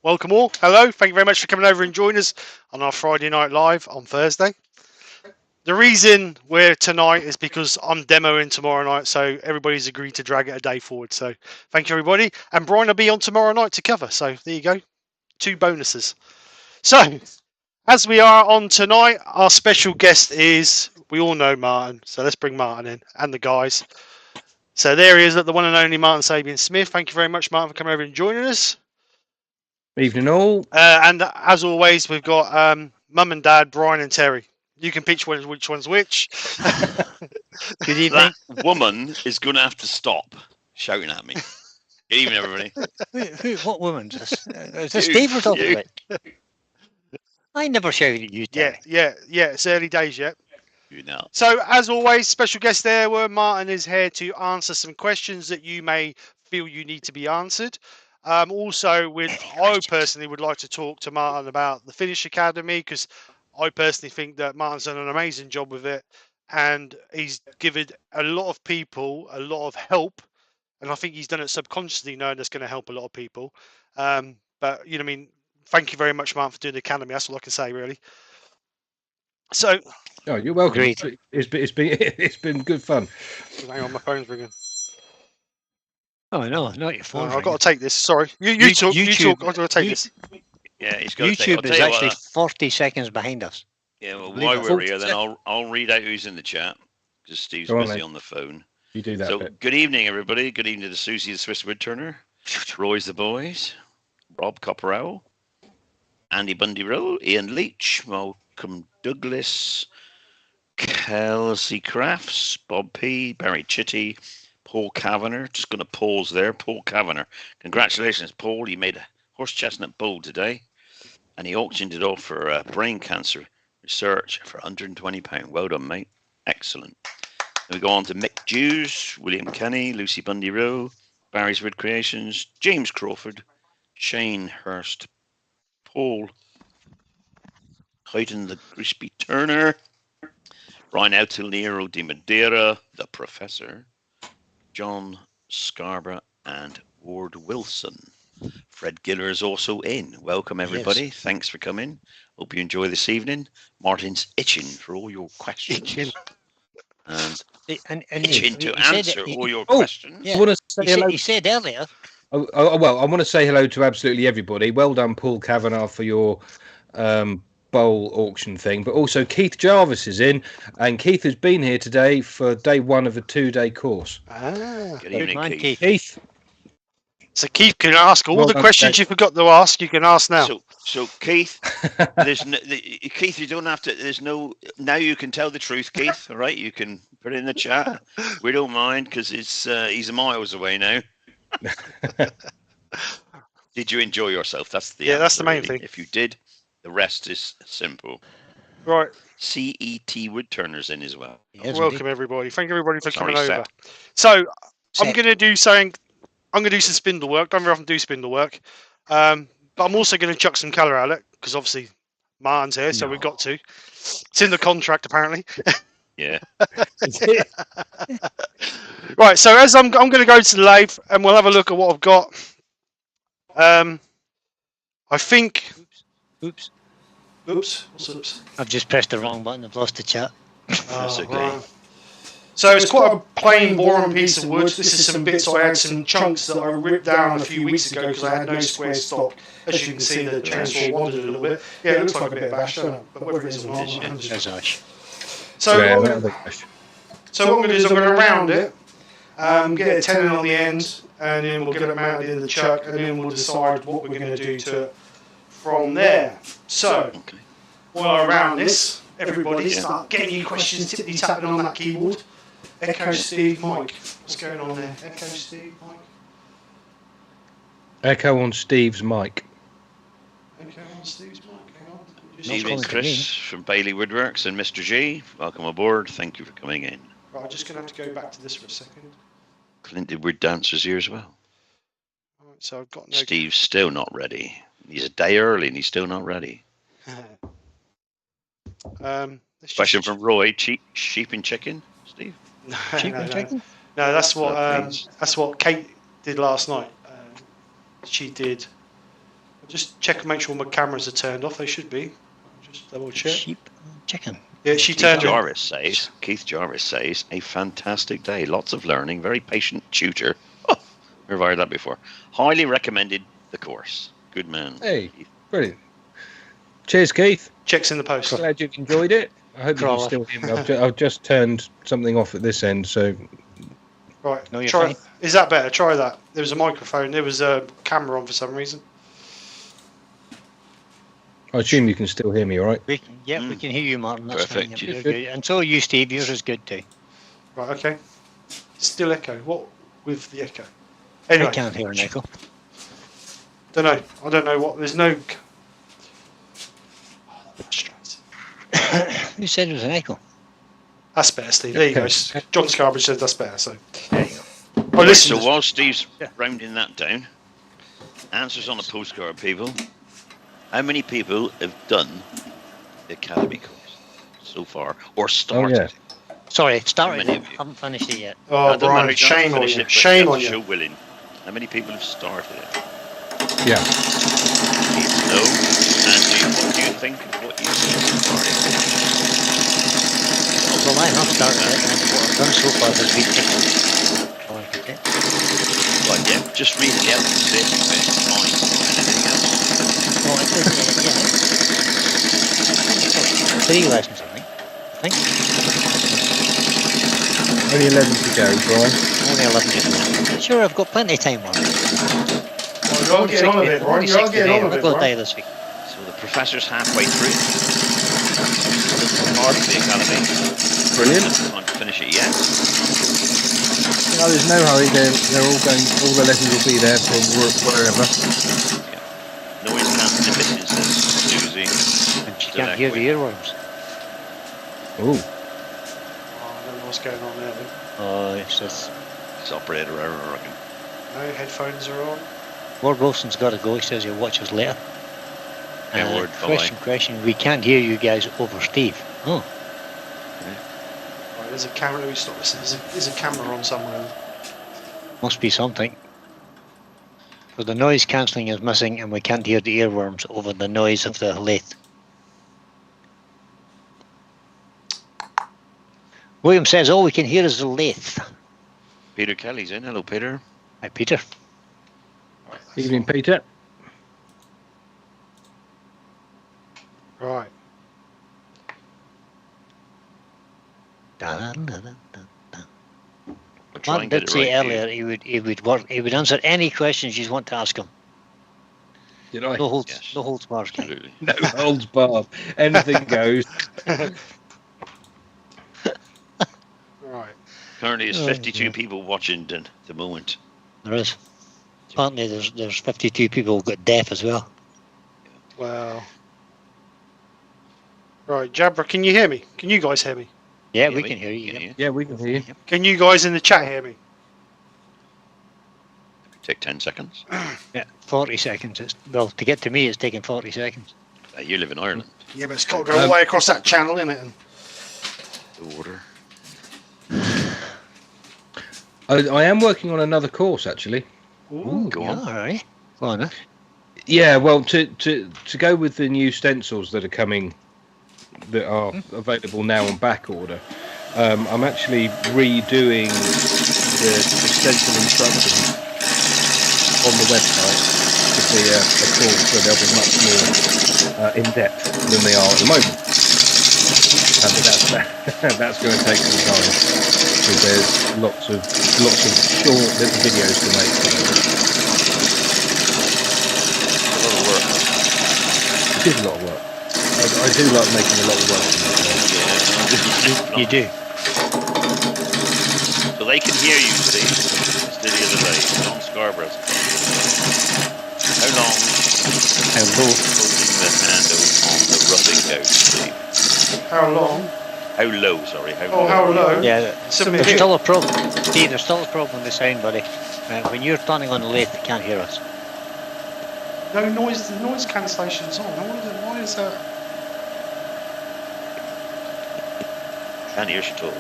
welcome all. Hello, thank you very much for coming over and joining us on our Friday night live on Thursday. The reason we're tonight is because I'm demoing tomorrow night, so everybody's agreed to drag it a day forward. So thank you, everybody. And Brian will be on tomorrow night to cover. So there you go, 2 bonuses. So as we are on tonight, our special guest is, we all know Martin, so let's bring Martin in and the guys. So there he is, the one and only Martin Saban-Smith. Thank you very much, Martin, for coming over and joining us. Evening all. And as always, we've got Mum and Dad, Brian and Terry. You can pitch which one's which. Good evening. That woman is going to have to stop shouting at me. Good evening, everybody. What woman? Is this Steve we're talking about? I never shouted at you, Terry. Yeah. It's early days yet. You know. So, as always, special guest there, where Martin is here to answer some questions that you may feel you need to be answered. Also, I personally would like to talk to Martin about the Finish Academy, because I personally think that Martin's done an amazing job with it, and he's given a lot of people a lot of help, and I think he's done it subconsciously, knowing that's going to help a lot of people. But you know, I mean, thank you very much, Martin, for doing the academy. That's all I can say, really. So. Oh, you're welcome. Great. It's been good fun. Hang on, my phone's ringing. Oh no, not your phone. I've got to take this. Sorry, you talk. You talk. I've got to take this. Yeah, he's got YouTube to is actually 40 seconds behind us. Yeah, well, while we're here, then I'll read out who's in the chat, because Steve's busy on the phone. You do that. So, bit. Good evening, everybody. Good evening to Susie the Swiss Woodturner, Roy's the Boys, Rob Copperow, Andy Bundy Roll, Ian Leach, Malcolm Douglas, Kelsey Crafts, Bob P, Barry Chitty, Paul Kavanagh. Just going to pause there. Paul Kavanagh. Congratulations, Paul. You made a horse chestnut bull today, and he auctioned it off for brain cancer research for £120. Well done, mate. Excellent. Then we go on to Mick Dews, William Kenny, Lucy Bundy Rowe, Barry's Wood Creations, James Crawford, Shane Hurst, Paul Hayden the Crispy Turner, Ryan Altilnero de Madeira, the Professor, John Scarborough, and Ward Wilson. Fred Giller is also in. Welcome, everybody. Yes. Thanks for coming. Hope you enjoy this evening. Martin's itching for all your questions. And itching to answer all your questions. Yeah. I want to say hello. He said earlier. Well, I want to say hello to absolutely everybody. Well done, Paul Kavanagh, for your bowl auction thing. But also Keith Jarvis is in, and Keith has been here today for day 1 of a 2-day course. Good evening, Keith. So Keith can ask all the questions you forgot to ask. You can ask now. So Keith, Keith, you don't have to. There's no. Now you can tell the truth, Keith. All right, you can put it in the chat. We don't mind, because it's he's miles away now. Did you enjoy yourself? That's the answer, that's the main really. thing. If you did, the rest is simple. Right. CET Woodturners in as well. Yes, welcome everybody. Thank you everybody for coming over. So I'm going to do something. I'm going to do some spindle work. Don't very often do spindle work, but I'm also going to chuck some colour at it, because obviously Martin's here, so we've got to. It's in the contract apparently. Yeah. Right. So as I'm going to go to the lathe, and we'll have a look at what I've got. I think. Oops. What's oops? I've just pressed the wrong button. I've lost the chat. That's okay. Right. So it's quite a plain, boring piece of wood. This is some bits I had, some chunks that I ripped down a few weeks ago because I had no square stock. As you can see, the chainsaw wandered a little bit. Yeah, it looks like a bit of ash, doesn't it? But whether it is or not, I'm just... ash. So what I'm going to do is I'm going to round it, get a tenon on the end, and then we'll get it mounted in the chuck, and then we'll decide what we're going to do to it from there. So, while I round this, everybody start getting your questions, tippity-tapping on that keyboard. Echo, Steve, Mike. What's going on there? Echo, Steve, Mike. Echo on Steve's mic. Echo on Steve's mic. Hang on. Good evening, Chris from Bailey Woodworks and Mr. G. Welcome aboard. Thank you for coming in. Right, I'm just going to have to go back to this for a second. Clinton Wood Dancers here as well. Right, so I've got no... Steve's still not ready. He's a day early and he's still not ready. Question from Roy: sheep and chicken, Steve? No, no, that's what Kate did last night. She did. Just check and make sure my cameras are turned off. They should be. Just double check. Sheep chicken. Yeah, she Keith turned it. Jarvis says, a fantastic day. Lots of learning. Very patient tutor. Oh, we've heard that before. Highly recommended the course. Good man. Hey, brilliant. Cheers, Keith. Checks in the post. Glad you've enjoyed it. I hope you can still hear me. I've just turned something off at this end, so. Right. No, you're try. fine. Is that better? Try that. There was a microphone. There was a camera on for some reason. I assume you can still hear me, all right? We can hear you, Martin. That's Perfect. fine. You're good. And so you, Steve. Yours is good too. Right. Okay. Still echo. What with the echo? I Anyway. can't hear an echo. Don't know. I don't know what. There's no. Who said it was an echo? That's better, Steve. There you go. John Scarborough said that's better. So. There you go. Oh, listen. So while Steve's rounding that down, answers on a postcard, people. How many people have done the academy course so far, or started? Sorry, How started many it. of you? Haven't finished it yet. Oh, It doesn't Brian, matter, you don't have to shame on finish you. it, but Shame you on have to you. show willing. How many people have started it? Yeah. No. Andy, what do you think of what you've seen so far? Well, I have started it, and what I've done so far has been excellent. I like it. Right, yeah, just read the evidence there. Fine. Anything else? Well, I did, yeah. 3 lessons, I think. Only 11 to go, Brian. Only 11 to go. Sure, I've got plenty of time, Martin. Oh, you're all getting on with it, Brian. Only You're all 6 getting today. on with I've it, got a Brian. day this week. So the professor's halfway through. Part of the academy. Brilliant. Can't finish it yet. No, there's no hurry. They're all going. All the lessons will be there from wherever. Noise cancelling misses, says Susie. And she can't hear the earworms. Oh, Oh, I don't know what's going on there. Then. Oh, it's just... It's operator error, I reckon. No, headphones are on. Ward Wilson's got to go. He says he'll watch us later. Yeah, Ward, bye-bye. Question. We can't hear you guys over Steve. Oh. Right, there's a camera. Let me stop this. There's a camera on somewhere. Must be something. So the noise cancelling is missing and we can't hear the earworms over the noise of the lathe. William says all we can hear is the lathe. Peter Kelly's in. Hello, Peter. Hi, Peter. Right, evening, Peter. Right. We'll try Martin and get did it say right for you. earlier he would answer any questions you want to ask him. Did I? No holds, Yes. no holds barred. Absolutely. No holds barred. Anything goes. Right. Currently, there's Oh, 52 yeah. people watching at the moment. There is. Apparently there's 52 people who got deaf as well. Wow. Right, Jabra, can you hear me? Can you guys hear me? Yeah, Yeah, we can hear you. Yeah. Yeah, we can hear you. Can you guys in the chat hear me? Take 10 seconds. Yeah, 40 seconds. Well, to get to me, it's taking 40 seconds. You live in Ireland. Yeah, but it's got to go all the way across that channel, innit? And The water. I am working on another course actually. Ooh, Go on. All right. Go on, then. Yeah, well, to go with the new stencils that are coming, that are available now on back order, I'm actually redoing the stencil instructions on the website to be a course where they'll be much more in depth than they are at the moment. And that's going to take some time because there's lots of short little videos to make. A lot of work. It is a lot of work. I do like making a lot of work. Yeah. You do. So they can hear you, Steve. It's the other day. John Scarborough's. How long How low? holding the handle on the roughing goes, Steve? how long? How low, sorry. Oh, how low? Yeah, Submit there's it. still a problem. Steve, there's still a problem with the sound, buddy. When you're turning on the lathe, they can't hear us. No noise. The noise cancellation's on. Why is that? Can't hear you at all.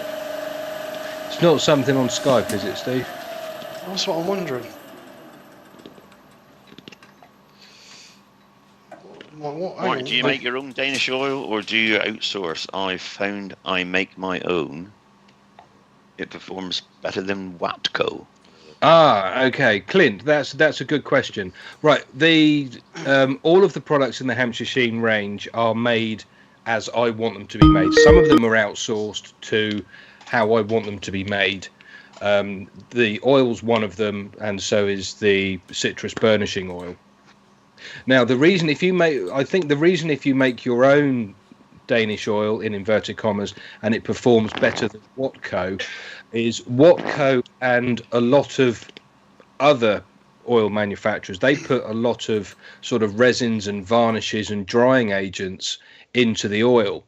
It's not something on Skype, is it, Steve? That's what I'm wondering. What? Hang Mark, on. do you make your own Danish oil or do you outsource? I found I make my own. It performs better than Watco. Okay, Clint, that's a good question. Right, the all of the products in the Hampshire Sheen range are made as I want them to be made. Some of them are outsourced to how I want them to be made. The oil's one of them, and so is the citrus burnishing oil. Now, the reason if you make your own Danish oil in inverted commas and it performs better than Watco, is Watco and a lot of other oil manufacturers, they put a lot of sort of resins and varnishes and drying agents into the oil,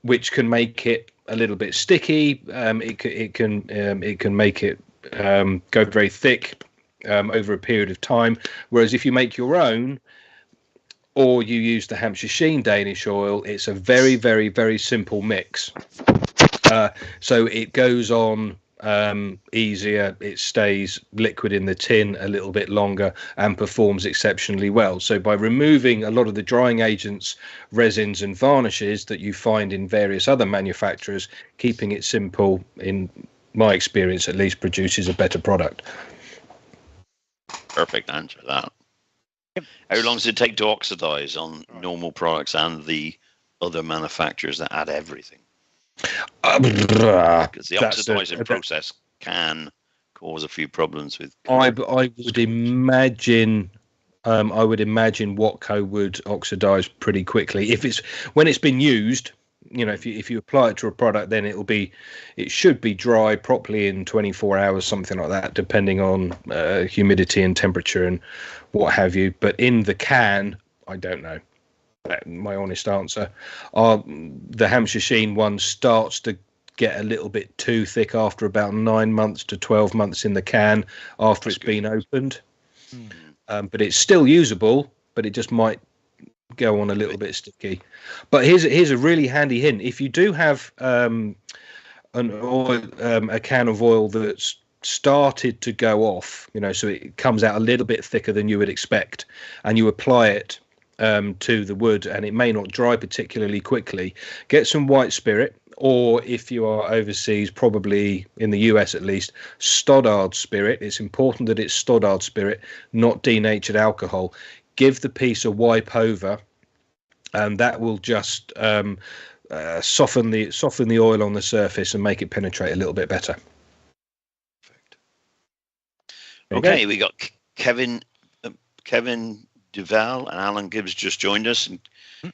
which can make it a little bit sticky. It can make it go very thick over a period of time. Whereas if you make your own, or you use the Hampshire Sheen Danish oil, it's a very, very, very simple mix. So it goes on easier, it stays liquid in the tin a little bit longer and performs exceptionally well. So by removing a lot of the drying agents, resins and varnishes that you find in various other manufacturers, keeping it simple, in my experience at least, produces a better product. Perfect answer, that. How long does it take to oxidize on normal products and the other manufacturers that add everything? Because the oxidizing process can cause a few problems with. I would imagine Watco would oxidize pretty quickly if it's when it's been used. You know, if you apply it to a product, then it should be dry properly in 24 hours, something like that, depending on humidity and temperature and what have you. But in the can, I don't know. My honest answer. The Hampshire Sheen one starts to get a little bit too thick after about 9 months to 12 months in the can after it's been opened. But it's still usable, but it just might go on a little bit sticky. But here's a really handy hint. If you do have a can of oil that's started to go off, you know, so it comes out a little bit thicker than you would expect, and you apply it to the wood and it may not dry particularly quickly, get some white spirit, or if you are overseas, probably in the US at least, Stoddard spirit. It's important that it's Stoddard spirit, not denatured alcohol. Give the piece a wipe over, and that will just soften the oil on the surface and make it penetrate a little bit better. Perfect. Okay, we got Kevin Duval and Alan Gibbs just joined us. And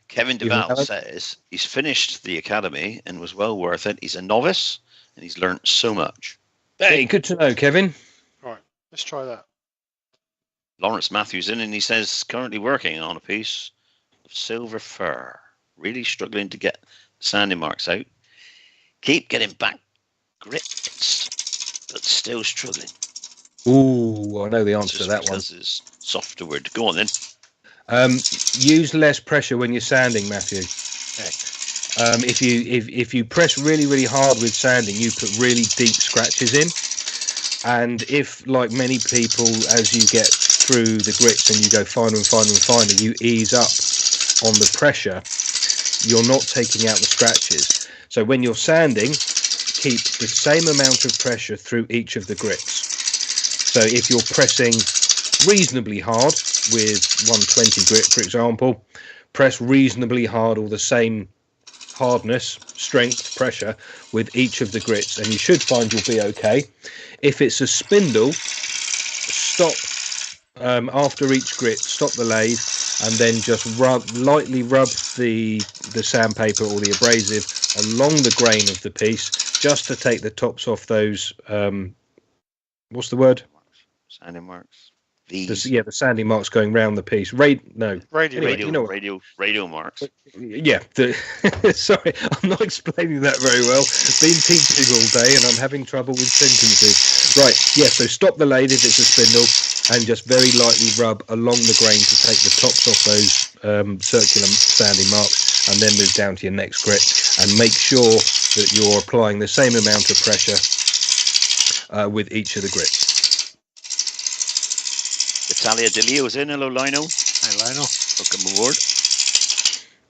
Kevin Duval says he's finished the academy and was well worth it. He's a novice and he's learned so much. Hey, good to know, Kevin. Right, let's try that. Lawrence Matthews in, and he says currently working on a piece of silver fir. Really struggling to get sanding marks out. Keep getting back grits, but still struggling. Ooh, I know the answer to that one. Because it's softer word. Go on then. Use less pressure when you're sanding, Matthew. Okay. If you press really, really hard with sanding, you put really deep scratches in. And if, like many people, as you get through the grits and you go finer and finer and finer, you ease up on the pressure, you're not taking out the scratches. So when you're sanding, keep the same amount of pressure through each of the grits. So if you're pressing reasonably hard with 120 grit, for example, press reasonably hard, or the same hardness, strength, pressure with each of the grits, and you should find you'll be okay. If it's a spindle, stop after each grit, stop the lathe, and then just lightly rub the sandpaper or the abrasive along the grain of the piece, just to take the tops off those. What's the word? Sanding marks. The sanding marks going round the piece. Radio marks. Yeah. Sorry, I'm not explaining that very well. Been teaching all day and I'm having trouble with sentences. Right. Yeah. So stop the lathe if it's a spindle and just very lightly rub along the grain to take the tops off those circular sanding marks, and then move down to your next grit and make sure that you're applying the same amount of pressure with each of the grits. Natalia De Leo's in. Hello, Lionel. Hi, Lionel. Welcome aboard.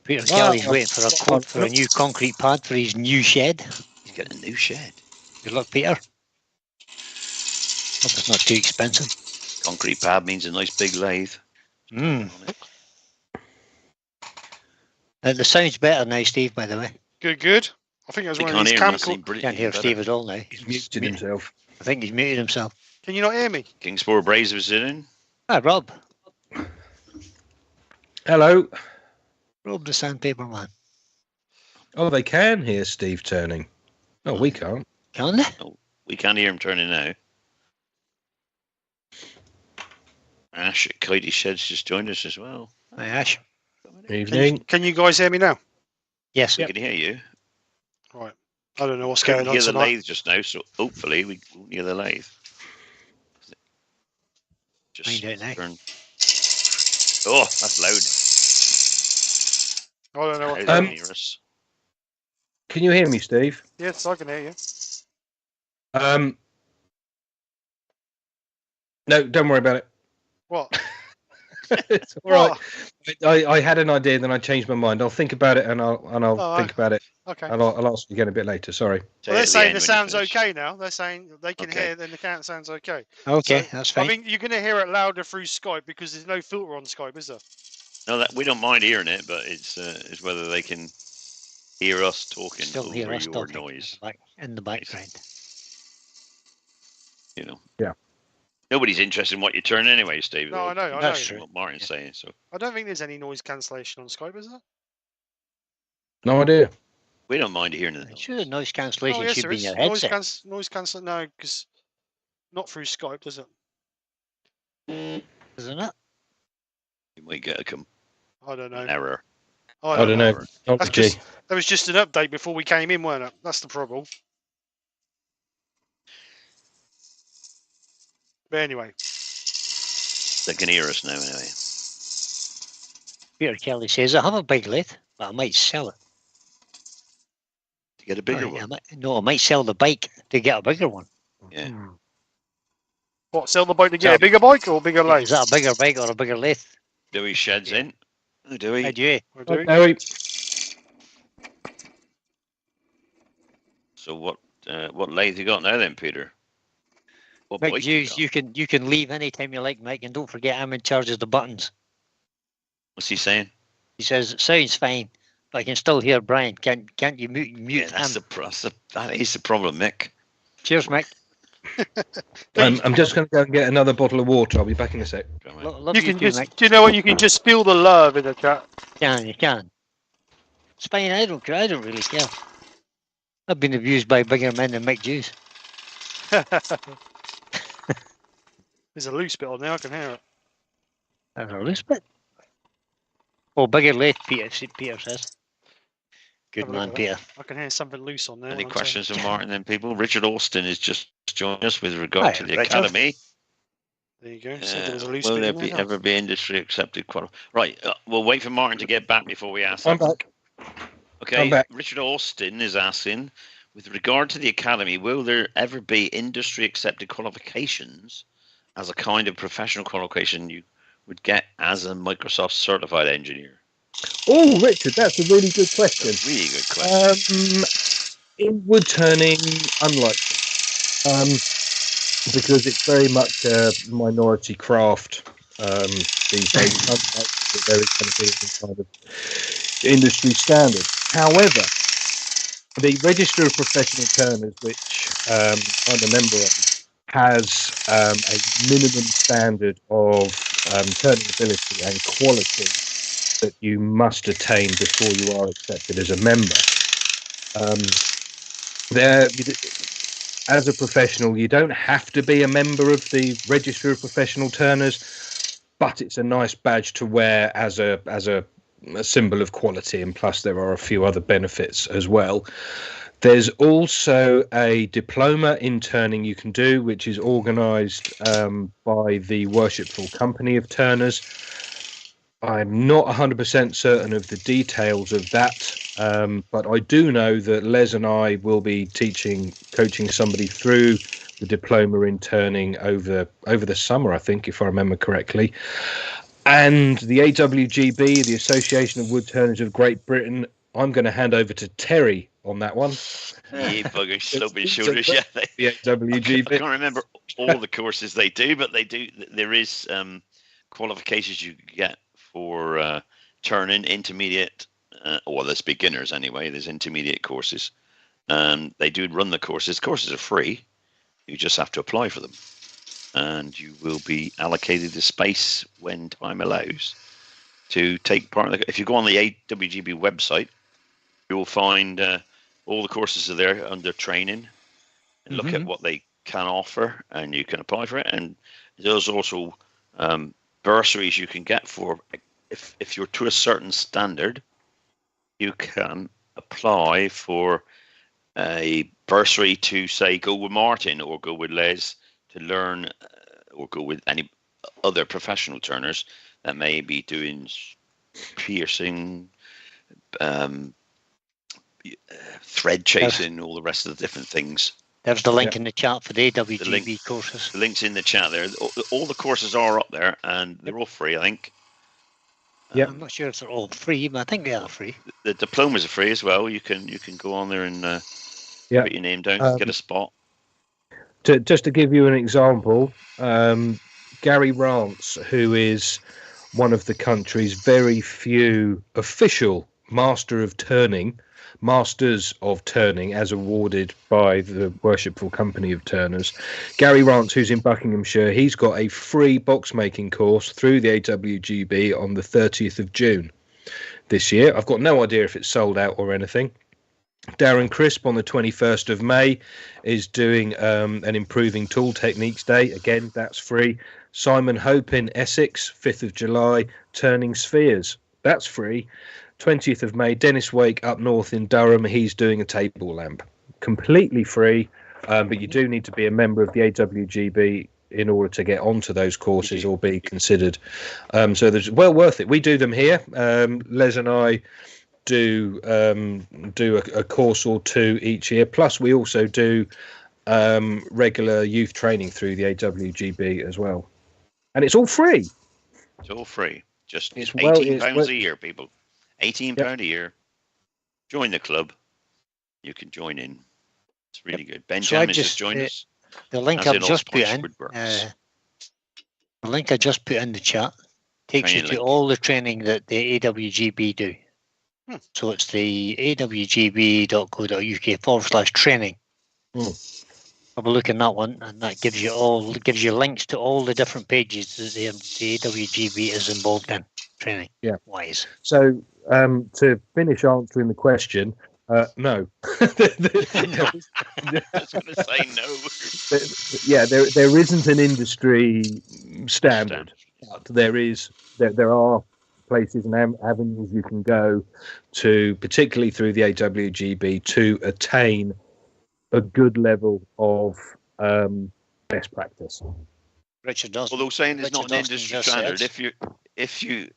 Peter Kelly's waiting for a quote for a new concrete pad for his new shed. He's got a new shed. Good luck, Peter. Hope it's not too expensive. Concrete pad means a nice big lathe. Mm. The sound's better now, Steve, by the way. Good. I think it was You one can't of these hear him, camp. that's brilliant. Can't hear Steve at all now. He's muted himself. I think he's muted himself. Can you not hear me? Kingsport Abrasives in. Ah, Rob. Hello. Rob the sandpaper man. Oh, they can hear Steve turning. Oh, we can't. Can they? We can't hear him turning now. Ash at Kitey Sheds just joined us as well. Hi, Ash. Evening. Can you guys hear me now? Yes. We can hear you. Right. I don't know what's Couldn't going on hear the tonight. lathe just now, so hopefully we won't hear the lathe. Just Find out now. turn. Oh, that's loud. I don't know what. How do they hear us? Can you hear me, Steve? Yes, I can hear you. No, don't worry about it. What? It's all right. What? I had an idea, then I changed my mind. I'll think about it, and I'll Oh, think about it, Okay. and I'll ask you again a bit later. Sorry. Say Well, it they're at the saying end the when you sound's finish. okay now. They're saying they can Okay. hear, then the count sounds okay. Okay, So, that's I fine. think you're going to hear it louder through Skype because there's no filter on Skype, is there? No, that we don't mind hearing it, but it's whether they can hear us talking Still over hear us your talking noise. in the background. You know. Yeah. Nobody's interested in what you turn anyway, Steve. No, I know. I That's know. true. What Martin's saying. So I don't think there's any noise cancellation on Skype, is there? No idea. we don't mind hearing it. I'm sure the noise cancellation Oh, yes, should there be in is. your Noise, headset. noise cancel. No, because not through Skype, does it? Isn't it? You might get I don't know. an error. I don't know. That's Technology. just, that was just an update before we came in, weren't it? That's the problem. But anyway, They can hear us now anyway. Peter Kelly says, I have a big lathe, but I might sell it. To get a bigger Right, one. I might sell the bike to get a bigger one. Yeah. what? Sell the bike to get So- a bigger bike or a bigger lathe? Is that a bigger bike or a bigger lathe? Dewey sheds in. Oh, Dewey. How do you? Or do we? Harry. So what lathe you got now then, Peter? What Mick bike Hughes, you got? you can leave anytime you like, Mike, and don't forget I'm in charge of the buttons. What's he saying? He says it sounds fine, but I can still hear Brian. Can't you mute Yeah, him? that is the problem, Mick. Cheers, Mick. I'm just going to go and get another bottle of water. I'll be back in a sec. Come on. Love You you can too, just. Mick. Do you know what? You can just spill the love in the chat. You can. It's fine. I don't care. I don't really care. I've been abused by bigger men than Mick Hughes. There's a loose bit on there. I can hear it. There's a loose bit. Oh, bigger lathe, Peter says. Good Have a look man, at Peter. I can hear something loose on there. Any I'll questions of Martin then, people? Richard Austin is just joined us with regard Hi, to the Richard. academy. There you go. Said there was a loose Will bit there in be there. ever be industry accepted Right, we'll wait for Martin to get back before we ask I'm that. back. Okay, I'm back. Richard Austin is asking, with regard to the academy, will there ever be industry accepted qualifications as a kind of professional qualification you would get as a Microsoft certified engineer? Oh, Richard, that's a really good question. Really good question. In woodturning, unlikely, because it's very much a minority craft these days. Unlikely that there is going to be any kind of industry standard. However, the Register of Professional Turners, which I'm a member of, has a minimum standard of turning ability and quality that you must attain before you are accepted as a member. As a professional, you don't have to be a member of the Register of Professional Turners, but it's a nice badge to wear as a symbol of quality, and plus there are a few other benefits as well. There's also a diploma in turning you can do, which is organised by the Worshipful Company of Turners. I'm not 100% certain of the details of that, but I do know that Les and I will be coaching somebody through the diploma in turning over the summer, I think, if I remember correctly. and the AWGB, the Association of Woodturners of Great Britain. I'm going to hand over to Terry on that one. Yeah, bugger, sloping shoulders. Yeah, The AWGB. I can't remember all the courses they do, but they do. There is qualifications you get for turning intermediate. Well, there's beginners anyway. There's intermediate courses. They do run the courses. Courses are free. You just have to apply for them, and you will be allocated the space when time allows to take part. If you go on the AWGB website, you will find all the courses are there under training, and look at what they can offer, and you can apply for it. And there's also bursaries you can get for if you're to a certain standard, you can apply for a bursary to, say, go with Martin or go with Les to learn, or go with any other professional turners that may be doing piercing, thread chasing, all the rest of the different things. There's the link in the chat for the AWGB courses. The link's in the chat there. All the courses are up there, and they're all free, I think. Yeah, I'm not sure if they're all free, but I think they are free. The diplomas are free as well. You can go on there and put your name down, get a spot. Just to give you an example, Gary Rance, who is one of the country's very few official Masters of Turning, as awarded by the Worshipful Company of Turners. Gary Rance, who's in Buckinghamshire, he's got a free box making course through the AWGB on the 30th of June this year. I've got no idea if it's sold out or anything. Darren Crisp on the 21st of May is doing an Improving Tool Techniques Day. Again, that's free. Simon Hope in Essex, 5th of July, Turning Spheres. That's free. 20th of May, Dennis Wake up north in Durham. He's doing a table lamp. Completely free, but you do need to be a member of the AWGB in order to get onto those courses or be considered. So there's well worth it. We do them here. Les and I do a course or two each year. Plus, we also do regular youth training through the AWGB as well. And it's all free. It's all free. Just It's £18 a year, people. £18 a year. Join the club. You can join in. It's really good. Benjamin has joined us. The link I've just put in. The link I just put in the chat takes you to all the training that the AWGB do. So it's the awgb.co.uk/training. Have a look in that one, and that gives you links to all the different pages that the AWGB is involved in training. Yeah. Wise. So to finish answering the question, no. I was going to say no. There isn't an industry standard. There are places and avenues you can go to, particularly through the AWGB, to attain a good level of best practice. Richard does. Although saying it's not an industry standard, if you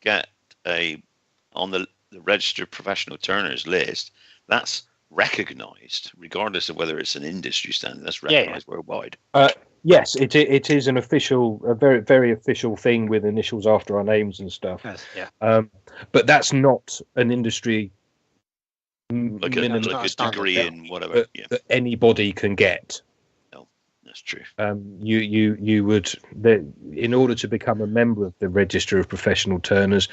get on the registered professional turners list, that's recognised, regardless of whether it's an industry standard. That's recognised worldwide. Yes, it is an official, a very, very official thing with initials after our names and stuff. Yes, yeah. But that's not an industry like a degree in whatever that anybody can get. No, that's true. You would, in order to become a member of the Register of Professional Turners,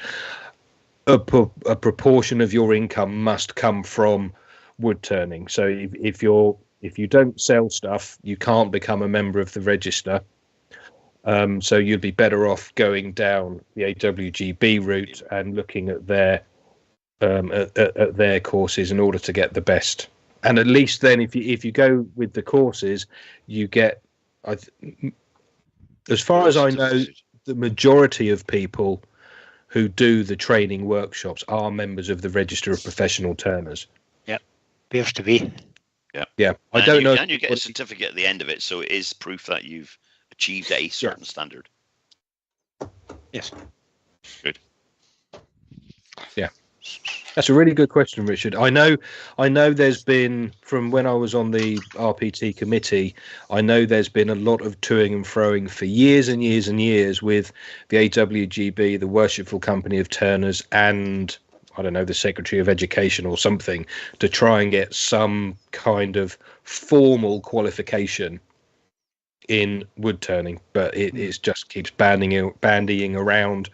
a proportion of your income must come from wood turning. So if you don't sell stuff, you can't become a member of the register. So you'd be better off going down the AWGB route and looking at their courses in order to get the best. And at least then, if you go with the courses, you get, as far as I know, the majority of people who do the training workshops are members of the Register of Professional Turners. Yep, appears to be. Yeah. I don't know. And you get a certificate at the end of it, so it is proof that you've achieved a certain standard. Yes. Good. Yeah. That's a really good question, Richard. I know there's been, from when I was on the RPT committee, I know there's been a lot of toing and froing for years and years and years with the AWGB, the Worshipful Company of Turners, and I don't know, the Secretary of Education or something, to try and get some kind of formal qualification in wood turning, but it just keeps bandying around.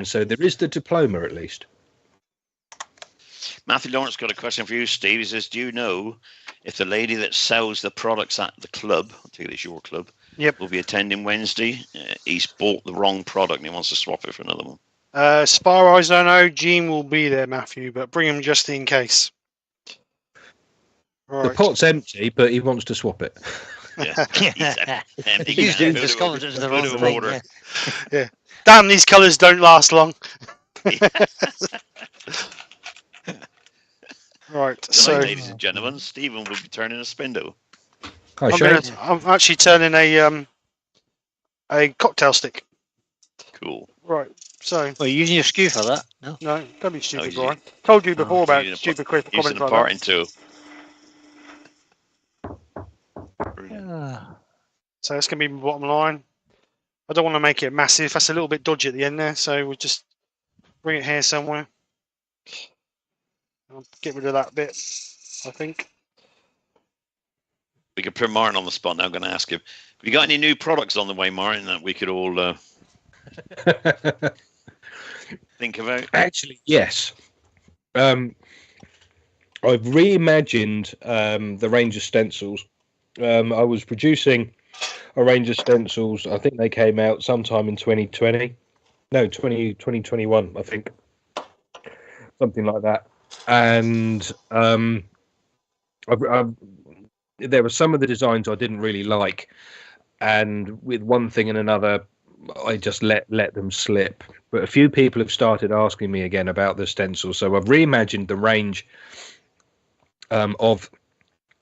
So there is the diploma at least. Matthew Lawrence got a question for you, Steve. He says, do you know if the lady that sells the products at the club, I think it's your club, will be attending Wednesday? He's bought the wrong product and he wants to swap it for another one. As far as I know, Gene will be there, Matthew, but bring him just in case. Right. The pot's empty, but he wants to swap it. Yeah. He's discovered it's the wrong thing. Yeah. Damn, these colours don't last long. Right, so ladies and gentlemen, Stephen will be turning a spindle. I'm actually turning a cocktail stick. Cool. Right, so. Well, you're using your skew for that? No, don't be stupid, Brian. Told you before about stupid comments like that. Part into. So that's going to be my bottom line. I don't want to make it massive. That's a little bit dodgy at the end there, so we'll just bring it here somewhere. I'll get rid of that bit, I think. We could put Martin on the spot now. I'm going to ask him, have you got any new products on the way, Martin, that we could all think about? Actually, yes. I've reimagined the range of stencils. I was producing a range of stencils. I think they came out sometime in 2020. No, 2021, I think. Something like that. And there were some of the designs I didn't really like. And with one thing and another, I just let them slip. But a few people have started asking me again about the stencils. So I've reimagined the range of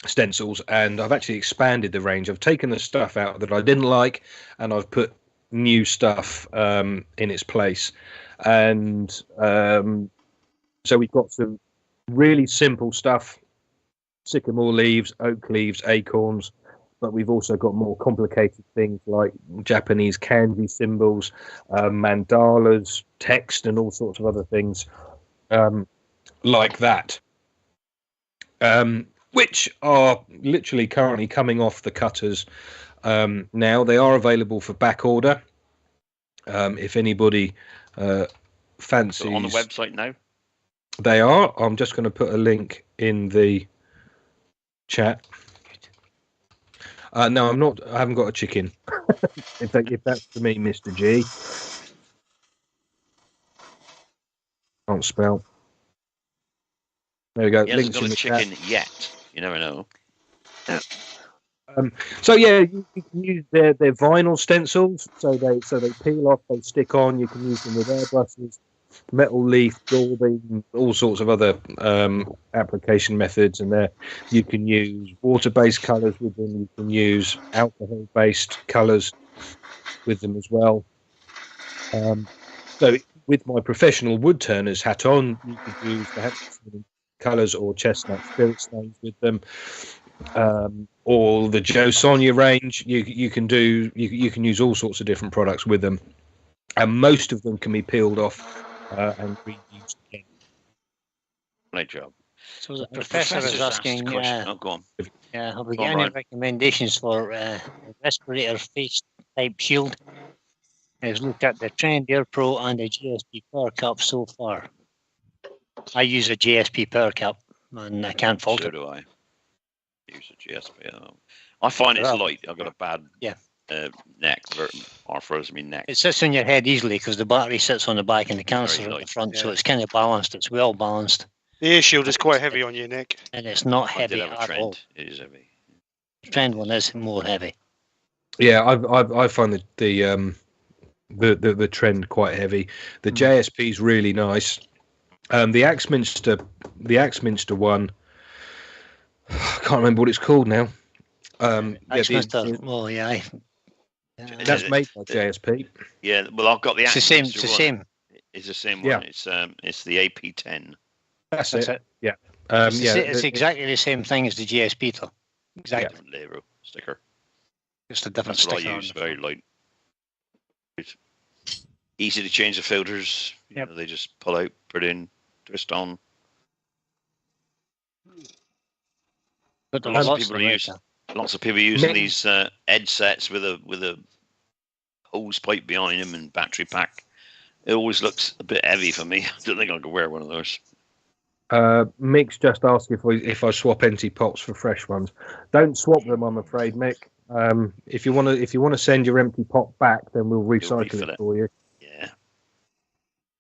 stencils, and I've actually expanded the range. I've taken the stuff out that I didn't like, and I've put new stuff in its place. And so we've got some really simple stuff: sycamore leaves, oak leaves, acorns. But we've also got more complicated things like Japanese kanji symbols, mandalas, text, and all sorts of other things like that, which are literally currently coming off the cutters now. They are available for back order. If anybody fancies, on the website now. They are. I'm just going to put a link in the chat. No, I'm not. I haven't got a chicken. if that's for me, Mr. G. Can't spell. There we go. He hasn't got a chicken yet. You never know. So yeah, you can use their vinyl stencils. So they peel off, they stick on. You can use them with airbrushes, metal leaf, daubing, all sorts of other application methods. And there you can use water-based colours with them. You can use alcohol-based colours with them as well. So with my professional wood turners hat on, you could use perhaps colours or chestnut spirit stains with them. Or the Joe Sonia range, you can use all sorts of different products with them, and most of them can be peeled off and reused again. Great job. So the professor is asking, go on. Have we got any recommendations for respirator face type shield? He's looked at the Trend Air Pro and the GSP Power Cup so far. I use a GSP Power Cup and I can't fault it. So do I. Use a GSP. I find it's light. I've got a bad neck, arthros in my neck. It sits on your head easily because the battery sits on the back and the canister at the front, so it's kind of balanced. It's well balanced. The ear shield is quite heavy on your neck, and it's not heavy at all. It is heavy. The Trend one is more heavy. Yeah, I find the Trend quite heavy. The JSP is really nice. The Axminster one, I can't remember what it's called now. That's made by JSP. Yeah, well, I've got the. It's the same. It's the same Yeah. one. It's the AP10. That's That's it. it. Yeah. It's exactly the same thing as the GSP, though. Exactly. Different label sticker. Just a different That's what I sticker. use. Very light. It's easy to change the filters. You know, they just pull out, put in, twist on. But Lots of lots people of use. them, Lots of people using these edge sets with a hose pipe behind them and battery pack. It always looks a bit heavy for me. I don't think I could wear one of those. Mick's just asked if I swap empty pots for fresh ones. Don't swap them, I'm afraid, Mick. If you want to send your empty pot back, then we'll recycle it for you. Yeah.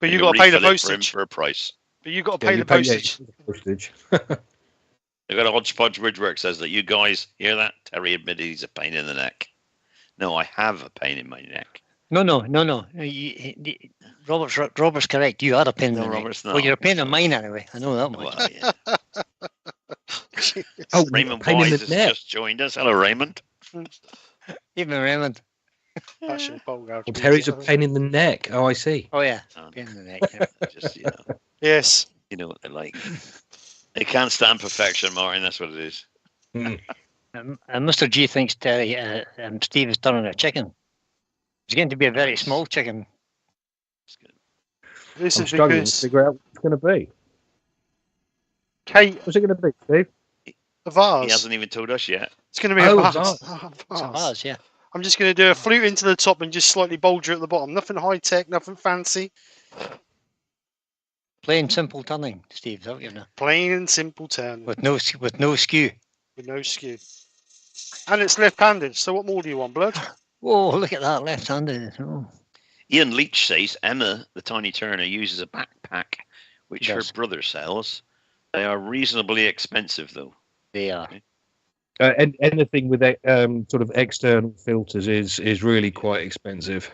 But you've got to pay the postage. For a price. But you've got to pay the postage. Postage. They've got a hodgepodge Ridgework says that you guys hear that? Terry admitted he's a pain in the neck. No, I have a pain in my neck. No. Robert's correct. You are a pain in the neck. Robert's not. Well, you're a pain in mine anyway. I know that much. Well, yeah. Raymond Boys has just joined us. Hello, Raymond. Even Raymond. Well, Terry's a pain in the neck. Oh, I see. Oh, yeah. Pain in the neck. Yeah. Just, Yes. You know what they're like. They can't stand perfection, Martin. That's what it is. Mr. G thinks Terry, Steve is turning a chicken. It's going to be a very small chicken. This I'm is struggling because to figure out what it's going to be. Kate, what's it going to be, Steve? A vase. He hasn't even told us yet. It's going to be a vase. It's a vase, yeah. I'm just going to do a flute into the top and just slightly bulge it at the bottom. Nothing high tech, nothing fancy. Plain simple turning, Steve. Is that what you're doing? Plain and simple turn. With no skew. With no skew. And it's left-handed. So what more do you want, blood? Whoa! Look at that left-handed. Oh. Ian Leach says Emma, the tiny turner, uses a backpack which her brother sells. They are reasonably expensive, though. They are. And anything with sort of external filters is really quite expensive.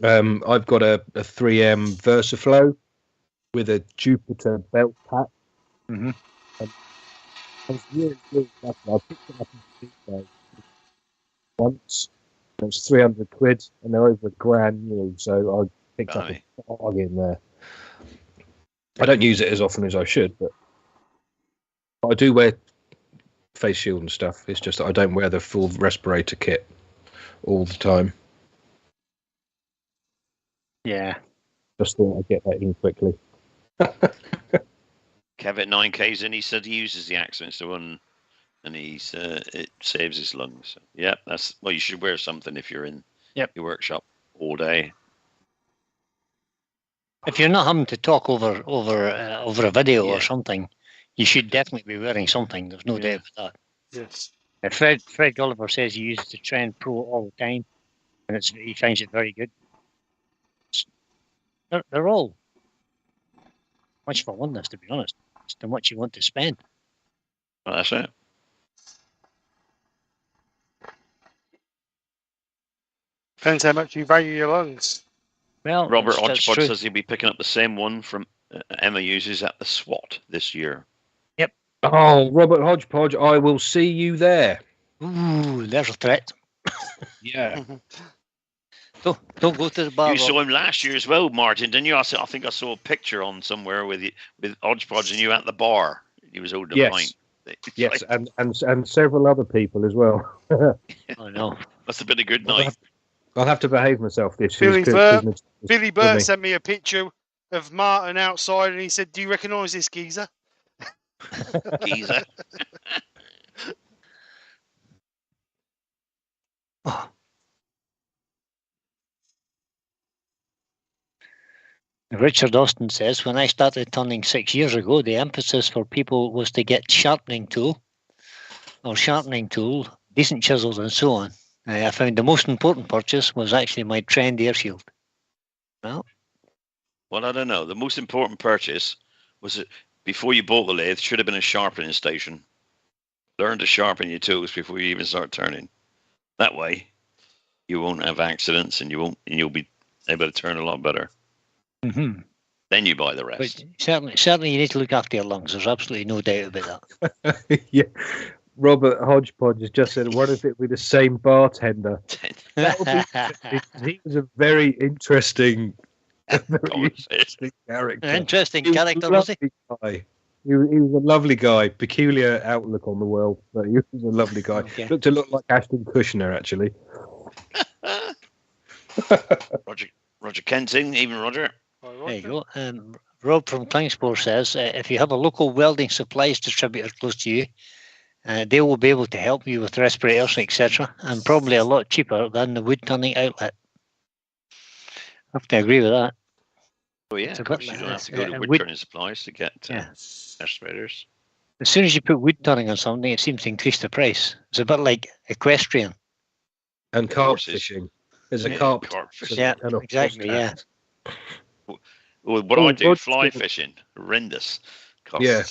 I've got a 3M VersaFlow with a Jupiter belt pack. Mm-hmm. I was really lucky. I picked it up in the once. It was 300 quid, and they're over £1,000 new. So I picked up a bargain there. I don't use it as often as I should, but I do wear face shield and stuff. It's just that I don't wear the full respirator kit all the time. Yeah. Just thought I'd get that in quickly. Kevin 9K's in. He said he uses the accents to one, and it saves his lungs. So, yeah, you should wear something if you're in your workshop all day. If you're not having to talk over a video or something, you should definitely be wearing something. There's no doubt about that. Yes. Fred Gulliver says he uses the Trend Pro all the time, and he finds it very good. They're all much for oneness, to be honest. It's how much you want to spend. Well, that's it. Depends how much you value your lungs. Well, Robert Hodgepodge says he'll be picking up the same one from Emma uses at the SWAT this year. Yep. Oh, Robert Hodgepodge, I will see you there. Ooh, there's a threat. Yeah. Don't go to the bar. You saw him last year as well, Martin, didn't you? I think I saw a picture on somewhere with Hodgepodge and you at the bar. He was holding a pint. Yes, and several other people as well. I know. Must have been a good night. I'll have to behave myself this year. Billy Burt sent me a picture of Martin outside and he said, "Do you recognise this geezer?" Geezer. Oh. Richard Austin says, when I started turning 6 years ago, the emphasis for people was to get sharpening tool, decent chisels and so on. I found the most important purchase was actually my Trend air shield. Well, I don't know. The most important purchase was that before you bought the lathe, should have been a sharpening station. Learn to sharpen your tools before you even start turning. That way, you won't have accidents and you'll be able to turn a lot better. Mm-hmm. Then you buy the rest. But certainly you need to look after your lungs. There's absolutely no doubt about that. Yeah. Robert Hodgepodge has just said, what if it be the same bartender? He was a very interesting Very Conversation. interesting character. An interesting He was a character, was he? lovely guy. He was a lovely guy. Peculiar outlook on the world, but he was a lovely guy. Okay. Looked a lot like Ashton Kutcher, actually. Roger Kenting, even Roger. There you go. Rob from Klingspor says, if you have a local welding supplies distributor close to you, they will be able to help you with respirators, etc., and probably a lot cheaper than the wood turning outlet. I have to agree with that. Oh yeah, It's of a bit course. You like don't have this. to go to And wood wood- turning supplies to get Yeah. respirators. As soon as you put wood turning on something, it seems to increase the price. It's a bit like equestrian. And carp Horses. fishing. There's a Yeah, carp. fishing. Yeah, and a horse exactly, yeah. tax. Well, what Oh, I do, Roger's fly gonna- fishing, horrendous costs. Yeah.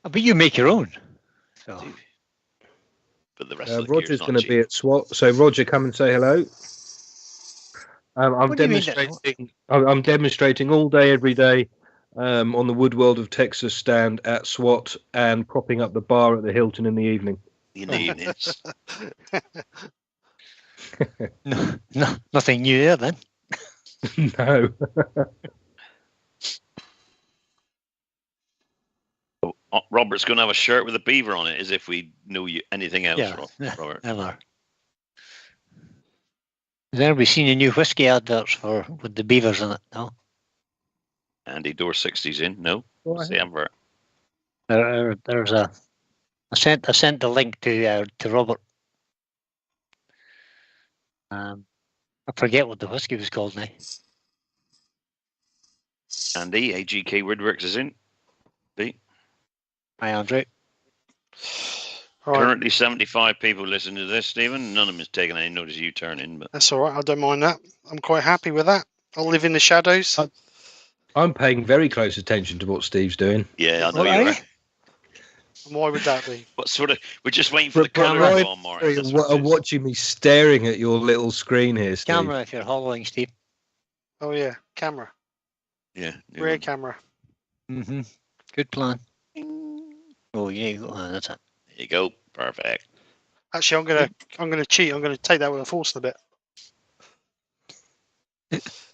But you make your own. So, But the rest of the Roger's gear's going not to be cheap. at SWAT. So Roger, come and say hello. I'm What do you mean demonstrating. I'm demonstrating all day, every day, on the Wood World of Texas stand at SWAT and propping up the bar at the Hilton in the evening. In the evenings. no, nothing new there then. No. Robert's going to have a shirt with a beaver on it, as if we knew anything else, Yeah. Robert. Never. Has anybody seen the new whiskey adverts with the beavers in it? No. Andy Door 60's in. No, what's the advert? There's a. I sent the link to Robert. I forget what the whiskey was called now. Andy, AGK Woodworks is in. Hi, Andrew. All right. Currently 75 people listening to this, Stephen. None of them has taken any notice of you turning, but That's all right. I don't mind that. I'm quite happy with that. I'll live in the shadows. I'm paying very close attention to what Steve's doing. yeah, I know Well, you are. And why would that be? What sort of? We're just waiting for the But colour Brian, to go on, Martin. That's what it I'm is. watching me staring at your little screen here, Steve. Camera if you're hollowing, Steve. Oh yeah, camera, Yeah. new rear one. camera. Mm-hmm. Good plan. Oh yeah, that's it. There you go. Perfect. Actually, I'm gonna cheat. I'm gonna take that with a force a bit.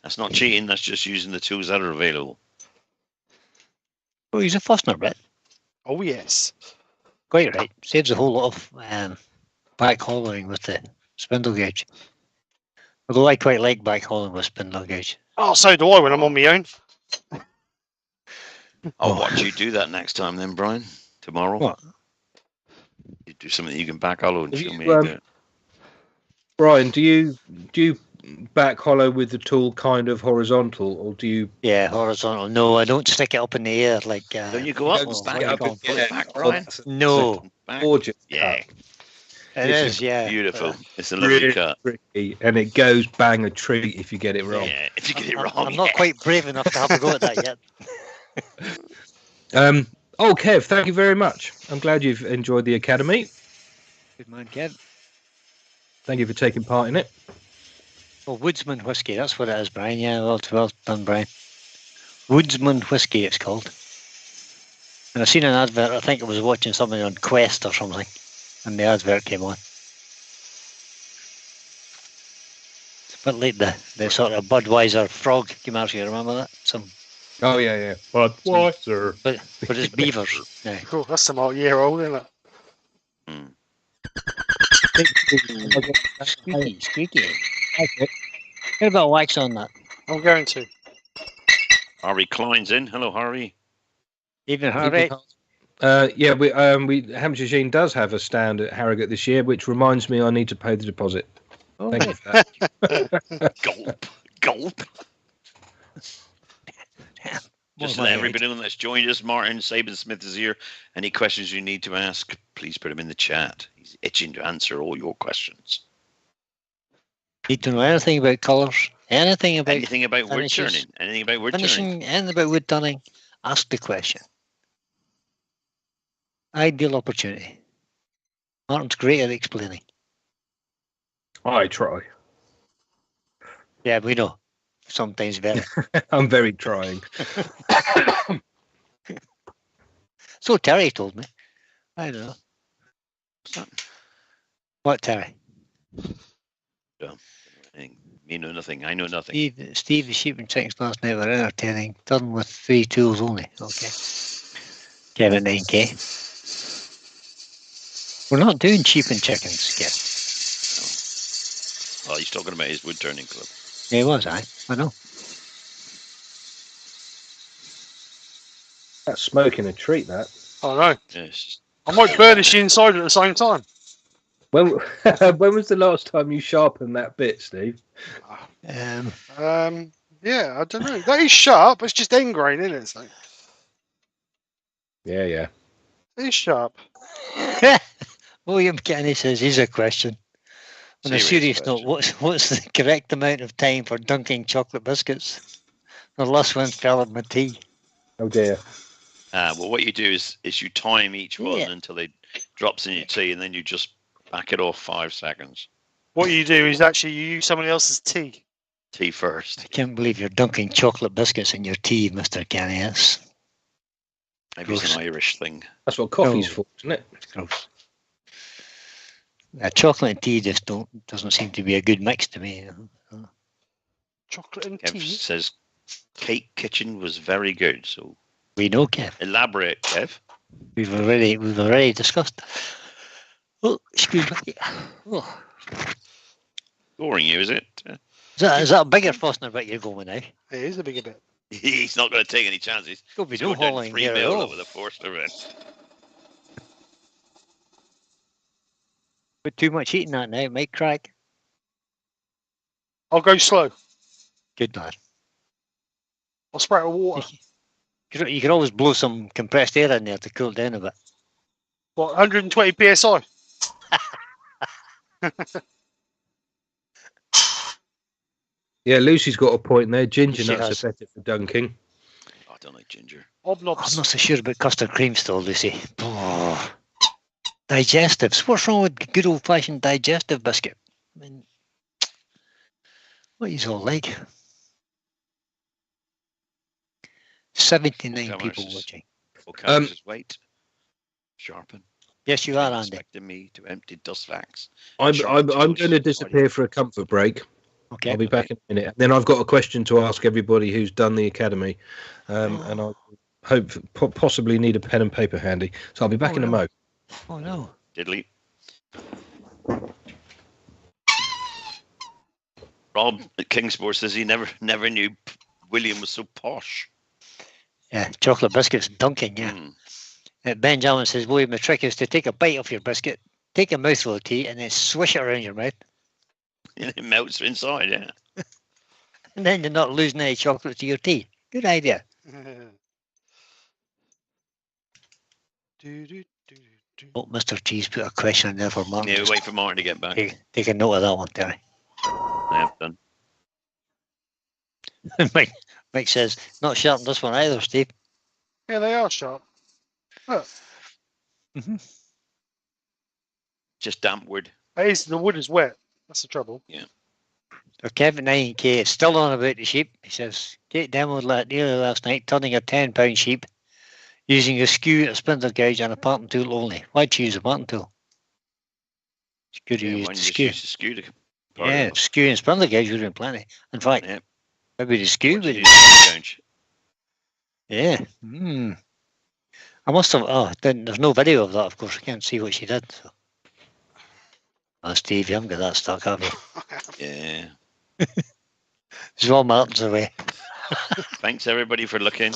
That's not cheating. That's just using the tools that are available. Oh, he's a Fostner bit. Oh yes. Quite right. Saves a whole lot of back hollowing with the spindle gauge. Although I quite like back hollowing with spindle gauge. Oh, so do I when I'm on my own. I'll watch you do that next time, then, Brian. Tomorrow. What? You do something that you can back hollow and Have show you, me. How to do it. Brian, do you back hollow with the tool kind of horizontal, or do you? Yeah, horizontal. No, I don't stick it up in the air like. Don't you go up don't and stick back it up up and in put the it air. back, Brian? No, Back. Gorgeous. Yeah, it It's is. Yeah, beautiful. but, It's a lovely Really cut. tricky, and it goes bang a treat if you get it wrong. Yeah, if you get it I'm, wrong. I'm not quite brave enough to have a go at that yet. Oh, Kev, thank you very much. I'm glad you've enjoyed the academy. Good man, Kev. Thank you for taking part in it. Oh, Woodsman whiskey. That's what it is, Brian. Yeah, well done, Brian. Woodsman whiskey, it's called. And I've seen an advert. I think I was watching something on Quest or something, and the advert came on. It's a bit like the sort of Budweiser frog commercial. You remember that? Oh yeah. Budweiser. But it's beavers now. Cool. That's some old year old, isn't it? Hmm. Squeaky. Okay. Get a bit of wax on that. I'm going to. Harvey Klein's in. Hello, Harvey. Even Harry. Yeah, we Hampshire Sheen does have a stand at Harrogate this year, which reminds me I need to pay the deposit. Oh, Thank you for that. Gulp. Gulp. Just let everybody know that's joined us. Martin Saban-Smith is here. Any questions you need to ask, please put them in the chat. He's itching to answer all your questions. Need to know anything about colours, anything about Anything about wood finishes, turning? Anything about wood turning? finishing, anything about wood turning, ask the question. Ideal opportunity. Martin's great at explaining. I try. Yeah, we know. Sometimes very. I'm very trying. So Terry told me. I don't know. What, Terry? Yeah. Me know nothing. I know nothing. Steve, the sheep and chickens last night were entertaining. Done with 3 tools only. Okay. Kevin 9K. We're not doing sheep and chickens, Kev. Well, he's talking about his wood turning club. Yeah, he was, I know. That's smoking a treat, that. I know. Yes. I might burnish the inside at the same time. When was the last time you sharpened that bit, Steve? Yeah, I don't know. That is sharp. It's just end grain, isn't it? So Yeah. it is sharp. William Kenny says, here's a question. On a serious note, what's the correct amount of time for dunking chocolate biscuits? The last one fell in my tea. Oh dear. Well, what you do is you time each one until it drops in your tea, and then you just back it off 5 seconds. What you do is actually you use somebody else's tea. Tea first. I can't believe you're dunking chocolate biscuits in your tea, Mr. Kenny. Maybe it's an Irish thing. That's what coffee's for, isn't it? It's gross. Chocolate and tea just doesn't seem to be a good mix to me. Chocolate and Kev tea. says Cake Kitchen was very good. So We know, Kev. elaborate, Kev. We've already discussed. Oh, excuse me. Oh. Boring you, is it? Is that a bigger Fostner bit you're going now? It is a bigger bit. He's not going to take any chances. There'll be He's no going down hauling 3 here at mil all. over the Forster bit. Put too much heat in that now, it might crack. I'll go slow. Good lad. I'll spray it with water. You can always blow some compressed air in there to cool down a bit. What, 120 psi? Yeah, Lucy's got a point there. Ginger She nuts has. are better for dunking. I don't like ginger. I'm Obnobs. not so sure about custard cream still, Lucy. Oh. Digestives. What's wrong with good old-fashioned digestive biscuit? I mean, what is all like? 79 What people colours? watching. What colours is weight? Sharpen. Yes, you are, Andy. Expecting me to empty dust vacs. I'm Sharp going tools. to disappear for a comfort break. Okay. I'll be back in a minute. Then I've got a question to ask everybody who's done the academy, and I hope possibly need a pen and paper handy. So I'll be back in a mo. Oh, no. Diddly. Rob at Kingsport says he never knew William was so posh. Yeah, chocolate biscuits dunking, yeah. Benjamin says, William, the trick is to take a bite off your biscuit, take a mouthful of tea, and then swish it around your mouth. And it melts inside, yeah. And then you're not losing any chocolate to your tea. Good idea. Oh, Mr. T's put a question in there for Martin. Yeah, Just wait for Martin to get back. take a note of that one, Terry. I have done. Mike says, not sharp this one either, Steve. Yeah, they are sharp. Look, Just damp wood. the wood is wet. That's the trouble. So Kevin 9K is still on about the sheep. He says, Kate demoed nearly last night, turning a £10 sheep using a skew, a spindle gauge, and a parting tool only. Why choose a parting tool? It's good to use Why the don't you skew. just use the skew to part Yeah, it off? skew and spindle gauge would have been plenty. In fact, Yep. maybe the skew What do would you do with the gouge? Yeah. I must have. Oh, there's no video of that, of course. I can't see what she did. So. Oh, Steve, you haven't got that stuck, have you? Yeah. It's all Martin's away. Thanks everybody for looking.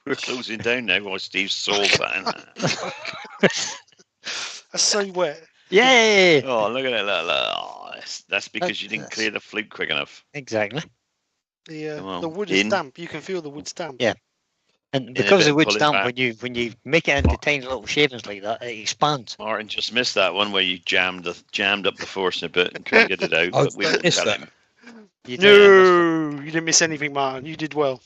We're closing down now while Steve solves that. That's so wet. Yay! Oh, look at it. Oh, that's because you didn't clear the flute quick enough. Exactly. The wood is damp. You can feel the wood's damp. Yeah. And because the bit, wood's pull it damp, back. when you make it into tiny little shavings like that, it expands. Martin just missed that one where you jammed up the force a bit and couldn't get it out. But we won't missed tell that. him. You No, you didn't miss anything, Martin. You did well.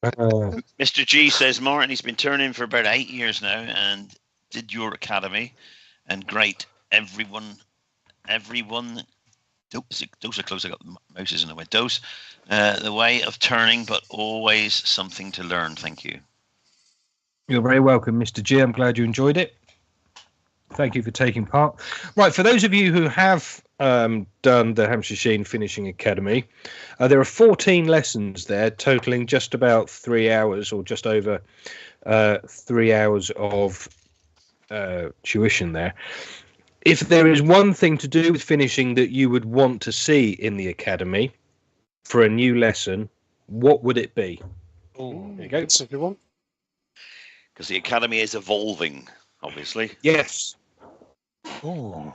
Mr. G says Martin, he's been turning for about 8 years now and did your academy, and great. Everyone. Those are close. I got the mouses in the way. Those, the way of turning, but always something to learn. Thank you. You're very welcome, Mr. G. I'm glad you enjoyed it. Thank you for taking part. Right, for those of you who have done the Hampshire Sheen Finishing Academy, there are 14 lessons there, totaling just about 3 hours or just over 3 hours of tuition there. If there is one thing to do with finishing that you would want to see in the academy for a new lesson, what would it be? Oh, there you go. that's a good one. Because the academy is evolving, obviously. Yes. Oh,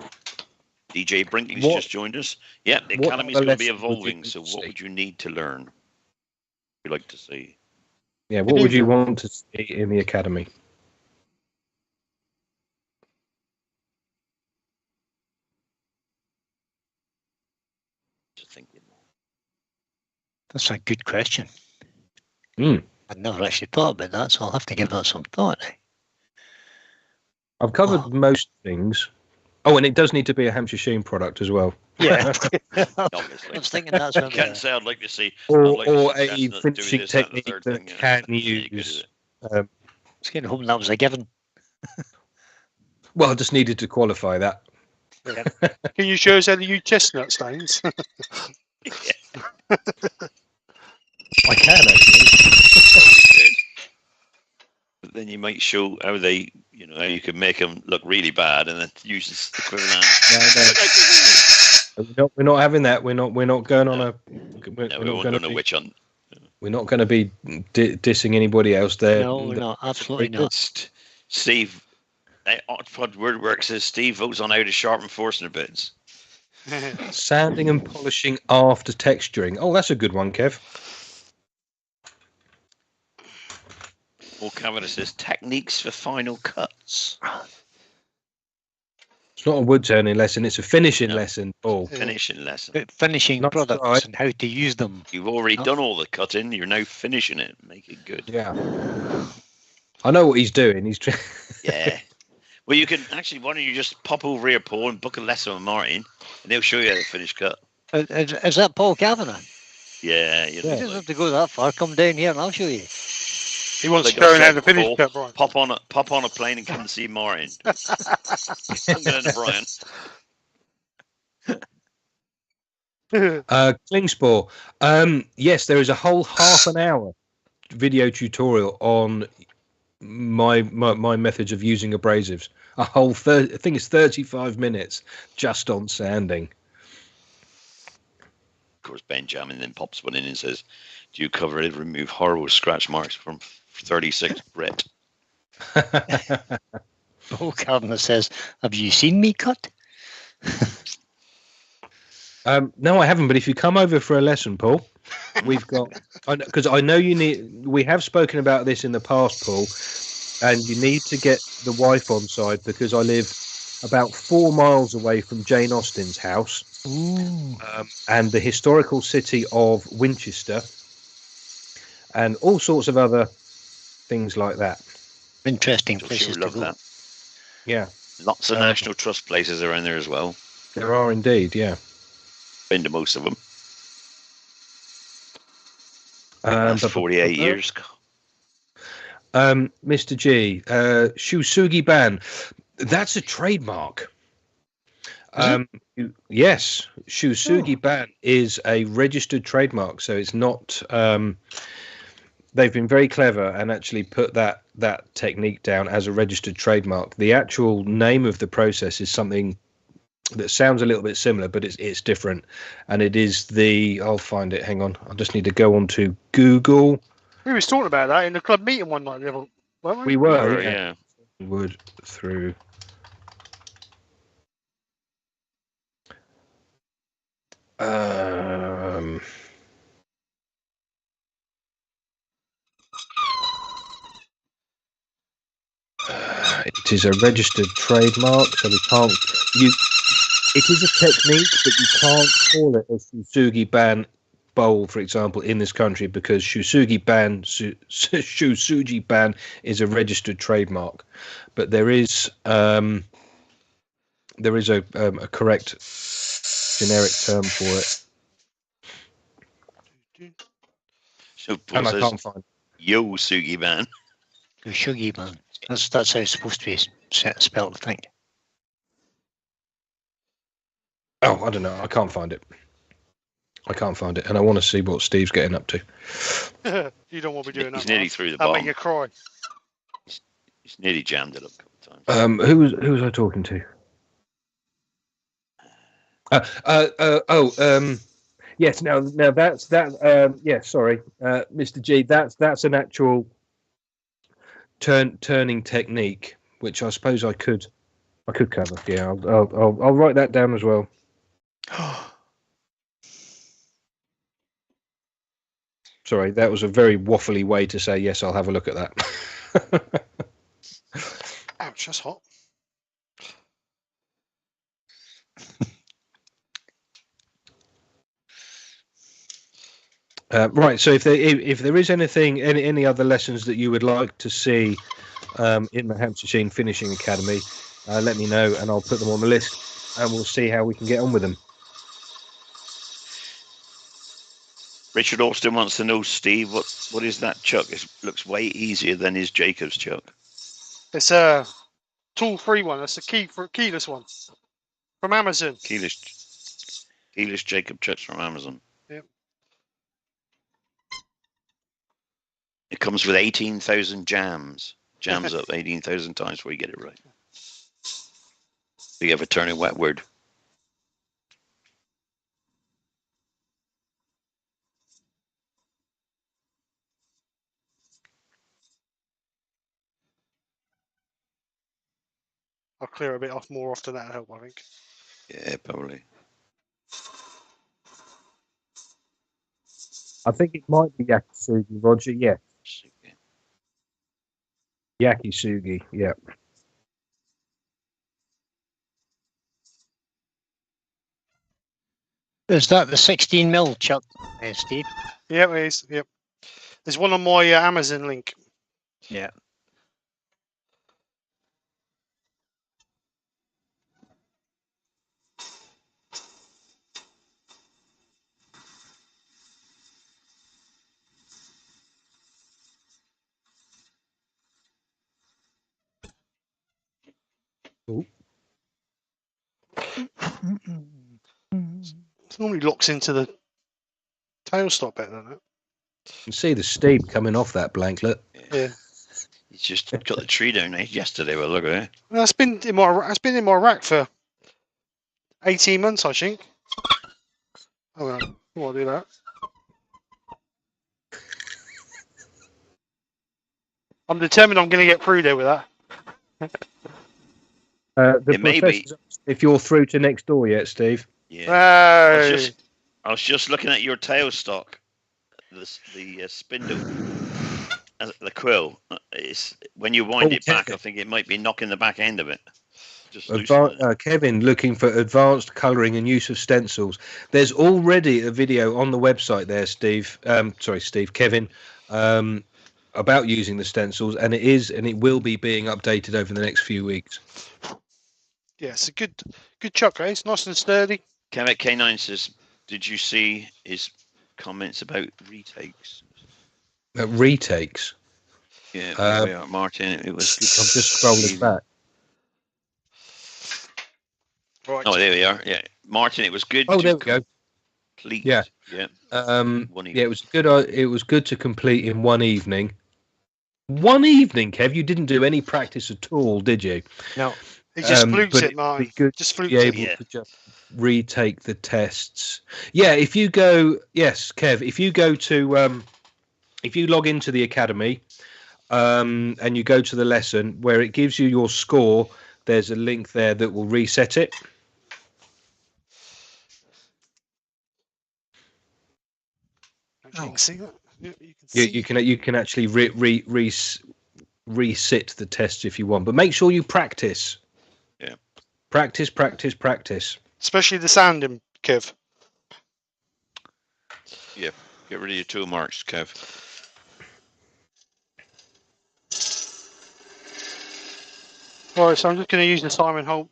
DJ Brinkley's What- just joined us. Yeah, the what academy's other going to be lessons would you evolving. need So to what see? would you need to learn? You'd like to see? Yeah, what would you want to see in the academy? Just thinking. that's a good question. Mm. I'd never actually thought about that, so I'll have to give that some thought. I've covered most things. Oh, and it does need to be a Hampshire Sheen product as well. Yeah. I Obviously. was thinking that's what Can't say I'd like to see. Or, I'd like to or see a Chestnut doing finishing this, that, and the technique third that thing, yeah. can Yeah, you could use. do it. was kind of hoping that was a given. Well, I just needed to qualify that. Can you show us how to use chestnut stains? I can actually. But then you might show how they, how you can make them look really bad and then use the equivalent. No. We're not having that. We're not going on No. a. We won't go on a witch hunt. We're not going to be dissing anybody else there. No, we're not. Absolutely not. Steve, Odd Word Work says Steve votes on how to sharpen Forstner bits. Sanding and polishing after texturing. Oh, that's a good one, Kev. Paul Cavender says techniques for final cuts. It's not a wood turning lesson. It's a finishing lesson, Paul. Finishing lesson. But finishing That's products right. and how to use them. You've already done all the cutting. You're now finishing it. Make it good. Yeah. I know what he's doing. He's trying. Yeah. Well, you can actually, why don't you just pop over here, Paul, and book a lesson with Martin, and they'll show you how to finish cut. Is that Paul Kavanagh? Yeah. You don't have to go that far. Come down here and I'll show you. He wants Like to go I and how said, to finish Paul, cut, Brian. Pop on a plane and come and see Martin. I'm going to Brian. Klingspor. Yes, there is a whole half an hour video tutorial on my methods of using abrasives. A whole I think it's 35 minutes just on sanding. Of course, Benjamin then pops one in and says, "Do you cover it? Remove horrible scratch marks from 36 grit." Paul Kavanagh says, "Have you seen me cut?" No, I haven't. But if you come over for a lesson, Paul, we've got because I know you need. We have spoken about this in the past, Paul, and you need to get the wife on side because I live about 4 miles away from Jane Austen's house, and the historical city of Winchester, and all sorts of other things like that. Interesting So places she'll to love go. that. Yeah, Lots of National Trust places around there as well. there are indeed. Yeah. Been to most of them. But 48 years. Mr. G, Shusugi Ban. That's a trademark. Yes, Shusugi Ban is a registered trademark, so it's not. They've been very clever and actually put that technique down as a registered trademark. The actual name of the process is something that sounds a little bit similar, but it's different, and it is the. I'll find it. Hang on, I just need to go on to Google. We was talking about that in the club meeting one night, weren't we? We were, Or, yeah. Wood through. It is a registered trademark, so we can't. It is a technique, but you can't call it a Shusugi Ban bowl, for example, in this country because Shusugi Ban is a registered trademark. But there is a correct generic term for it. So Paul And I says, can't find. "Yo, Sugi man." The Shuggy man. That's how it's supposed to be spelled, I think. Oh, I don't know. I can't find it. And I want to see what Steve's getting up to. You don't want to be doing that. He's nearly Mark. through the That'll bomb. make you cry. He's nearly jammed it up a couple of times. Who was I talking to? Yes. Now that's that. Yeah. Sorry, Mr. G. That's an actual turning technique, which I suppose I could cover. Yeah. I'll write that down as well. Sorry, that was a very waffly way to say yes. I'll have a look at that. Ouch, that's hot. Right. So if there is anything, any other lessons that you would like to see in the Hampshire Sheen Finishing Academy, let me know and I'll put them on the list and we'll see how we can get on with them. Richard Austin wants to know, Steve, what is that chuck? It looks way easier than his Jacob's chuck. It's a tool-free one. It's a keyless one from Amazon. Keyless Jacob chucks from Amazon. Yep. It comes with 18,000 jams. Jams up 18,000 times before you get it right. You ever turn a wet word? I'll clear a bit off more often. That'll help, I think. Yeah, probably. I think it might be Yakisugi, Roger. Yeah. Yakisugi. Yeah. Is that the 16mm chuck, Steve? Yep, it is. Yep. There's one on my Amazon link. Yeah. Ooh. It normally locks into the tailstop better than that. You can see the steam coming off that blanklet. Yeah. He's just got the tree down there yesterday. Well, look at it. Well, it's been in my rack for 18 months, I think. Oh, well, I want to do that. I'm determined I'm going to get through there with that. It may be. If you're through to next door yet, Steve. Yeah. Hey. I was just looking at your tailstock, the spindle, the quill. It's when you wind it back. I think it might be knocking the back end of it. Just Kevin looking for advanced colouring and use of stencils. There's already a video on the website there, Kevin, about using the stencils, and it will be being updated over the next few weeks. Yeah, it's a good chuck, eh? It's nice and sturdy. Kemet K9 says, "Did you see his comments about retakes?" Retakes. Yeah, there we are, Martin. It was. I'm just scrolling back. Right. Oh, there we are. Yeah, Martin. It was good. Oh, there we go. Complete. Yeah. Yeah. Yeah, it was good. It was good to complete in one evening. One evening, Kev. You didn't do any practice at all, did you? No. He just flukes it, Martin. Good just flukes be able to just retake the tests. Yeah, if you go, yes, Kev. If you go to, if you log into the academy, and you go to the lesson where it gives you your score, there's a link there that will reset it. You can see that. Yeah, you can actually reset the tests if you want, but make sure you practice. Yeah. Practice. Especially the sanding, Kev. Yeah. Get rid of your tool marks, Kev. Right, so I'm just going to use the Simon Hope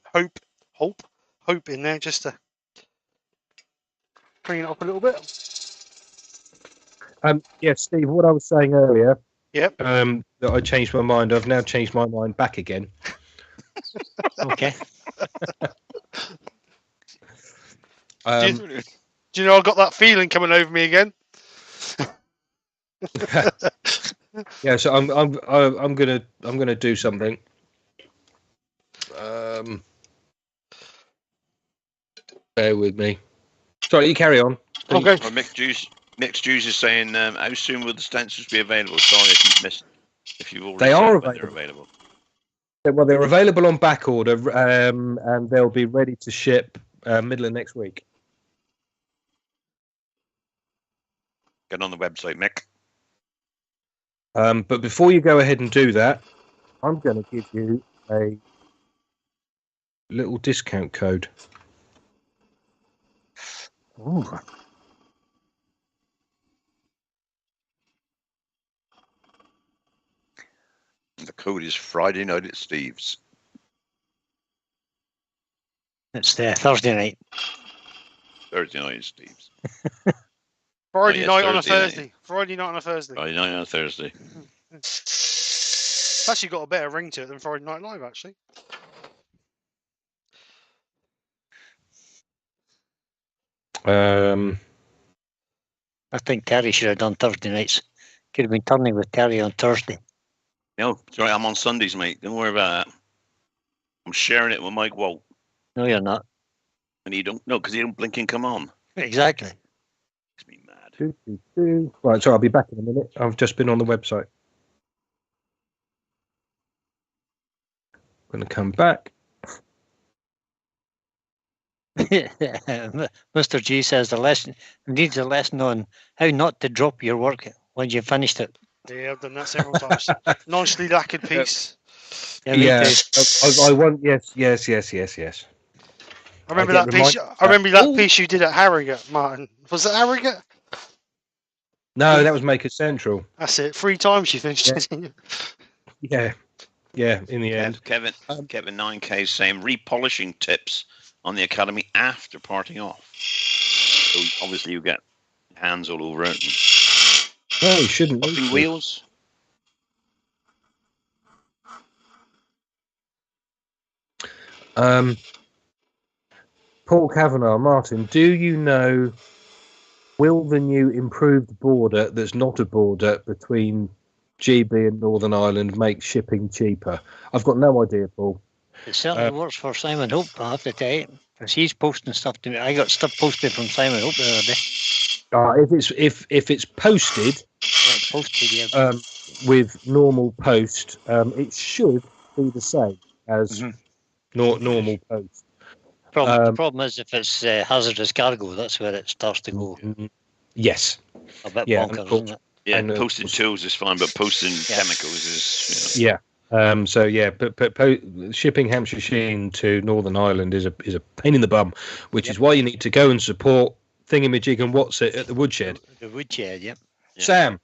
in there just to clean it up a little bit. Yes, Steve, what I was saying earlier, Yep. that I changed my mind. I've now changed my mind back again. Okay. Do you know I got that feeling coming over me again? Yeah, so I'm gonna do something. Bear with me. Sorry, you carry on. Okay. Or Mixed Juice is saying, how soon will the stencils be available? Sorry if you've missed. If you've already They said are when they're available. Well, they're available on back order, and they'll be ready to ship middle of next week. Get on the website, Mick. But before you go ahead and do that, I'm going to give you a little discount code. Ooh. The code is Friday night at Steve's. It's Thursday night. Thursday night at Steve's. Friday yes, night on a Thursday night. Thursday. Friday night on a Thursday. Friday night on a Thursday. It's actually got a better ring to it than Friday Night Live, actually. I think Terry should have done Thursday nights. Could have been turning with Terry on Thursday. No, it's all right. I'm on Sundays, mate. Don't worry about that. I'm sharing it with Mike Walt. No, you're not. And he don't know because he don't blink and come on. Exactly. Makes me mad. Right, so I'll be back in a minute. I've just been on the website. I'm going to come back. Mr. G says the lesson needs a lesson on how not to drop your work when you finished it. Yeah, I've done that several times. Nicely lacquered piece. Yeah, me too. I want yes. I remember I that get piece. I remember that piece you did at Harrogate, Martin. Was it Harrogate? No, that was Maker Central. That's it. 3 times you finished it. Yeah, in the end. Kevin 9K is saying repolishing tips on the Academy after parting off. So obviously you get hands all over it. No, you shouldn't. Buffing wheels. Paul Kavanagh, Martin, do you know, will the new improved border that's not a border between GB and Northern Ireland make shipping cheaper? I've got no idea, Paul. It certainly works for Simon Hope, I have to tell you. Because he's posting stuff to me. I got stuff posted from Simon Hope the other day. If it's posted, with normal post, it should be the same as normal post. The problem is if it's hazardous cargo, that's where it starts to go. Yes. A bit bonkers, isn't it? Yeah, posting tools is fine, but posting chemicals is. Yeah. But shipping Hampshire Sheen to Northern Ireland is a pain in the bum, which is why you need to go and support Thingamajig and What's It at the Woodshed. The Woodshed, yep. Sam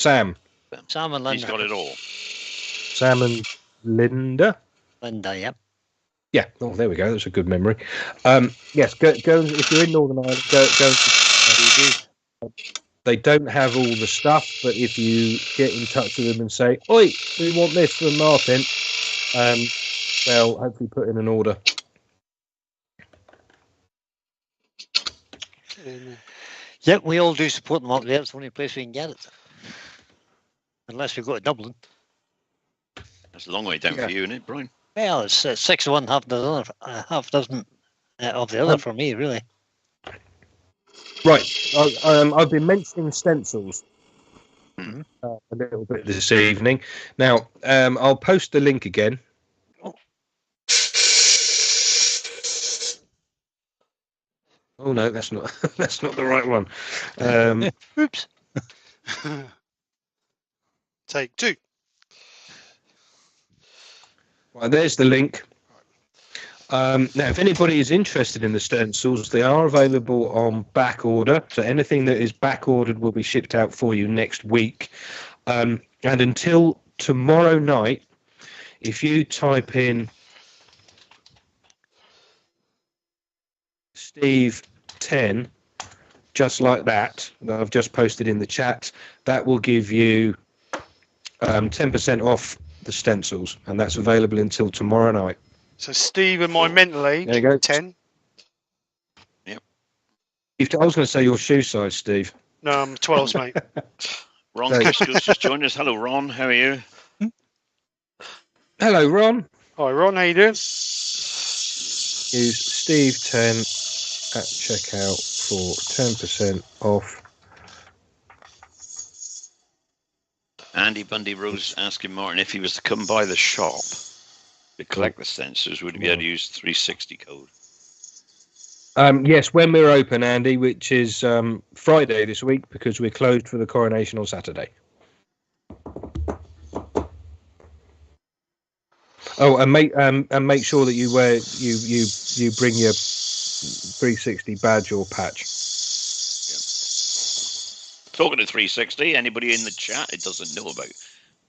and Linda. He's got it all. Sam and Linda. Linda, yep. Yeah. Oh, there we go. That's a good memory. Yes. Go. If you're in Northern Ireland, go. They don't have all the stuff, but if you get in touch with them and say, "Oi, we want this from Martin," they'll hopefully put in an order. Yep, we all do support them up there. It's the only place we can get it. Unless we go to Dublin. That's a long way down for you, isn't it, Brian? Well, it's 6 of one, half dozen of the other for me, really. Right. I've been mentioning stencils a little bit this evening. Now, I'll post the link again. Oh no, that's not the right one. Oops. Take 2. Right, there's the link. Now, if anybody is interested in the stencils, they are available on back order. So anything that is back ordered will be shipped out for you next week. And until tomorrow night, if you type in Steve 10, just like that I've just posted in the chat, that will give you 10% off the stencils, and that's available until tomorrow night. So Steve and my mental age, There you go. 10. Yep. I was going to say your shoe size, Steve. No, I'm 12s, mate. Ron No. Kisco's just joined us. Hello, Ron. How are you? Hello, Ron. Hi, Ron. How you doing? Use Steve 10 at checkout for 10% off. Andy Bundy Rose asking Martin if he was to come by the shop to collect the stencils, would he be able to use 360 code? Yes, when we're open, Andy, which is Friday this week, because we're closed for the coronation on Saturday. Oh, and make sure that you bring your 360 badge or patch. Talking to 360, anybody in the chat it doesn't know about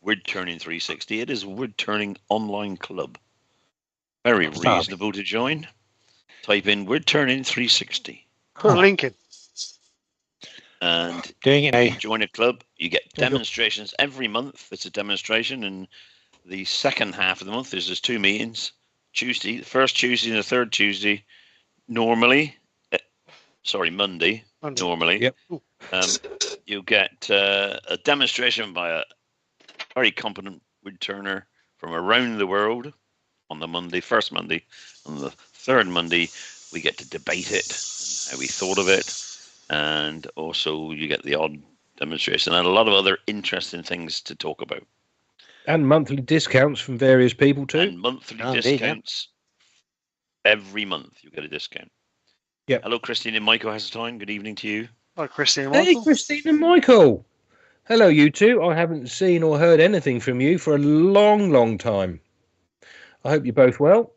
Woodturning 360, it is a Woodturning online club. Very reasonable to join. Type in Woodturning 360. Put a link in. And Doing it now. join a club. You get demonstrations every month. It's a demonstration, and the second half of the month there's 2 meetings. Tuesday, the first Tuesday and the third Tuesday. Normally, Monday. Normally, Yep. You get a demonstration by a very competent woodturner from around the world on the Monday, first Monday. On the third Monday, we get to debate it and how we thought of it, and also you get the odd demonstration and a lot of other interesting things to talk about. And monthly discounts from various people too. And monthly discounts. Every month you get a discount. Yeah. Hello, Christine and Michael has time. Good evening to you. Hi, Christine and Hey, Michael. Christine and Michael. Hello, you two. I haven't seen or heard anything from you for a long, long time. I hope you're both well.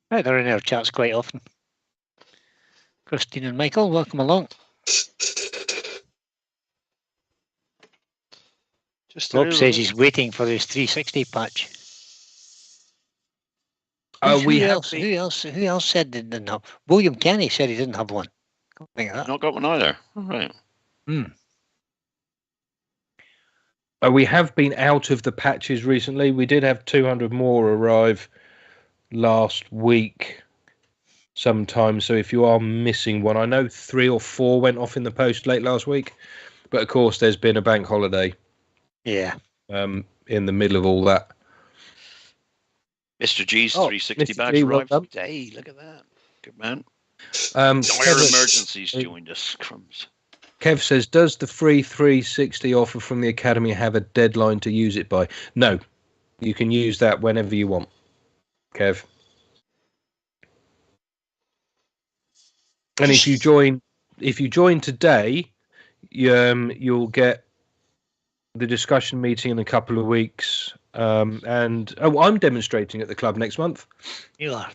Right, they're in our chats quite often. Christine and Michael, welcome along. Just Rob says he's waiting for his 360 patch. Who else said they didn't have? William Kenny said he didn't have one. Something like that. Not got one either. All right. We have been out of the patches recently. We did have 200 more arrive last week sometime. So if you are missing one, I know 3 or 4 went off in the post late last week. But of course, there's been a bank holiday. Yeah. In the middle of all that. Mr. G's 360 Mr. badge G, arrived well done. today. Look at that. Good man. Dire Emergencies joined us. Crumbs. Kev says, does the free 360 offer from the Academy have a deadline to use it by? No. You can use that whenever you want, Kev. And if you join today, you'll get the discussion meeting in a couple of weeks. I'm demonstrating at the club next month. You are.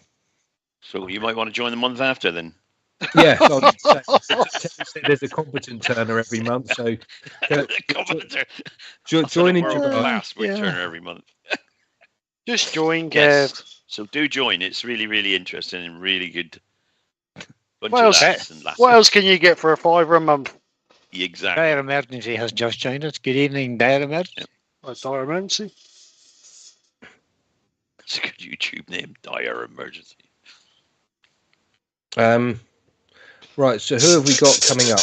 So you might want to join the month after then. Yeah, there's a competent turner every month, so join in class turner every month. Just join, Kev. Yes. So do join. It's really, really interesting and really good. What else can you get for a £5 a month? Exactly. Dire Emergency has just joined us. Good evening, Dire Emergency. Dire Emergency. It's a good YouTube name, Dire Emergency. Right, so who have we got coming up?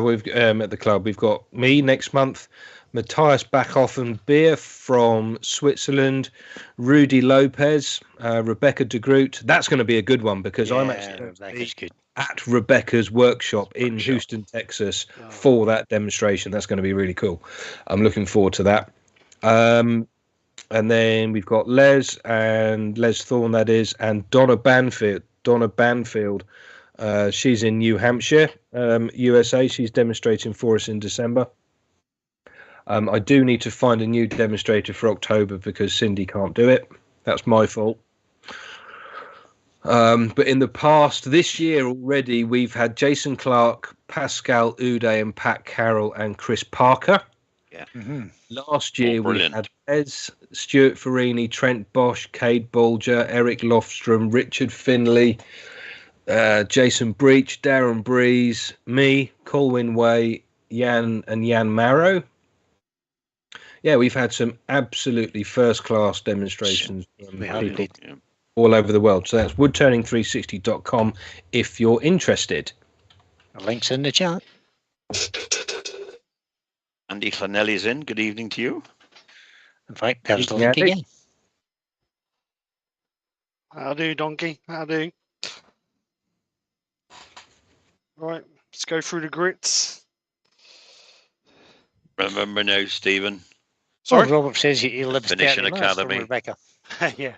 We've at the club. We've got me next month, Matthias Backhoffen Beer from Switzerland, Rudy Lopez, Rebecca de Groot. That's going to be a good one because I'm actually at Rebecca's workshop in Houston, Texas for that demonstration. That's going to be really cool. I'm looking forward to that. And then we've got Les Thorne, that is, and Donna Banfield. She's in New Hampshire, USA. She's demonstrating for us in December. I do need to find a new demonstrator for October because Cindy can't do it. That's my fault. But in the past, this year already, we've had Jason Clark, Pascal Uday, and Pat Carroll and Chris Parker. Yeah. Mm-hmm. Last year we had Ez, Stuart Farini, Trent Bosch, Cade Bulger, Eric Lofstrom, Richard Finley, Jason Breach, Darren Breeze, me, Colwyn Way, Jan Marrow. Yeah, we've had some absolutely first-class demonstrations from people. all over the world. So that's woodturning360.com if you're interested. The link's in the chat. Andy Clanelli's in. Good evening to you. In fact, there's the Yeah, link again. How do, Donkey? How do? Right, let's go through the grits. Remember now, Stephen. Sorry? Oh, Robert says he lives Finishing 30 minutes from Academy. Rebecca. Yeah.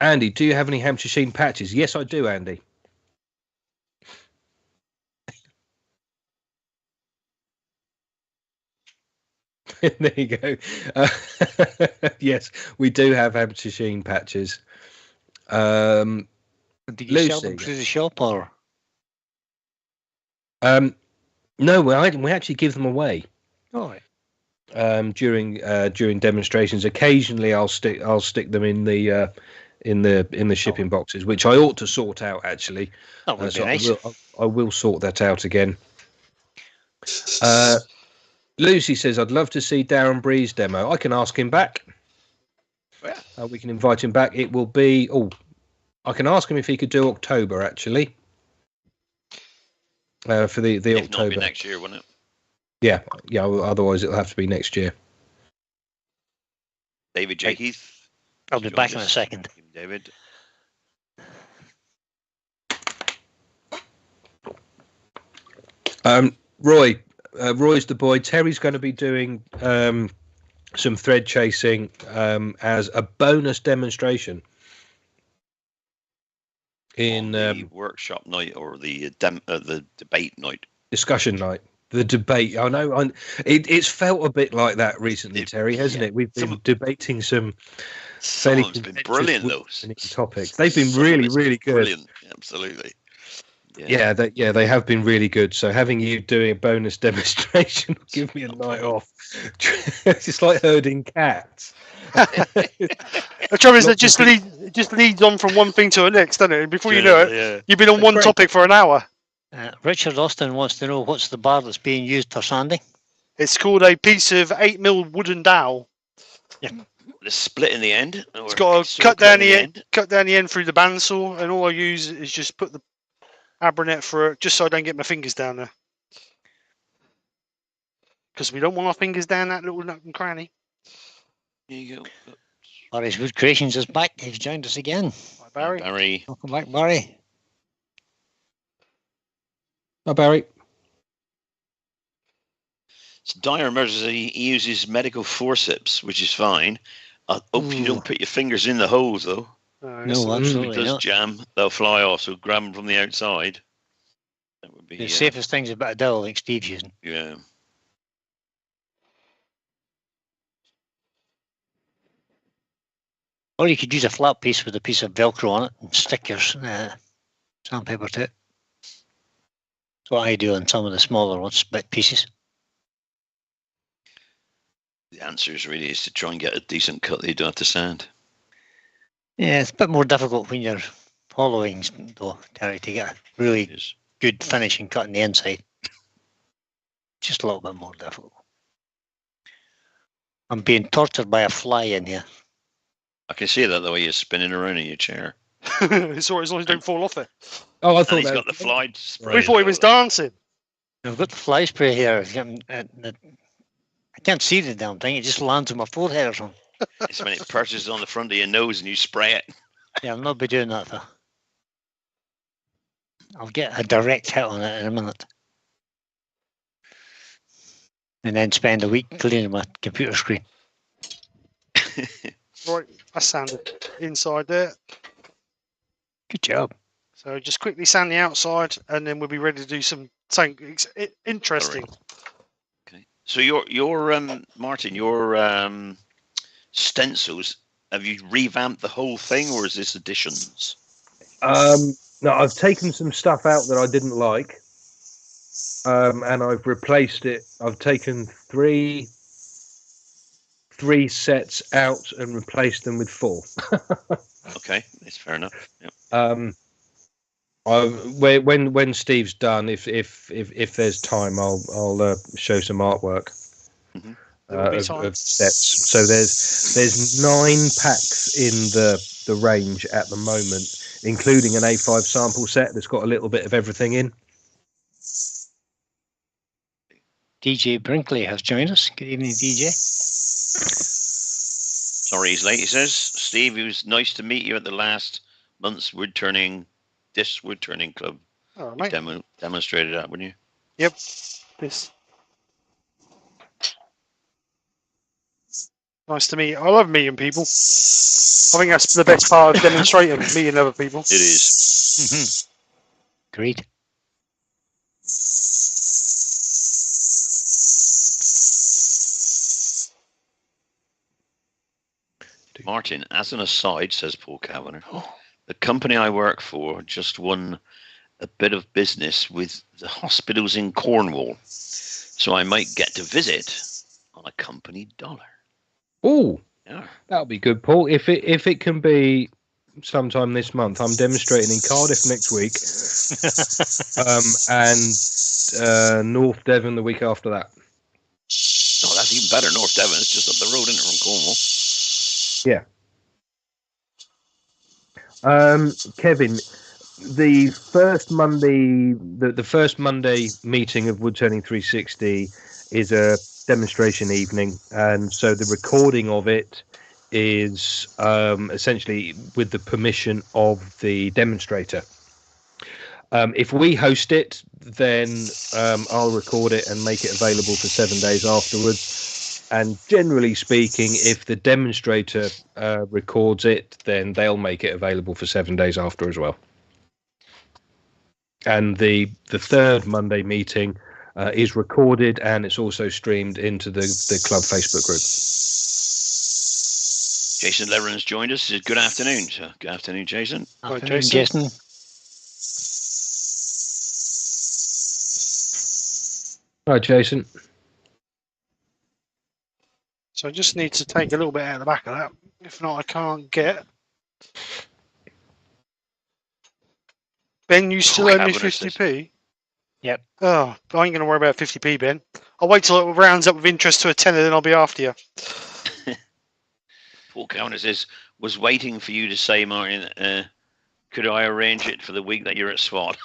Andy, do you have any Hampshire Sheen patches? Yes, I do, Andy. There you go. Yes, we do have Hampshire Sheen patches. Did you sell them Lucy. through the shop or? No, we actually give them away. Oh, right. During demonstrations. Occasionally, I'll stick them in the shipping boxes, which I ought to sort out actually. That would be So nice. I will sort that out again. Lucy says, "I'd love to see Darren Bree's demo. I can ask him back. Yeah. We can invite him back. It will be. Oh, I can ask him if he could do October actually. For the If October not, be next year, wouldn't it? Yeah. Otherwise, it'll have to be next year. David J. Heath. I'll be back in a second. David. Roy's the boy. Terry's going to be doing some thread chasing as a bonus demonstration in the workshop night or the debate night. Discussion night. The debate. I know. It's felt a bit like that recently, Terry, hasn't it? We've been debating some fairly been brilliant. Those topics. They've been really, really good. Brilliant. Absolutely. Yeah, they have been really good. So having you doing a bonus demonstration will give me a night off. It's like herding cats. The trouble is, it just leads on from one thing to the next, doesn't it? Before you know it, you've been on one topic for an hour. Richard Austin wants to know what's the bar that's being used for sanding. It's called a piece of 8mm wooden dowel. Yeah. The split in the end. It's got to cut down the end through the bandsaw, and all I use is just put the abranet through it, just so I don't get my fingers down there. Because we don't want our fingers down that little nook and cranny. There you go. Barry's Wood Creations is back. He's joined us again. Hi, Barry. Barry. Welcome back, Barry. Hi, Barry. It's dire emergency. He uses medical forceps, which is fine. I hope you don't put your fingers in the holes, though. No, absolutely If it does not. jam, they'll fly off. So grab them from the outside. That would be The safest thing's a bit of dowel like Steve's using. Yeah. Or you could use a flat piece with a piece of Velcro on it and stick your sandpaper to it. That's what I do on some of the smaller ones, split pieces. The answer is really is to try and get a decent cut that you don't have to sand. Yeah, it's a bit more difficult when you're hollowing, though, Terry, to get a really good finishing cut on the inside. Just a little bit more difficult. I'm being tortured by a fly in here. I can see that the way you're spinning around in your chair. It's all right, as long as you don't fall off it. Oh, I And thought he's that got the fly spray. We thought he was dancing. I've got the fly spray here. I can't see the damn thing. It just lands on my forehead or something. It's when it perches on the front of your nose and you spray it. Yeah, I'll not be doing that, though. I'll get a direct hit on it in a minute. And then spend a week cleaning my computer screen. Right, I sanded inside there. Good job. So just quickly sand the outside, and then we'll be ready to do something interesting. Okay. So your Martin, your stencils, have you revamped the whole thing, or is this additions? No, I've taken some stuff out that I didn't like, and I've replaced it. I've taken three sets out and replaced them with 4. Okay, that's fair enough. Yep. When Steve's done, if there's time, I'll show some artwork of sets. So there's 9 packs in the range at the moment, including an A5 sample set that's got a little bit of everything in. DJ Brinkley has joined us. Good evening, DJ. Sorry he's late, he says. Steve, it was nice to meet you at the last month's Woodturning Club. Oh, mate. Demonstrated that, wouldn't you? Yep. This. Nice to meet you. I love meeting people. I think that's the best part of demonstrating, meeting other people. It is. Great. Martin, as an aside, says Paul Kavanagh, the company I work for just won a bit of business with the hospitals in Cornwall, so I might get to visit on a company dollar. Oh, Yeah, that'll be good, Paul. If it can be sometime this month, I'm demonstrating in Cardiff next week, and North Devon the week after that. Oh, that's even better. North Devon, it's just up the road, isn't it, from Cornwall? Yeah. Kevin, the first Monday meeting of Woodturning 360 is a demonstration evening, and so the recording of it is essentially with the permission of the demonstrator. If we host it, then I'll record it and make it available for 7 days afterwards. And generally speaking, if the demonstrator records it, then they'll make it available for 7 days after as well. And the third Monday meeting is recorded, and it's also streamed into the club Facebook group. Jason Leveren's joined us. Good afternoon, sir. Good afternoon, Jason. Afternoon, Jason. Hi, Jason. So I just need to take a little bit out of the back of that. If not, I can't get. Ben, you still owe me 50p? Yep. Oh, I ain't going to worry about 50p, Ben. I'll wait till it rounds up with interest to a tenner, then I'll be after you. Paul Counter says, was waiting for you to say, Martin, could I arrange it for the week that you're at SWAT?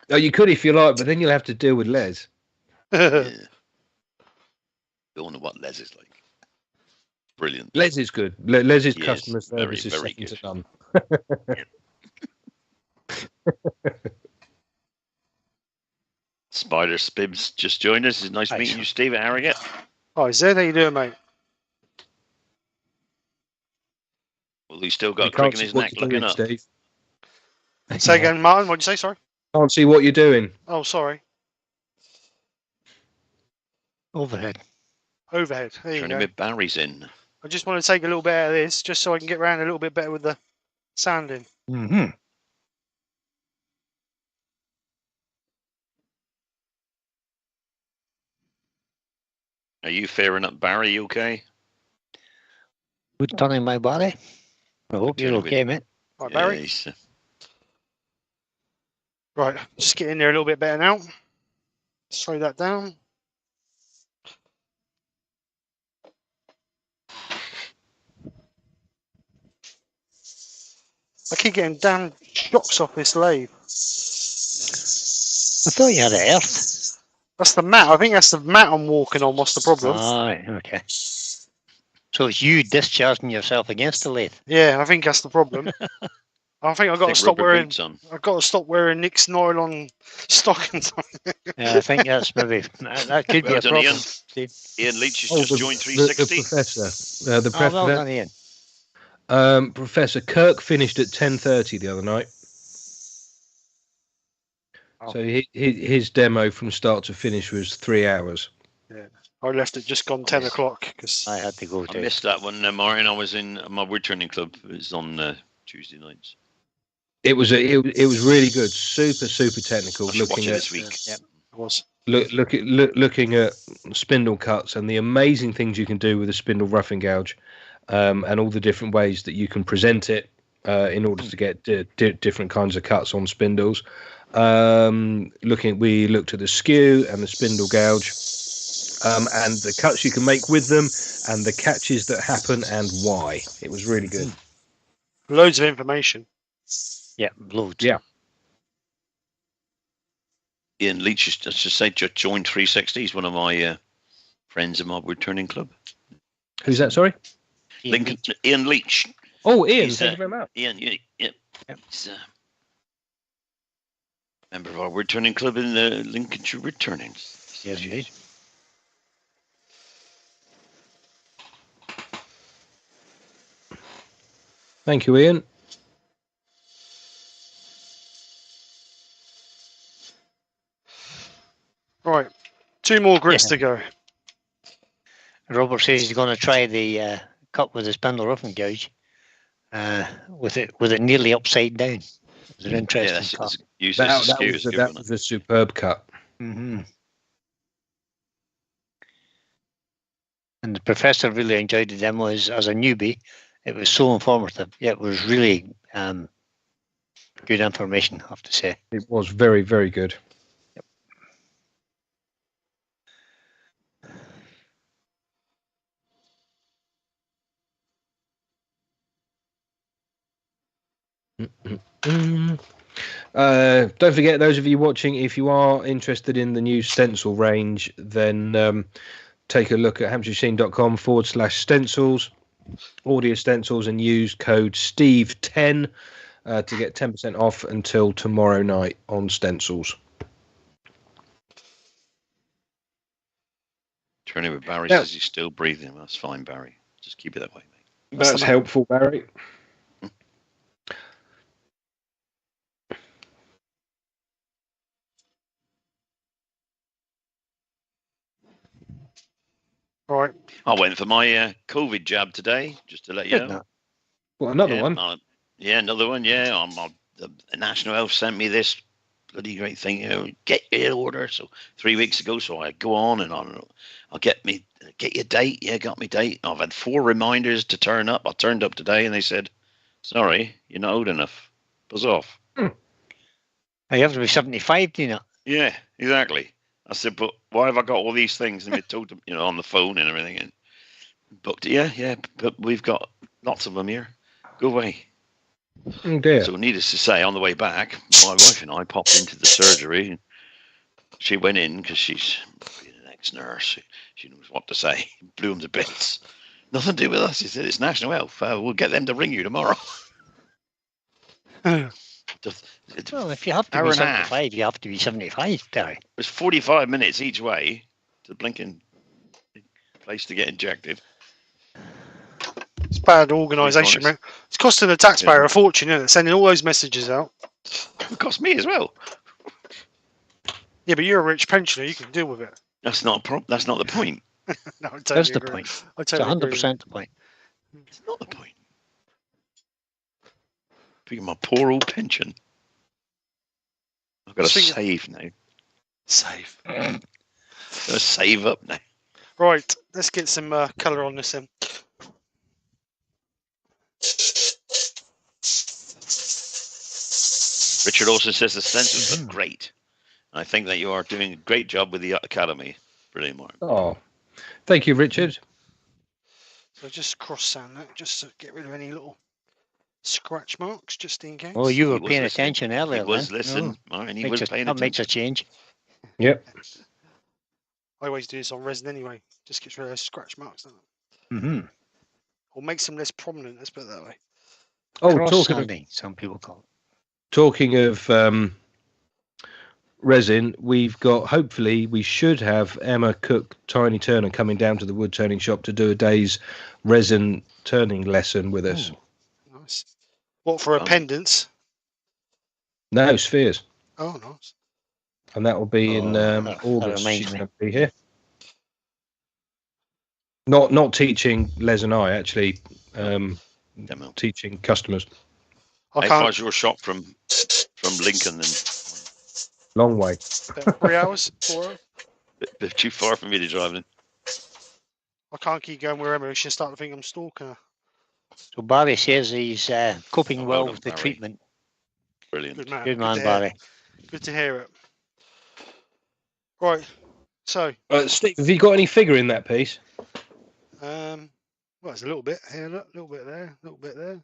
Oh, you could if you like, but then you'll have to deal with Les. Yeah. Don't know what Les is like. Brilliant. Les is good. Les's He customer is service is very second to good. none. Spider Spibs just joined us. It's nice meeting you, Steve, at Harrogate. Hi, Zed. How you doing, mate? Well, he's still got You a crick can't in see his what neck you're looking doing, up. Steve. Say again, Martin. What'd you say? Sorry. Can't see what you're doing. Oh, sorry. Overhead. Overhead. There you Turning go. with Barry's in. I just want to take a little bit out of this, just so I can get around a little bit better with the sanding. Mm-hmm. Are you fairing up, Barry? You okay? Woodturning my body. I hope you're okay, mate. Right, Barry. he's, Right, just get in there a little bit better now. Slow that down. I keep getting damn shocks off this lathe. I thought you had it earth. That's the mat. I think that's the mat I'm walking on. What's the problem? Right, okay. So it's you discharging yourself against the lathe. Yeah, I think that's the problem. I think I've got to stop rubber wearing. boots on. I've got to stop wearing Nick's nylon stockings. Yeah, I think that's maybe that could be Well a done, problem. Ian. Steve. Ian Leach has just joined The 360. professor. The Oh, well done, Ian. Professor Kirk finished at 10:30 the other night. Oh. So his demo from start to finish was 3 hours. I left it just gone 10 o'clock because I had to go I to. missed that one, Martin. I was in my Woodturning club. It was on Tuesday nights. It was really good, super technical. I should watch Looking it at this week. it was. looking at spindle cuts and the amazing things you can do with a spindle roughing gouge, and all the different ways that you can present it. in order to get different kinds of cuts on spindles. We looked at the skew and the spindle gouge, and the cuts you can make with them, and the catches that happen and why. It was really good. Loads of information. Yeah, loads. Yeah. Ian Leach just joined 360. He's one of my friends in my woodturning club. Who's that? Sorry, Ian Leach. Oh, Ian. Thank you very much. Ian, yeah. He's a member of our woodturning club in the Lincolnshire Woodturning. Yes, right. Thank you, Ian. Right, 2 more grits to go. Robert says he's going to try the cut with the spindle roughing gouge, with it nearly upside down. It's an interesting cut. That was a superb cut. Mm-hmm. And the professor really enjoyed the demo as a newbie. It was so informative. Yeah, it was really good information, I have to say. It was very, very good. Don't forget, those of you watching, if you are interested in the new stencil range, then take a look at hampshiresheen.com/stencils, audio stencils, and use code Steve10 to get 10% off until tomorrow night on stencils. Turning with Barry says he's still breathing. That's fine, Barry. Just keep it that way, mate. That's helpful, Barry. Right. I went for my COVID jab today, just to let you know. Well, another one. Another one. Yeah, the National Health sent me this bloody great thing. You know, get your order. So 3 weeks ago, so I go on and on. I'll get your date. Yeah, got me date. I've had 4 reminders to turn up. I turned up today, and they said, "Sorry, you're not old enough. Buzz off." You have to be 75, do you know? Yeah, exactly. I said, but why have I got all these things? And they told them, on the phone and everything. And booked it. Yeah, but we've got lots of them here. Go away. Oh dear. So needless to say, on the way back, my wife and I popped into the surgery. And she went in because she's an ex-nurse. She knows what to say. Blew them to bits. Nothing to do with us. She said, it's National Health. We'll get them to ring you tomorrow. Well, if you have to be 75, you have to be 75, Terry. It was 45 minutes each way to the blinking place to get injected. It's bad organisation, man. It's costing the taxpayer a fortune, isn't it? Sending all those messages out. It cost me as well. Yeah, but you're a rich pensioner. You can deal with it. That's not That's not the point. No, I totally That's the agree. point. I totally it's 100% the point. It's not the point. Speaking of my poor old pension, I've got to save now. Save. Got to save up now. Right, let's get some colour on this then. Richard also says the stencils look great. I think that you are doing a great job with the Academy. Brilliant, Mark. Oh, thank you, Richard. So just cross sand that, just to get rid of any little scratch marks, just in case. Oh, you were paying attention earlier. He was listening. And he was paying attention. That makes a change. Yep. I always do this on resin anyway. Just gets rid of those scratch marks, doesn't it? Mm-hmm. Or makes them less prominent, let's put it that way. Oh, some people call it. Talking of resin, we should have Emma Cook, Tiny Turner coming down to the wood turning shop to do a day's resin turning lesson with us. Oh, nice. What, for a pendants? No, spheres. Oh, nice. And that will be in August. She's going to be here. Not teaching Les and I, actually. Teaching customers. How far is your shop from Lincoln? Then long way. 3 hours, 4 hours. Bit too far for me to drive in. I can't keep going where Emma. She'll start to think I'm stalking her. So Barry says he's coping Well well done, with the Barry. treatment. Brilliant. Good man. Good man, to hear. Barry. Good to hear it. Right. So, Steve, have you got any figure in that piece? well, there's a little bit here, look, a little bit there, a little bit there.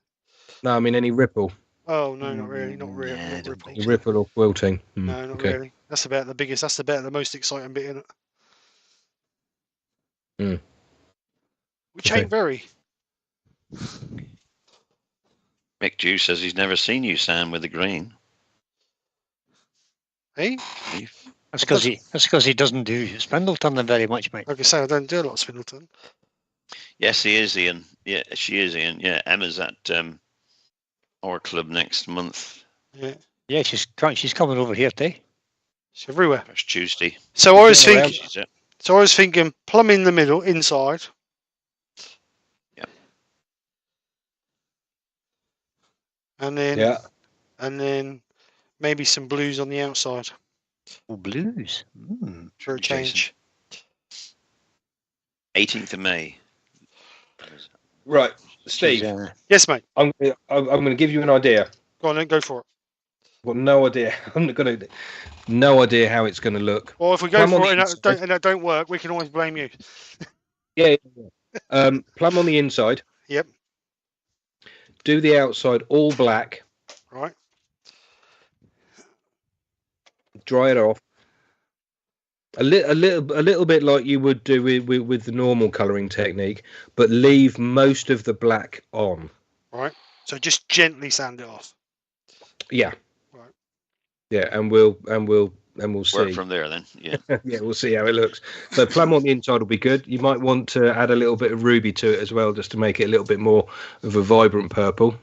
No, I mean any ripple. Oh no, not really, not Nah, really. I Not don't ripple. think so. Ripple or quilting? No, not okay. really. That's about the biggest. That's about the most exciting bit in it. Mm. Which Okay. ain't very. Mick Dew says he's never seen you, Sam, with the green. Hey, That's because he doesn't do spindle turning very much, mate. like I say, I don't do a lot of Spindleton. Yes, he is, Ian. Yeah, she is, Ian. Yeah, Emma's at our club next month, Yeah, Yeah, she's coming over here too. it's everywhere. first Tuesday. So I was Getting around. thinking. She's at- So I was thinking, plumb in the middle, inside. Yeah. And then, Yeah. and then maybe some blues on the outside Oh, blues. Mm. for a Jason. change. 18th of May. Right, She's, Steve. Yes, mate. I'm going to give you an idea. Go on then, go for it. I've got no idea. No idea how it's going to look. Well, if we go Plum on for it the and that don't work, we can always blame you. Yeah. Plum on the inside. Yep. Do the outside all black. Right. Dry it off. A little bit like you would do with the normal colouring technique, but leave most of the black on. Right. So just gently sand it off. Yeah. Right. Yeah, and we'll see. Work from there then. Yeah. Yeah, we'll see how it looks. So plum on the inside will be good. You might want to add a little bit of ruby to it as well, just to make it a little bit more of a vibrant purple.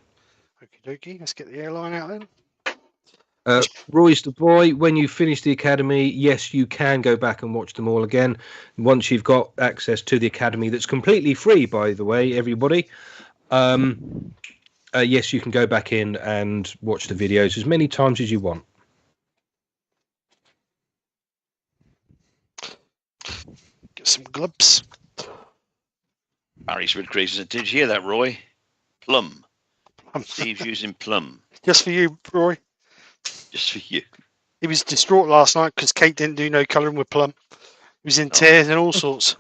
Okie dokie. Let's get the airline out then. Roy's the boy. When you finish the academy, yes, you can go back and watch them all again. Once you've got access to the academy, that's completely free, by the way, everybody. Yes, you can go back in and watch the videos as many times as you want. Get some gloves. Barry's Wood Creases. Did you hear that, Roy? Plum. Um, Steve's using plum. Just for you, Roy. Just for you. He was distraught last night because Kate didn't do no colouring with plum. He was in tears and all sorts.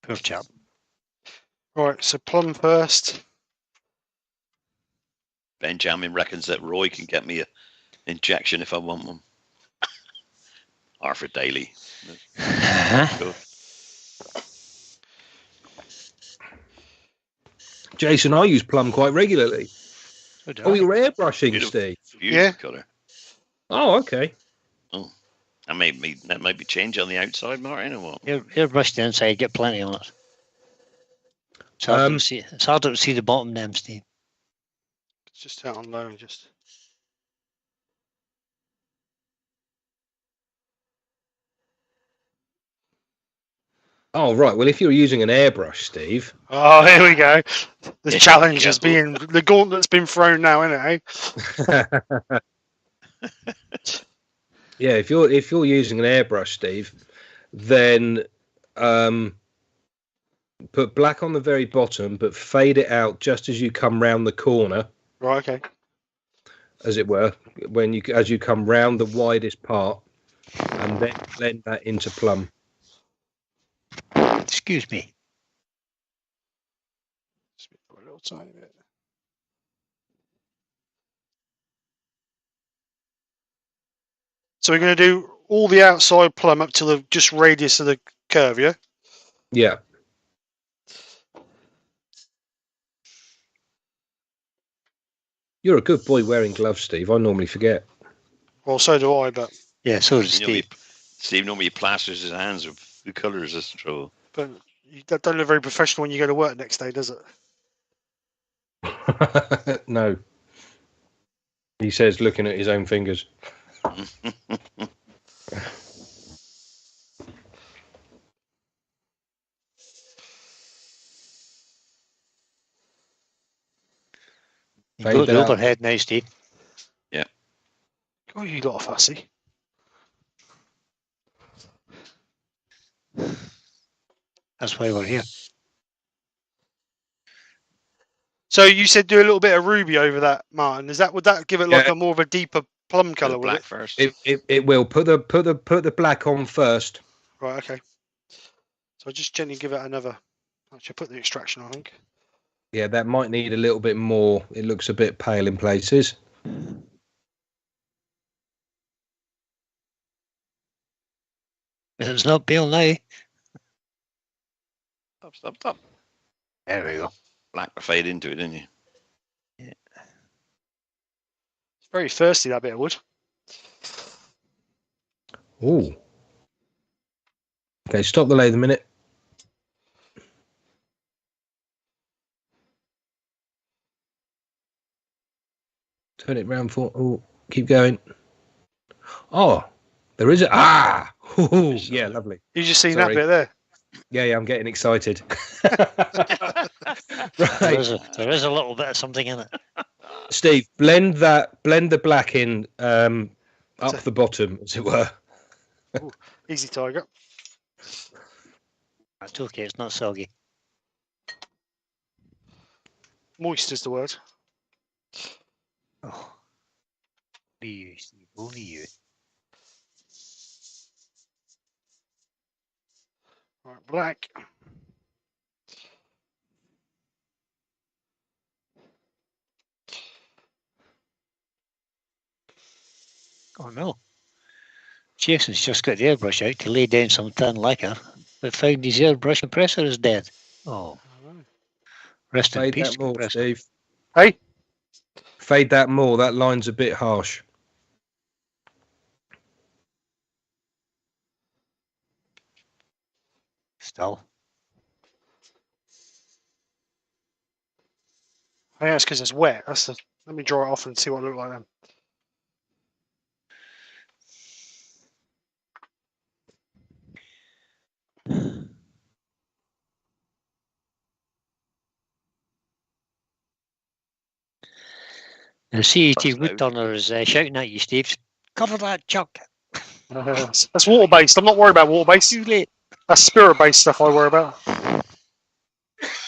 Poor chap. Right, so plum first. Benjamin reckons that Roy can get me an injection if I want one. Arthur Daly. Go. Jason, I use plum quite regularly. Oh, you're airbrushing, Beautiful. Steve. Beautiful Yeah. colour. Oh, okay. That might be change on the outside, Martin, or what? Airbrush the inside, get plenty on it. It's harder to see the bottom then, Steve. It's just out on low and just. Oh, right. Well, if you're using an airbrush, Steve. Oh, here we go. The Yeah, challenge is careful. being the gauntlet's been thrown now, isn't it? Yeah, if you're using an airbrush, Steve, then put black on the very bottom, but fade it out just as you come round the corner, Right. Okay. as it were, as you come round the widest part, and then blend that into plum. Excuse me. Just put a little tiny bit. So we're going to do all the outside plum up to the just radius of the curve, yeah? Yeah. You're a good boy wearing gloves, Steve. I normally forget. Well, so do I, but Yeah, so does You know, Steve. Steve normally plasters his hands with the colours. That's the trouble. that don't look very professional when you go to work next day, does it? No. He says, looking at his own fingers. You go Fade the out. overhead now, Steve. Oh, you lot are fussy. That's why we're here. So you said do a little bit of ruby over that, Martin. Would that give it like Yeah. a more of a deeper plum Do colour? the Would black it? first. It will put the black on first. Right. Okay. So I just gently give it another. Actually, put the extraction on, I think. Yeah, that might need a little bit more. It looks a bit pale in places. It's not pale now. Stop. There we go. Black will fade into it, didn't you? It's very thirsty, that bit of wood. Ooh. Okay, stop the lathe a minute. Turn it round for. Oh, keep going. Oh, there is a. Ah! Ooh, yeah, lovely. You just seen Sorry. that bit there. Yeah, I'm getting excited. There Right, is a little bit of something in it. Steve, blend the black in up the bottom, as it were. Easy, Tiger. That's okay, it's not soggy. Moist is the word. Oh. Only you, Steve, only you. Right, black. Oh no. Jason's just got the airbrush out to lay down some thin lacquer, but found his airbrush compressor is dead. Oh, rest in Fade peace, that more, compressor. Steve. Hey. Fade that more. That line's a bit harsh. Still. I think it's because it's wet. Let me dry it off and see what it looks like then. The CET That's loud. Woodturner is shouting at you, Steve. Cover that chuck. That's water based. I'm not worried about water based. Too late. That's spirit based stuff I worry about.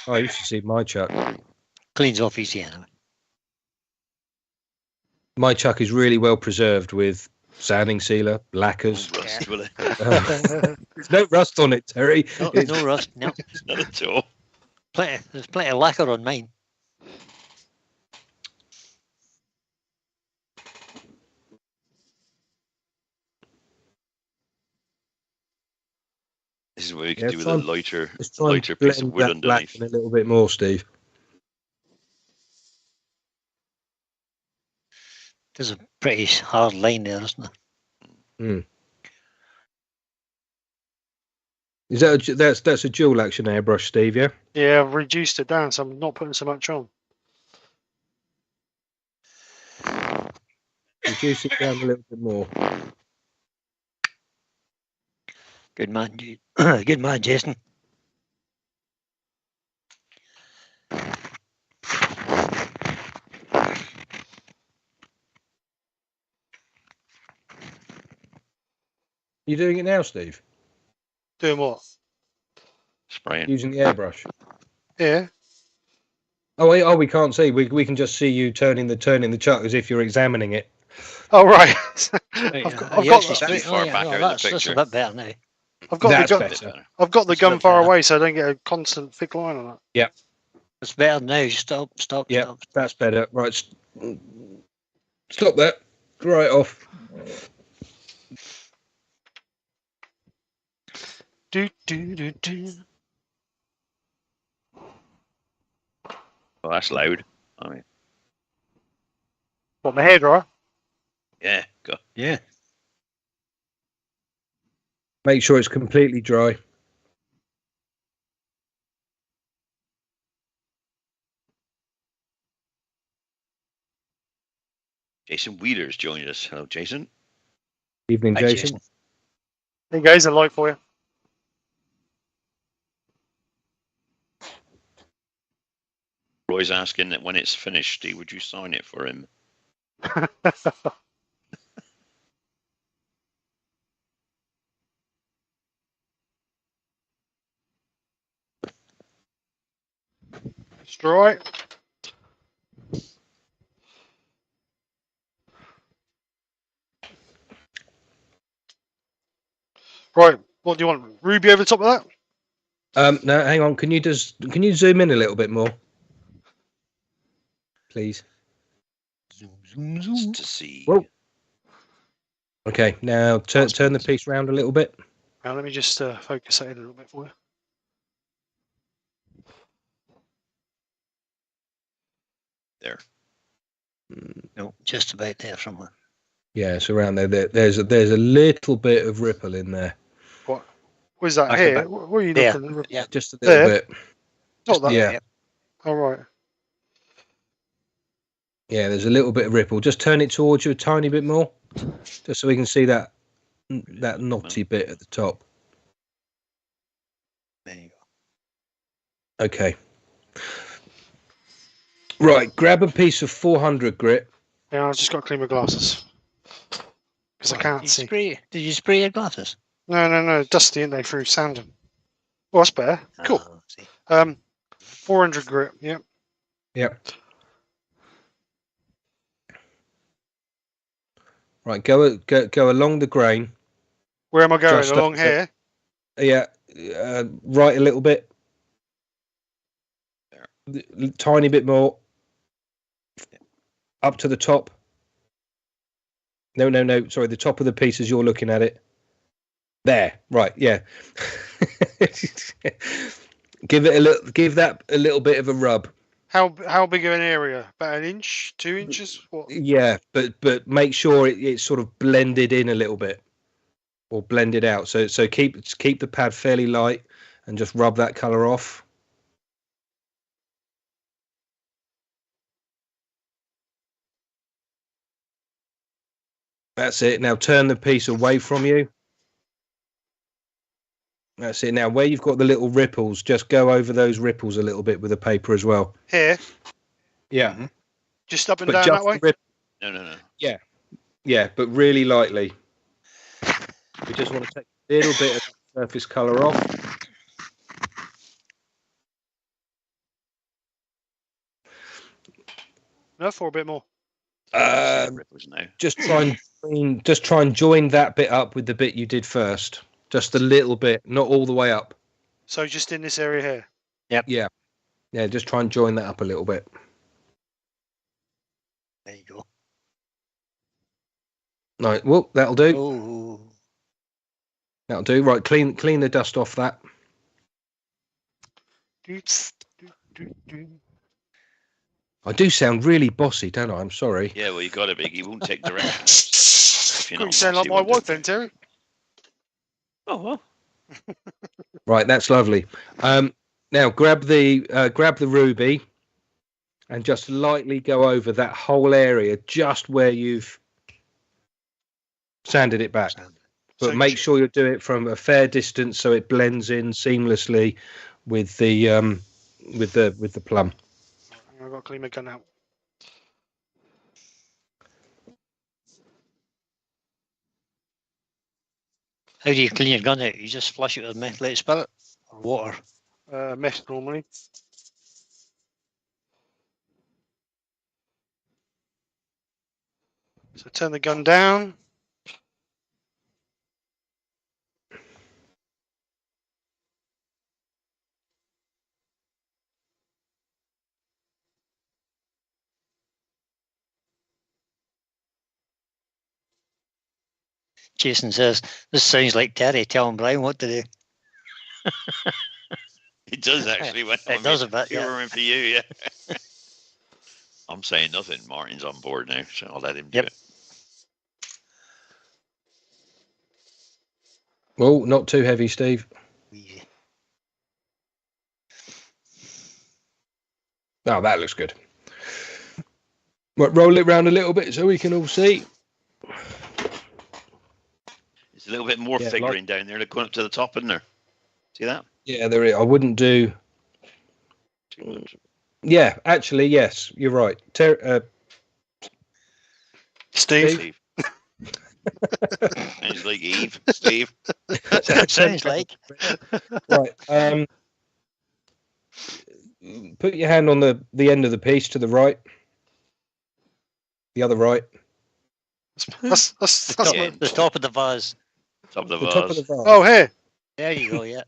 Oh, I used to see my chuck. Cleans off easy anyway. My chuck is really well preserved with sanding sealer, lacquers. Rust, will it? There's no rust on it, Terry. No, It's- no rust. No. Not at all. There's plenty of lacquer on mine. This is what we Yeah, can do with try a and- lighter Let's try and piece of blend wood that black underneath. in a little bit more, Steve. There's a pretty hard line there, isn't there? Is that's a dual action airbrush, Steve? Yeah. Yeah, I've reduced it down, so I'm not putting so much on. Reduce it down a little bit more. Good man, good man, Jason. You doing it now, Steve? Doing what? Spraying. Using the airbrush? Yeah. Oh, we can't see. We can just see you turning the chuck as if you're examining it. Oh right. Right, I've got That's the, too far back out of the that's picture. a bit better now. I've got That's the gun. better. I've got the That's gun a bit far better. away, so I don't get a constant thick line on it. It's better now. Stop. Yeah, Stop. that's better. Right, stop that. Right off. Do do do do. Oh, that's loud. I mean, What, my hairdryer? yeah, go. Yeah. Make sure it's completely dry. Jason Wheeler's joined us. Hello, Jason. Evening, Hi, Jason. There you go, here's a light for you. Roy's asking that when it's finished, Steve, would you sign it for him? It's dry. Right, what do you want? Ruby over the top of that? No, hang on. Can you zoom in a little bit more, please? Just to see. Whoa. Okay, now turn the piece round a little bit. Now let me just focus that in a little bit for you. There. No, just about there somewhere. Yeah, it's around there. There's a little bit of ripple in there. What? Where's that? Back Here? about What are you there. looking at? Yeah. Just a little There? bit. Not that. Yeah. All right. Yeah, there's a little bit of ripple. Just turn it towards you a tiny bit more, just so we can see that knotty bit at the top. There you go. Okay. Right, grab a piece of 400 grit. Yeah, I've just got to clean my glasses because I can't see. Did you spray your glasses? No, dusty, ain't they, through sanding? Well, that's better. Cool. Oh, see. 400 grit. Yep. Yep. Right, go along the grain. Where am I going? Just Along here? Yeah, right a little bit. Tiny bit more. Up to the top. No. Sorry, the top of the piece as you're looking at it. There. Right. Yeah. Give that a little bit of a rub. How big of an area? About an inch? 2 inches? What? Yeah, but make sure it's sort of blended in a little bit, or blended out. So keep the pad fairly light and just rub that colour off. That's it. Now turn the piece away from you. That's it. Now where you've got the little ripples, just go over those ripples a little bit with the paper as well. Here? Yeah. Just up and But down just that way? No. Yeah, but really lightly. We just want to take a little bit of surface colour off. Enough or a bit more? Just try and join that bit up with the bit you did first. Just a little bit, not all the way up. So just in this area here? Yeah, just try and join that up a little bit. There you go. Right, well, that'll do. Oh. That'll do. Right, clean the dust off that. I do sound really bossy, don't I? I'm sorry. Yeah, well, you got it, big. You won't take directions. You sound like my wife then, Terry. Oh well. Right, that's lovely. Now grab the ruby and just lightly go over that whole area, just where you've sanded it back. But So make sure you do it from a fair distance so it blends in seamlessly with the plum. I've got to clean my gun out. How do you clean your gun out? You just flush it with methylated spirit or water? Mess normally. So turn the gun down. Jason says, this sounds like Terry telling Brian what to do. It does actually. It does a bit, You're in for you, yeah. I'm saying nothing. Martin's on board now, so I'll let him do it. Oh, not too heavy, Steve. Easy. Oh, that looks good. Right, roll it round a little bit so we can all see. There's a little bit more figuring down there, going up to the top, isn't there? See that? Yeah, there is. I wouldn't do too much. Yeah, actually, yes, you're right. Steve. Sounds like Eve. Steve. Sounds like. Right. Put your hand on the end of the piece to the right. The other right. That's The top of the vase. Top of the The vase. top of the vase. Oh, here. There you go. Yeah.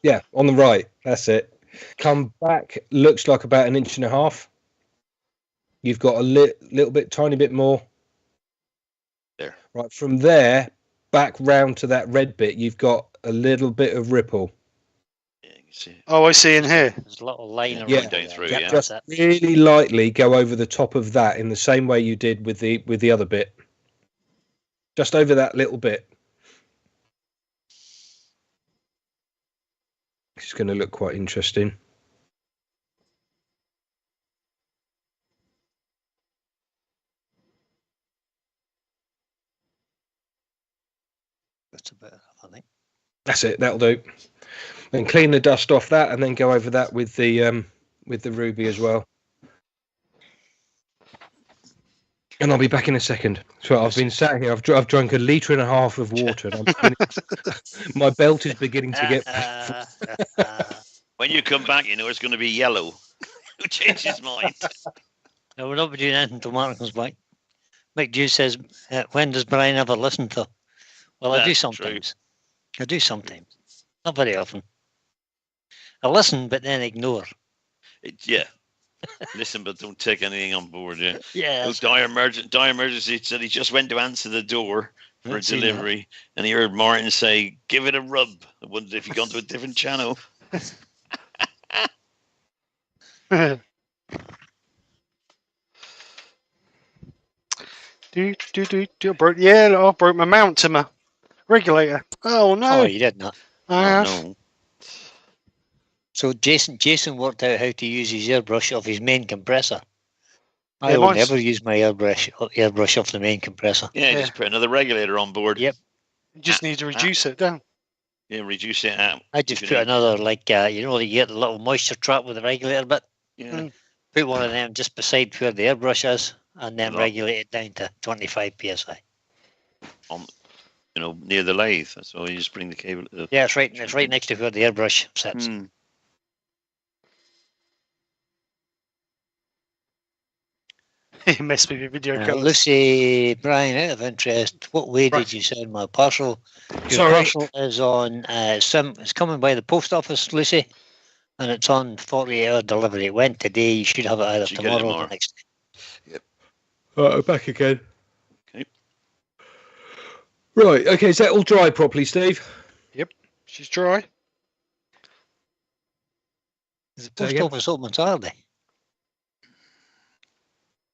Yeah, on the right. That's it. Come back. Looks like about 1.5 inches. You've got a little bit, tiny bit more. There. Right, from there, back round to that red bit, you've got a little bit of ripple. Yeah, you can see it. Oh, I see in here. There's a little line Yeah, around yeah, it down there. through, Yeah, yeah. that's Just it. really lightly go over the top of that in the same way you did with the other bit. Just over that little bit. It's going to look quite interesting. That's about it, I think. That's it. That'll do. Then clean the dust off that, and then go over that with the ruby as well. And I'll be back in a second. So I've been sat here. I've drunk 1.5 litres of water, and my belt is beginning to get painful. When you come back, you know it's going to be yellow. He'll change his mind. No, we're not doing anything until Martin comes back. Mick Dew says, when does Brian ever listen to? Well, I do That's sometimes. I do sometimes. Not very often. I listen, but then ignore. Yeah. Listen, but don't take anything on board. Yeah. Yeah. Oh, dire emergency said he just went to answer the door for a Haven't seen delivery, and he heard Martin say, "Give it a rub." I wondered if he'd gone to a different channel. I broke my mount to my regulator. Oh no! Oh, you did not. I Oh, have. no. So Jason worked out how to use his airbrush off his main compressor. I Yeah, will mine's- never use my airbrush off the main compressor. Yeah, Yeah. just put another regulator on board. Yep. You just need to reduce it down. Yeah, reduce it out. I just You put can- another, like, you know, you get a little moisture trap with the regulator bit. Yeah. Mm. Put one of them just beside where the airbrush is, and then Right. regulate it down to 25 psi. You know, near the lathe. So you just bring the cable. Yeah, it's right next to where the airbrush sits. Hmm. You messed with your video colours. Lucy, Brian, out of interest, what way did you send my parcel? Your Sorry. parcel is on it's coming by the post office, Lucy, and it's on 48-hour delivery. It went today. You should have it either Should get it tomorrow or tomorrow. the next day. Right, back again. Okay. Right. Okay. Is that all dry properly, Steve? She's dry. The Say post again? office open Saturday.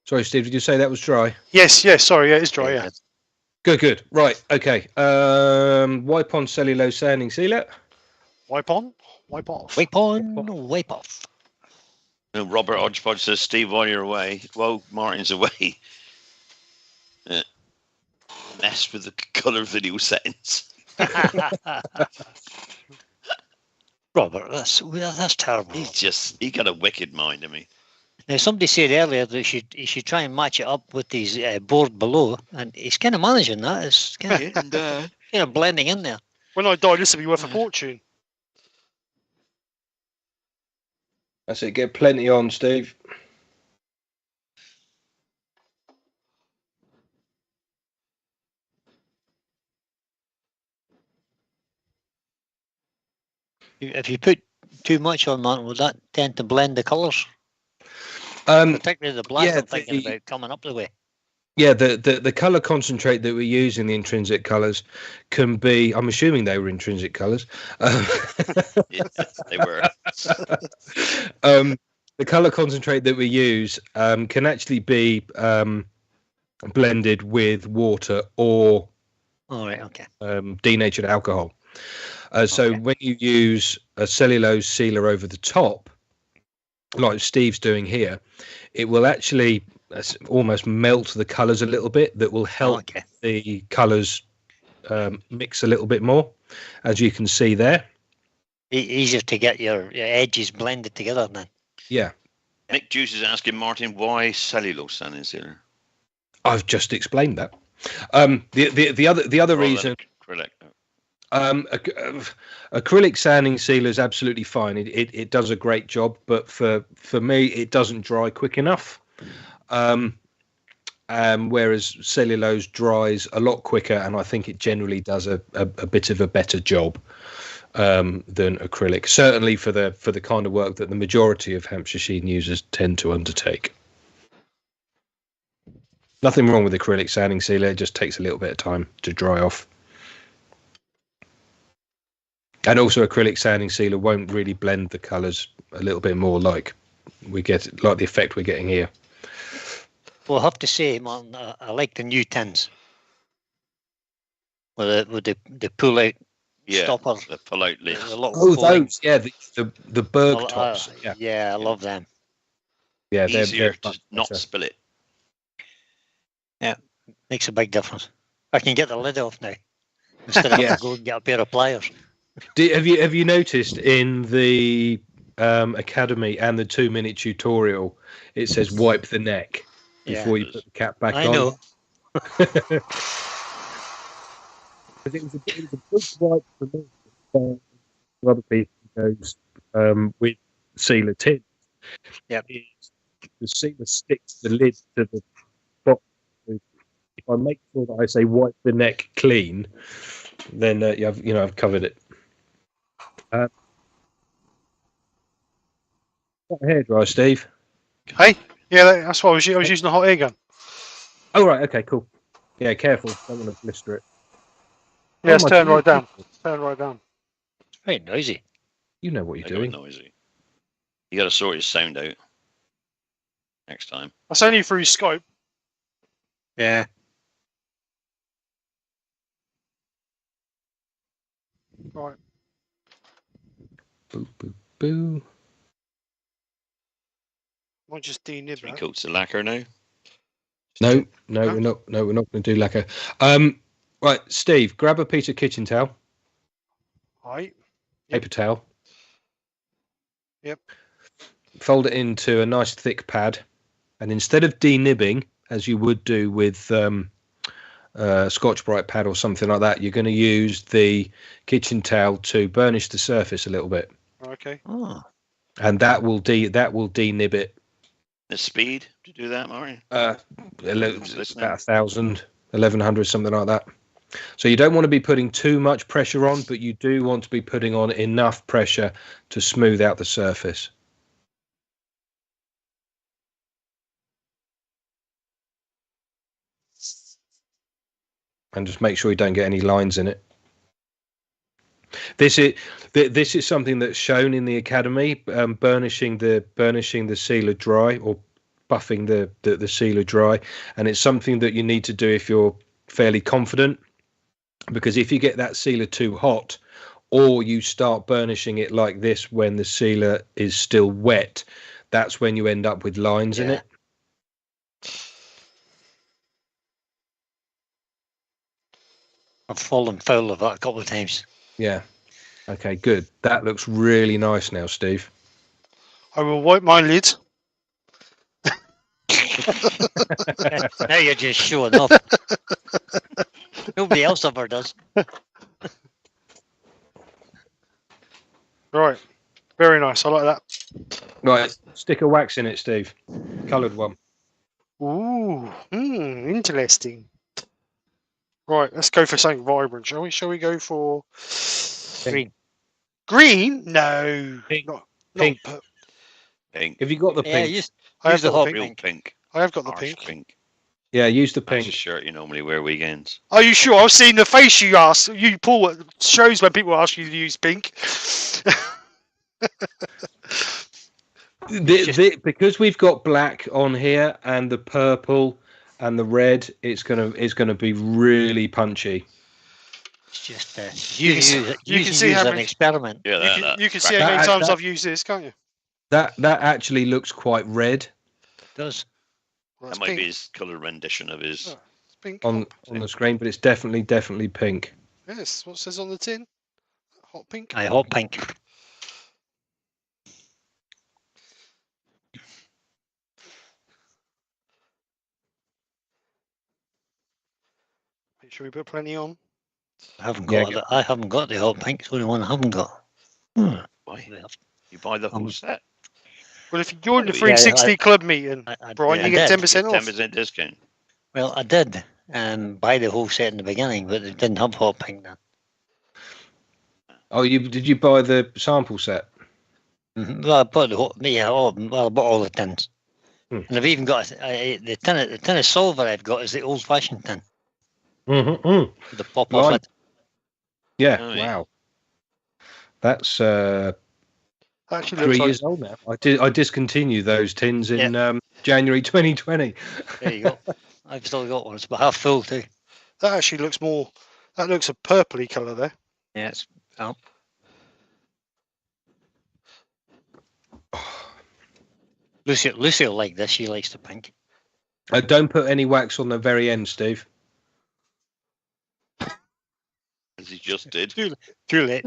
Sorry, Steve. Did you say that was dry? Yes. Sorry. Yeah, it's dry. Yeah. Good. Right. Okay. Wipe on cellulose sanding sealer. Wipe on. Wipe off. Wipe on, wipe off. No, Robert Hodgepodge says, "Steve, while you're away, while Martin's away, mess with the color video settings." Robert, that's terrible. He got a wicked mind. I mean, Now, somebody said earlier that he should try and match it up with his board below, and he's kind of managing that. It's kind of blending in there. When I die, this will be worth a fortune. That's it. Get plenty on, Steve. If you put too much on, Martin, would that tend to blend the colours? Um, Particularly the black, yeah, I'm thinking the- about coming up the way. yeah, the color concentrate that we use in the intrinsic colors can be. I'm assuming they were intrinsic colors. yes, they were. The color concentrate that we use can actually be blended with water or All right, okay. denatured alcohol. So Okay. when you use a cellulose sealer over the top, like Steve's doing here, it will actually almost melt the colors a little bit. That will help Okay. the colors mix a little bit more, as you can see there. Easier to get your edges blended together then. Yeah, Nick Juice is asking Martin, why cellulose sanding sealer? I've just explained that. The other reason. Acrylic. Acrylic sanding sealer is absolutely fine. It does a great job, but for me, it doesn't dry quick enough. whereas cellulose dries a lot quicker, and I think it generally does a bit of a better job than acrylic. Certainly for the kind of work that the majority of Hampshire Sheen users tend to undertake. Nothing wrong with acrylic sanding sealer; it just takes a little bit of time to dry off. And also, acrylic sanding sealer won't really blend the colours a little bit more like the effect we're getting here. Well, I have to say, Martin, I like the new tins with the pull out stopper. The pull out lid. Those, yeah, the Berg tops. Yeah, I love them. Yeah, easier they're to not spill it. Yeah, makes a big difference. I can get the lid off now instead of having to go and get a pair of pliers. Have you noticed in the Academy and the 2-minute tutorial, it says wipe the neck before you put the cap back on? I know. It was a big wipe for me. Other people goes with sealer tins. Yeah. The sealer sticks the lid to the bottom. If I make sure that I say wipe the neck clean, then I've covered it. Hot hairdryer, Steve. Hey, yeah, that's why I was using a hot air gun. Oh right, okay, cool. Yeah, careful, don't want to blister it. Yeah, it's turned right down. Turn right down. It's very noisy. You know what you're doing. Noisy. You got to sort his sound out next time. That's only through Skype. Yeah. Right. Boo, boo, boo. Might just denib 3 that. coats of lacquer now. No, we're not going to do lacquer. Right, Steve, grab a piece of kitchen towel. Right. Paper towel. Yep. Fold it into a nice thick pad, and instead of denibbing, as you would do with Scotch-Brite pad or something like that, you're going to use the kitchen towel to burnish the surface a little bit. Okay. Oh. And that will denib it. The speed to do that, Marty? About 1,000, 1,100, something like that. So you don't want to be putting too much pressure on, but you do want to be putting on enough pressure to smooth out the surface. And just make sure you don't get any lines in it. This is something that's shown in the Academy, burnishing the sealer dry, or buffing the sealer dry, and it's something that you need to do if you're fairly confident, because if you get that sealer too hot, or you start burnishing it like this when the sealer is still wet, that's when you end up with lines in it. I've fallen foul of that a couple of times. Yeah. Okay, good. That looks really nice now, Steve. I will wipe my lid. Now you're just showing off. Nobody else ever does. Right. Very nice. I like that. Right. Stick a wax in it, Steve. Coloured one. Ooh. Interesting. Right. Let's go for something vibrant, shall we? Shall we go for Green? Green? No. Pink. Not Pink. Pink. Have you got the pink? Yeah, I have use the got hot the Real pink. pink. I have got the Harsh pink. Yeah, use the That's pink. a shirt you normally wear weekends. Are you sure? I've seen the face you ask. You pull it shows when people ask you to use pink. Because we've got black on here and the purple and the red, it's gonna be really punchy. It's just You can see how an many- experiment. Yeah, you can see how many That- times that- I've used this, can't you? That actually looks quite red It does. Well, that it's might pink. be his colour rendition of his. Oh. It's pink. on the screen, but it's definitely pink. Yes. What it says on the tin? Hot pink. Aye, hot pink. Make sure we put plenty on. I haven't Yeah, got it. I haven't got the hot pink. It's the only one I haven't got. Why? You buy the whole Um, set. Well, if you join the Yeah, 360 club meeting, I Brian, you did. get 10% off. 10% discount. Well, I did buy the whole set in the beginning, but it didn't have hot pink then. Oh, did you buy the sample set? Well, I bought the whole, yeah, I bought all the tins. And I've even got the tin of silver I've got is the old-fashioned tin. Mm-hmm. The pop-off lid. Yeah, Oh, yeah. wow. That's Actually 3 looks like years old now. I discontinued those tins in January 2020. There you go. I've still got one. It's about half full too. that. Actually looks more. That looks a purpley colour there. Yeah, it's out. Lucy will like this. She likes the pink. Don't put any wax on the very end, Steve. As he just did. Too late.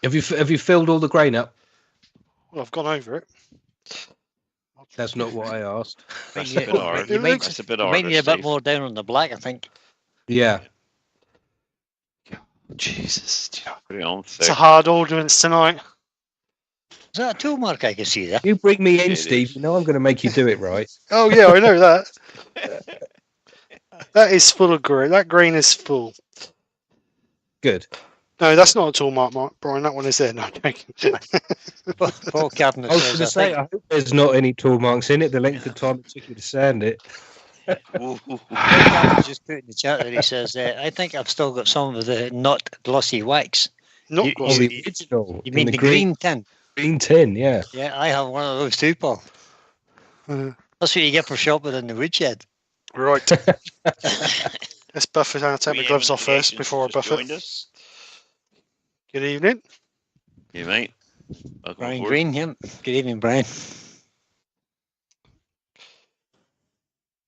Have you filled all the grain up? Well, I've gone over it. That's not what I asked. That's a bit hard. It looks- That's a bit You harder, might need a bit Steve. more down on the black, I think. Yeah. Jesus, Pretty on it's thick. a hard ordinance tonight. Is that a tool mark I can see there? You bring me in, It Steve. is. You know I'm going to make you do it right. Oh yeah, I know that. That is full of grain. That grain is full. Good. No, that's not a tool mark, Brian. That one is there. No, I'm joking. Paul Cabinet I was says, going to say, I hope there's not any tool marks in it. The length of time it took you to sand it. Ooh. Paul Cabinet just put in the chat that he says, I think I've still got some of the not glossy wax. Not You- glossy. the original. You in mean the green tin? green tin? Yeah. Yeah, I have one of those too, Paul. Uh, That's what you get for shopping in the woodshed. right. Let's buff it. I'll take my gloves off first before I buff Joined it. us. Good evening. You mate. Welcome Brian aboard. Green, yep. Good evening, Brian.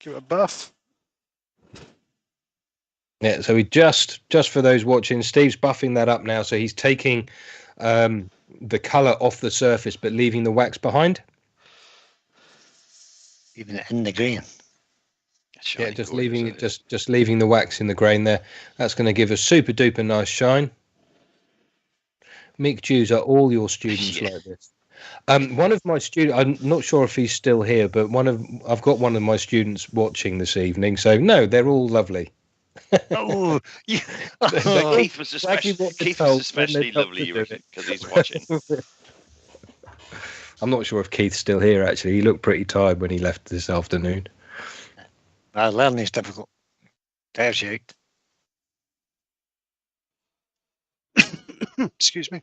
Give it a buff. Yeah. So we just for those watching, Steve's buffing that up now. So he's taking the colour off the surface, but leaving the wax behind. Even in the grain. Shiny Yeah, just gorgeous, leaving isn't it, just leaving the wax in the grain there. That's going to give a super duper nice shine. Mick Jews, are all your students Yeah. like this? One of my students, I'm not sure if he's still here, but I've got one of my students watching this evening. So no, they're all lovely. Oh, you, Keith was exactly especially, what they Keith told was when they especially told lovely to do it. because he's watching. I'm not sure if Keith's still here, actually. He looked pretty tired when he left this afternoon. learning is difficult. There's you. Excuse me.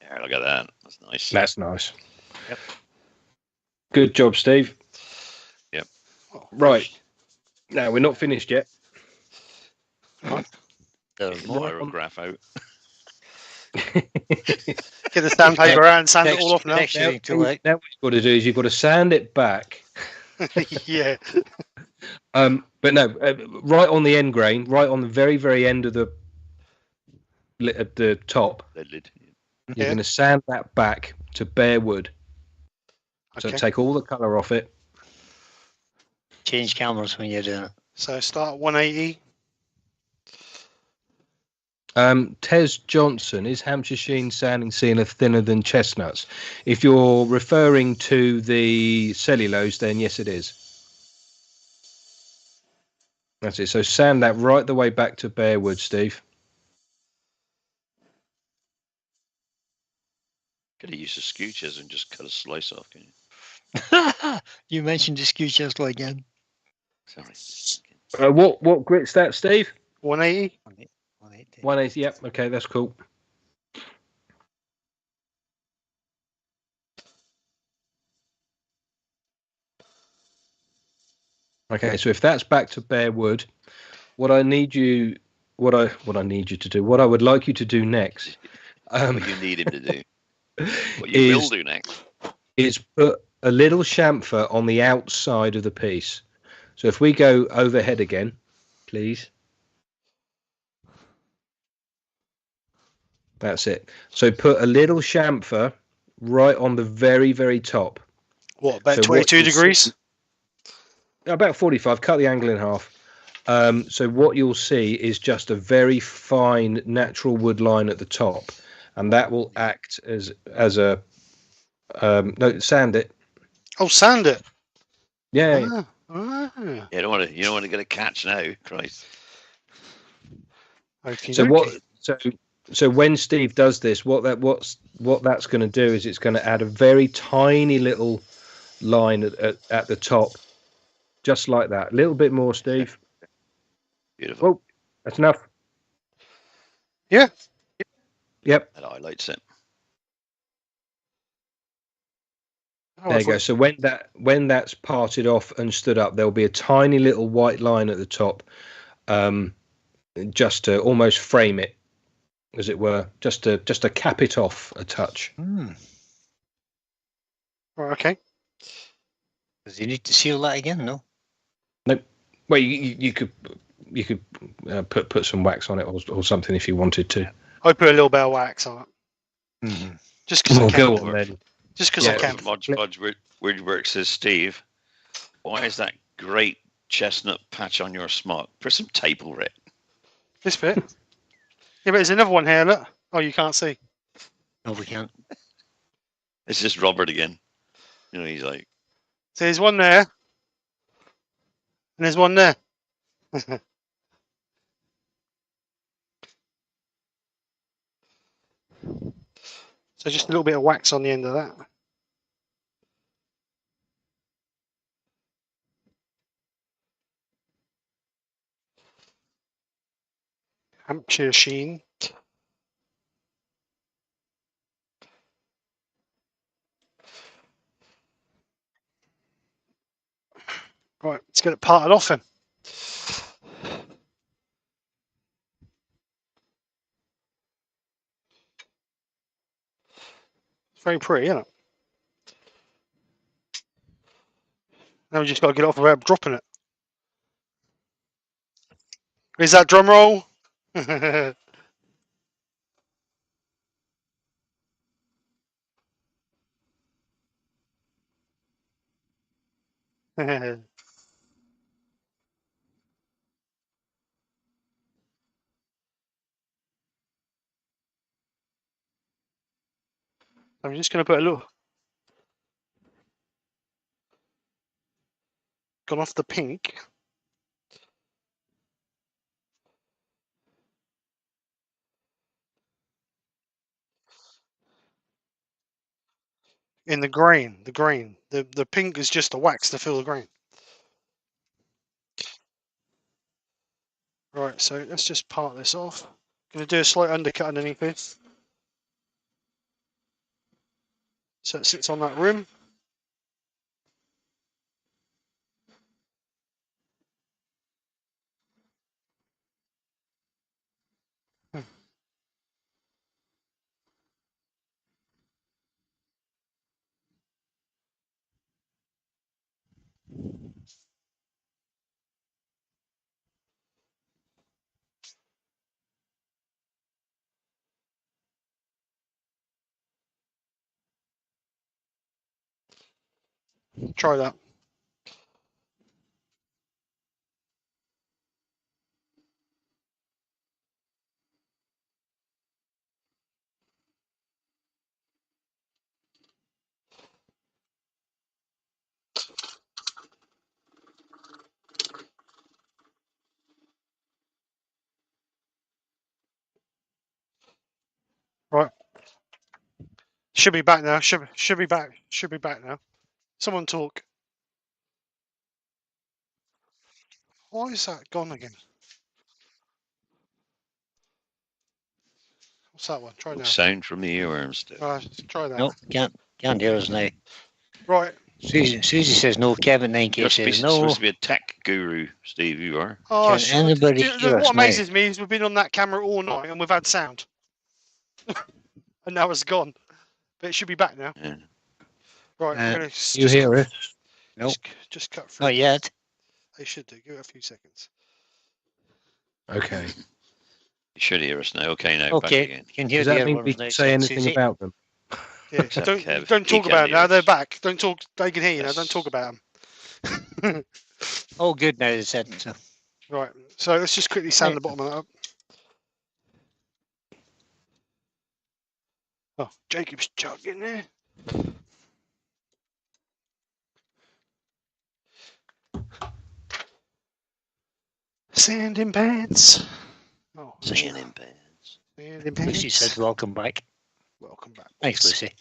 Yeah, look at that. That's nice. That's nice. Yep. Good job, Steve. Oh, Right. Now, we're not finished yet. There's Get the more. pyrograph out. Get the sandpaper out and sand it all off now. Texturing tool out. Now what you've got to do is you've got to sand it back. Yeah. But no, right on the end grain, right on the very, very end of the top, The lid. you're Yeah. going to sand that back to bare wood. So Okay. take all the colour off it. Change cameras when you're doing it. So start at 180. Tez Johnson, is Hampshire Sheen sanding sealer thinner than chestnuts? If you're referring to the cellulose, then yes, it is. That's it. So sand that right the way back to bare wood, Steve. Could have used a skew chisel and just cut a slice off, can you? You mentioned the skew chisel again. Sorry. What grit's that, Steve? 180. 180. 180. Yep. Okay, that's cool. Okay, so if that's back to bare wood, what I need you to do, what I would like you to do next, What you need him to do. What you will do next. is put a little chamfer on the outside of the piece. So if we go overhead again, please. That's it. So put a little chamfer right on the very, very top. What, about So what 22 you'll degrees? see- About 45. Cut the angle in half. So what you'll see is just a very fine natural wood line at the top, and that will act as a no, sand it. Oh, sand it. Yeah. Ah, ah. You don't want to get a catch now, Christ. Okey So dokey. so when Steve does this, what that's going to do is it's going to add a very tiny little line at the top, just like that. A little bit more, Steve. Beautiful. Oh, that's enough. Yeah. Yep. That highlights it. Oh, There I you go. thought- So when that's parted off and stood up, there'll be a tiny little white line at the top, just to almost frame it, as it were, just to cap it off a touch. Right, okay. Does he need to seal that again? No. Well, you could put some wax on it or something if you wanted to. I put a little bit of wax on it. Mm-hmm. Just because I Well, can. go on then. Just because Yeah. I can. Modge Woodwork says, Steve, why is that great chestnut patch on your smock? Put some tape over it. This bit. Yeah, but there's another one here, look. Oh, you can't see. No, we can't. It's just Robert again. You know, he's like, So there's one there. And there's one there. So just a little bit of wax on the end of that. Hampshire Sheen. Right, let's get it parted off then. It's very pretty, isn't it? Now we just got to get it off without dropping it. Is that drum roll? I'm just going to put a little. Gone off the pink. In the grain. The pink is just the wax to fill the grain. Right, so let's just part this off. Going to do a slight undercut underneath this. So it sits on that rim. Try that. Right. Should be back now. Should be back. Should be back now. Someone talk. Why is that gone again? What's that one? Try now. sound from the earworms, Steve. Try that. No, can't hear us now. Right. Susie says no. Kevin 9K You're says supposed no. to be a tech guru, Steve. You are. Oh, Can anybody hear us what now? amazes me is we've been on that camera all night and we've had sound. And now it's gone. But it should be back now. Yeah. Right. I'm gonna You hear us? Nope. Just cut through. Not yet. They should do. Give it a few seconds. Okay. You should hear us now. Okay, now back Okay, again. can hear Does the that mean earworms we now, can say anything Susie. about them? Yeah. Except don't Kev. don't He talk can about it hear now. us. They're back. Don't talk. They can hear you now. Don't Yes. talk about them. Oh, good now. They said so. Right, so let's just quickly sand the bottom of that up. Oh, Jacob's jug in there. Sanding pants. Oh, Sanding pants. Sanding Lucy pants. said, "Welcome back." Welcome back. Thanks, boys. Lucy.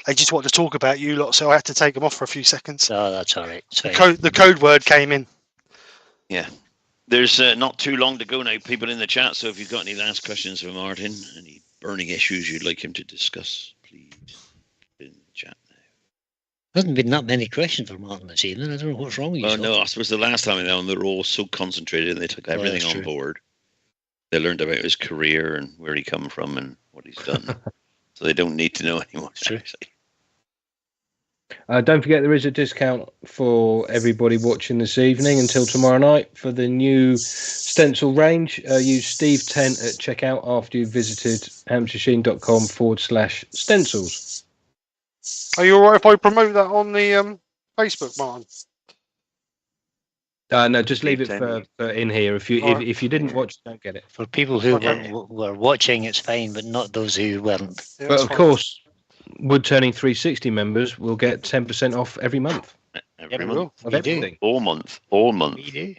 They just want to talk about you lot, so I had to take them off for a few seconds. Oh, that's all right. It's fine. The code word came in. There's not too long to go now, people in the chat. So if you've got any last questions for Martin, any burning issues you'd like him to discuss, please put it in the chat now. Hasn't been that many questions for Martin this evening. I don't know what's wrong with you. Well, no, I suppose the last time they were all so concentrated and they took everything that's on true. board. They learned about his career and where he come from and what he's done. So they don't need to know anymore. True. Don't forget there is a discount for everybody watching this evening until tomorrow night for the new stencil range. Use Steve10 at checkout after you've visited hampshiresheen.com/stencils. Are you alright if I promote that on the Facebook, Martin? No, just leave it for in here. If you Alright. if you didn't watch, don't get it. For people who Okay. were watching, it's fine, but not those who weren't. Yeah, But that's of fine. course, Woodturning 360 members will get 10% off every month Every we month. will. of We do. everything. All month. All month. We do.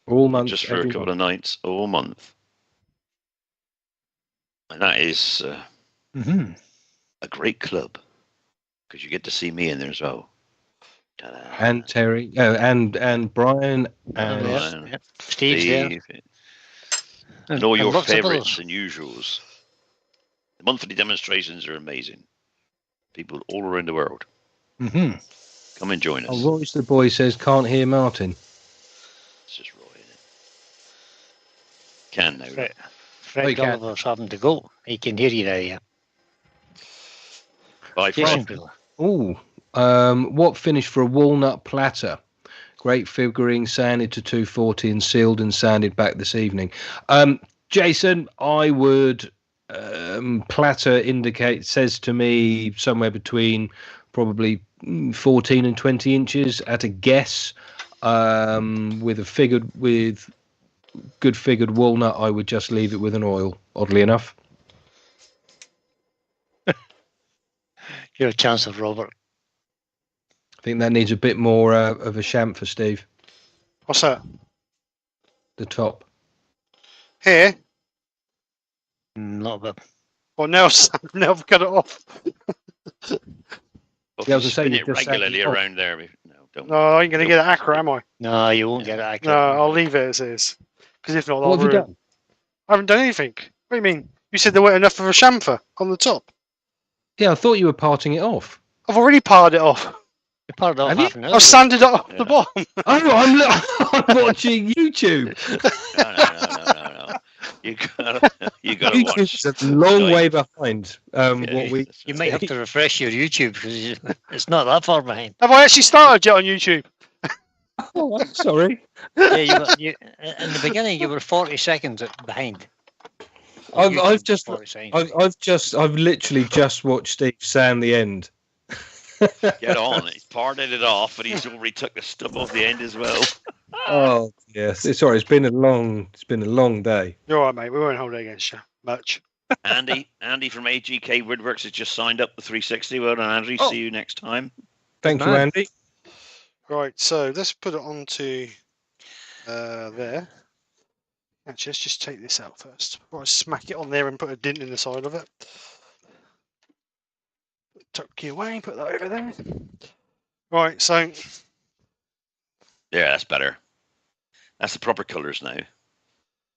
All months, Just for a every couple month. of nights. All month. And that is Mm-hmm. a great club. Because you get to see me in there as well. Ta-da. And Terry, and Brian, and Yes. Yeah. Steve's there. Steve, and all your lots of favourites others. and usuals. The monthly demonstrations are amazing. People all around the world. Mm-hmm. Come and join us. oh, Royce the boy says can't hear Martin. It's just Roy. Isn't it? Can now. Fred, Oh, Fred you can. Gulliver's having to go. He can hear you now, yeah. Bye, Jason Fred. Brewer. What finish for a walnut platter? Great figuring, sanded to 240 and sealed and sanded back this evening. Jason, I would platter says to me somewhere between probably 14 and 20 inches at a guess. With good figured walnut, I would just leave it with an oil, oddly enough. Your chance of Robert. I think that needs a bit more of a chamfer, Steve. What's that? The top. Here? Not a bit. Well, now I've cut it off. Well, Yeah, I if was you gonna say, spin you it just said regularly it off. around there. No, don't. No, I ain't going to get it accurate, am I? No, you won't get it accurate. No, I'll leave it as is. Because if not, I'll What have you ruin. done? I haven't done anything. What do you mean? You said there weren't enough of a chamfer on the top. Yeah, I thought you were parting it off. I've already parred it off. You parted off Have you? half an hour. I've sanded it off Yeah. the bottom. Oh, I'm watching YouTube. No. You gotta watch. YouTube's a long Right. way behind Yeah, what we. You might have to refresh your YouTube because it's not that far behind. Have I actually started yet on YouTube? Oh, I'm sorry. Yeah, in the beginning you were 40 seconds behind. I've YouTube was I've literally just watched Steve sand the end. Get on. He's parted it off, but he's already took the stub off the end as well. Oh yes, it's sorry. It's been a long day. You're all right, mate. We won't hold it against you much. Andy from AGK Woodworks has just signed up the 360. Well done, Andrew. Oh. See you next time. Thank you, man. Andy. Right, so let's put it onto there. Actually, let's just take this out first. Before I smack it on there and put a dent in the side of it. Tuck you away, put that over there. Right, so Yeah, that's better. That's the proper colours now.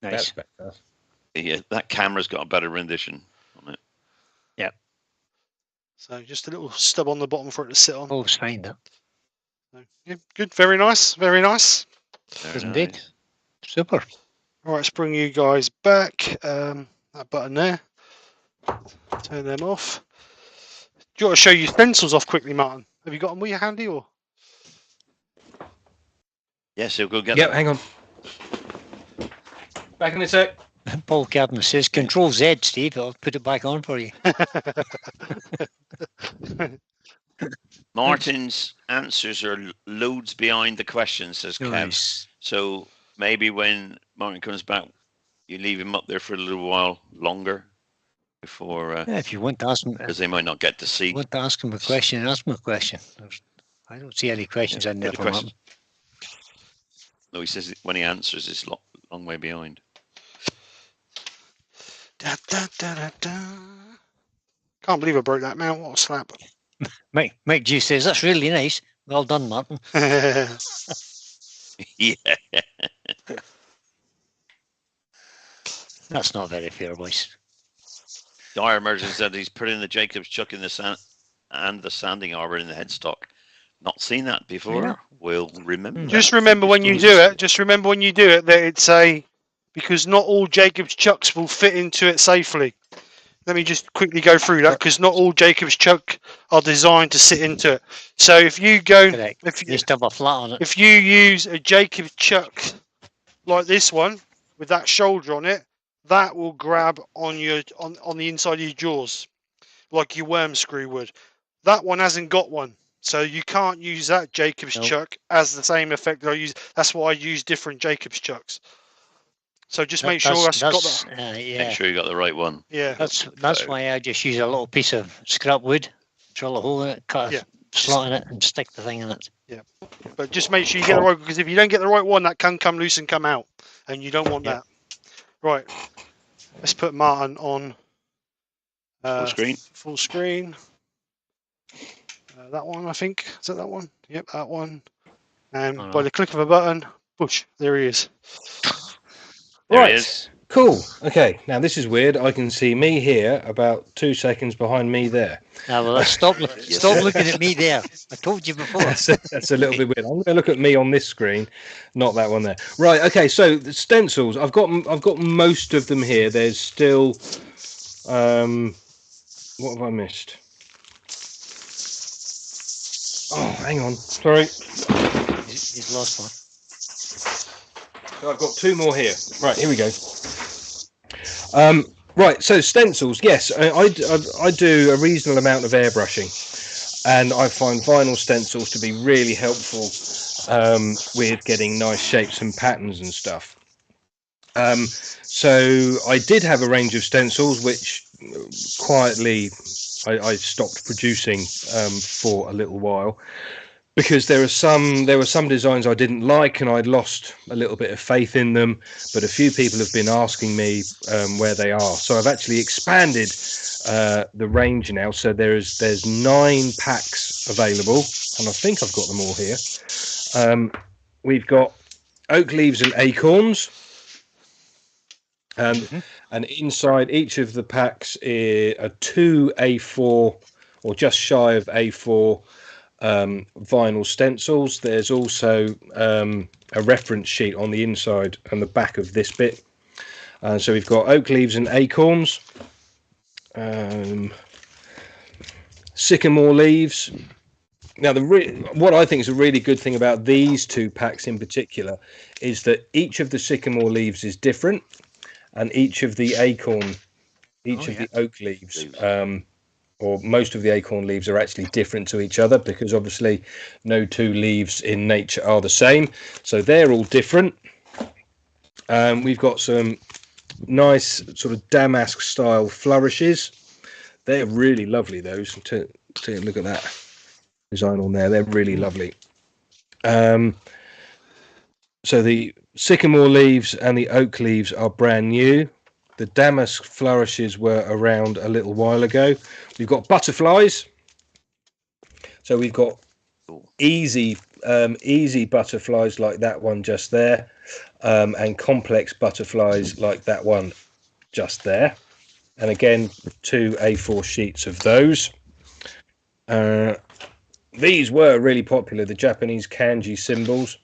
Nice. That's better. Yeah, that camera's got a better rendition on it. so just a little stub on the bottom for it to sit on. Always fine that. So, yeah, good, very nice, very nice. Very Yes, indeed. nice. Super. All right, let's bring you guys back. That button there. Turn them off. Do you want to show your stencils off quickly, Martin? Have you got them with you handy or? Yeah, so go get Yep, them. hang on. Back in a sec. Paul Cadmus says Control Z, Steve. I'll put it back on for you. Martin's answers are loads behind the questions, says Kev. Nice. So maybe when Martin comes back, you leave him up there for a little while longer before, Yeah, if you want to ask him, because they might not get to see. want to ask him a question, ask him a question. I don't see any questions in there Put the from question. him. No, he says when he answers, it's long way behind. Da, da, da, da, da. Can't believe I broke that, man. What a slap. Mike G says, that's really nice. Well done, Martin. Yeah. That's not very fair, boys. Dire Emergence said he's put in the Jacob's chuck in the sand and the sanding arbor in the headstock. Not seen that before. Yeah. We'll remember. Just that. remember when you do it. Just remember when you do it that it's because not all Jacob's chucks will fit into it safely. Let me just quickly go through that because not all Jacob's chuck are designed to sit into it. So if you go, Correct. if you Just have a flat on it. if you use a Jacob's chuck like this one with that shoulder on it, that will grab on your on the inside of your jaws like your worm screw would. That one hasn't got one, so you can't use that Jacob's Nope. chuck as the same effect that I use. That's why I use different Jacob's chucks. So just make sure that's got that. yeah. Make sure you got the right one. Yeah. That's why I just use a little piece of scrap wood, drill a hole in it, cut Yeah. a slot in it, and stick the thing in it. But just make sure you get the right, because if you don't get the right one, that can come loose and come out, and you don't want Yep. that. Right. Let's put Martin on Full screen. Full screen. That one, I think. Is that one? Yep, that one. And Oh, by the click of a button, push. There he is. There Right. he is. Cool. Okay. Now this is weird. I can see me here about 2 seconds behind me there. Now, well, stop Yes. looking at me there. I told you before. That's a little bit weird. I'm going to look at me on this screen, not that one there. Right. Okay. So the stencils. I've got most of them here. There's still. What have I missed? Oh, hang on. Sorry. He's lost one. So I've got 2 more here. Right, here we go. Right, so stencils. Yes, I do a reasonable amount of airbrushing, and I find vinyl stencils to be really helpful with getting nice shapes and patterns and stuff. So I did have a range of stencils, which quietly I stopped producing for a little while, because there were some designs I didn't like, and I'd lost a little bit of faith in them. But a few people have been asking me where they are, so I've actually expanded the range now. So there's 9 packs available, and I think I've got them all here. We've got oak leaves and acorns, and inside each of the packs are 2 A4 or just shy of A4 vinyl stencils. There's also a reference sheet on the inside and the back of this bit. So we've got oak leaves and acorns, sycamore leaves. Now, what I think is a really good thing about these 2 packs in particular is that each of the sycamore leaves is different, and each of the the oak leaves, or most of the acorn leaves, are actually different to each other, because obviously no 2 leaves in nature are the same. So they're all different. We've got some nice sort of damask style flourishes. They're really lovely, those. To look at that design on there, they're really lovely. So the sycamore leaves and the oak leaves are brand new. The damask flourishes were around a little while ago. We've got butterflies. So we've got easy butterflies like that one just there, and complex butterflies like that one just there. And again, 2 A4 sheets of those. These were really popular, the Japanese kanji symbols.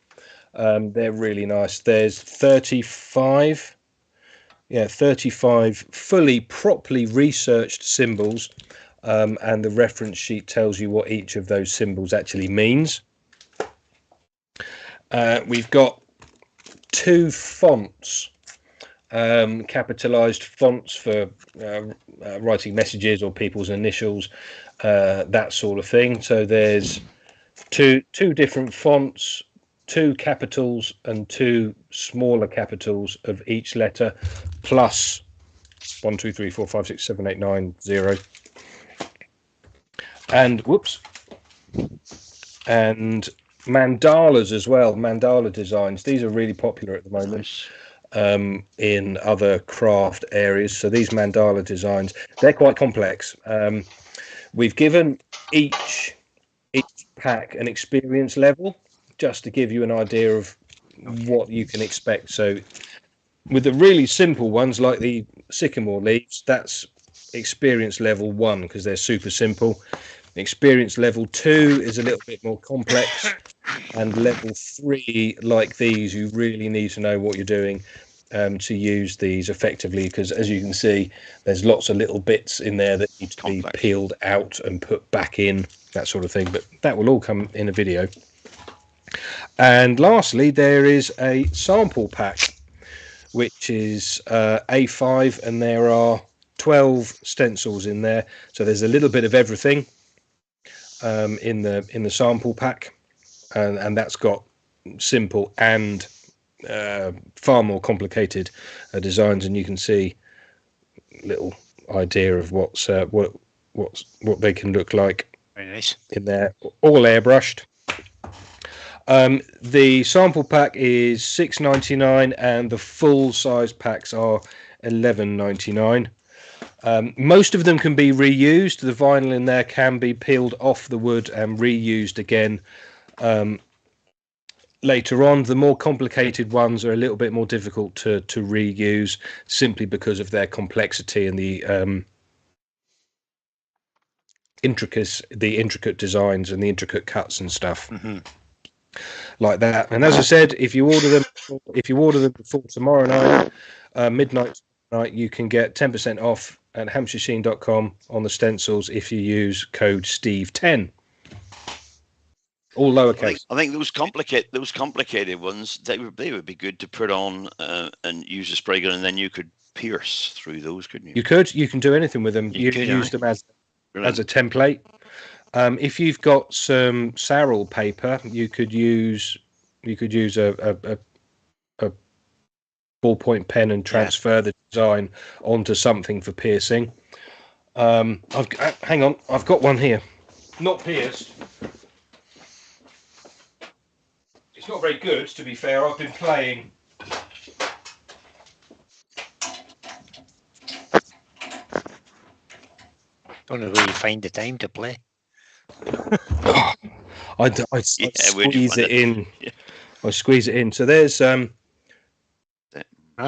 They're really nice. There's 35 fully properly researched symbols, and the reference sheet tells you what each of those symbols actually means. We've got 2 fonts, capitalized fonts for writing messages or people's initials, that sort of thing. So there's two different fonts, 2 capitals and 2 smaller capitals of each letter, plus 1, 2, 3, 4, 5, 6, 7, 8, 9, 0. And whoops. And mandalas as well, mandala designs. These are really popular at the moment. In other craft areas. So these mandala designs, they're quite complex. We've given each pack an experience level just to give you an idea of what you can expect. So with the really simple ones like the sycamore leaves, that's experience level 1 because they're super simple. Experience level 2 is a little bit more complex, and level 3, like these, you really need to know what you're doing to use these effectively, because as you can see, there's lots of little bits in there that need to be peeled out and put back in, that sort of thing, but that will all come in a video. And lastly, there is a sample pack, which is A5, and there are 12 stencils in there, so there's a little bit of everything in the sample pack, and that's got simple and far more complicated designs, and you can see a little idea of what they can look like. Very nice. In there, all airbrushed. The sample pack is $6.99 and the full size packs are $11.99. Most of them can be reused. The vinyl in there can be peeled off the wood and reused again later on. The more complicated ones are a little bit more difficult to reuse, simply because of their complexity and the intricate designs and the intricate cuts and stuff. Like that. And as I said, if you order them before tomorrow night, midnight tonight, you can get 10% off at hampshiresheen.com on the stencils if you use code Steve10. All lowercase. I think those complicated ones, they would be good to put on and use a spray gun, and then you could pierce through those, couldn't you? You can do anything with them. You can use them as a template. If you've got some Sarrel paper, you could use a ballpoint pen and transfer the design onto something for piercing. Hang on, I've got one here, not pierced. It's not very good, to be fair. I've been playing. Don't know where you find the time to play. I squeeze it in. Yeah. I squeeze it in. So there's Oh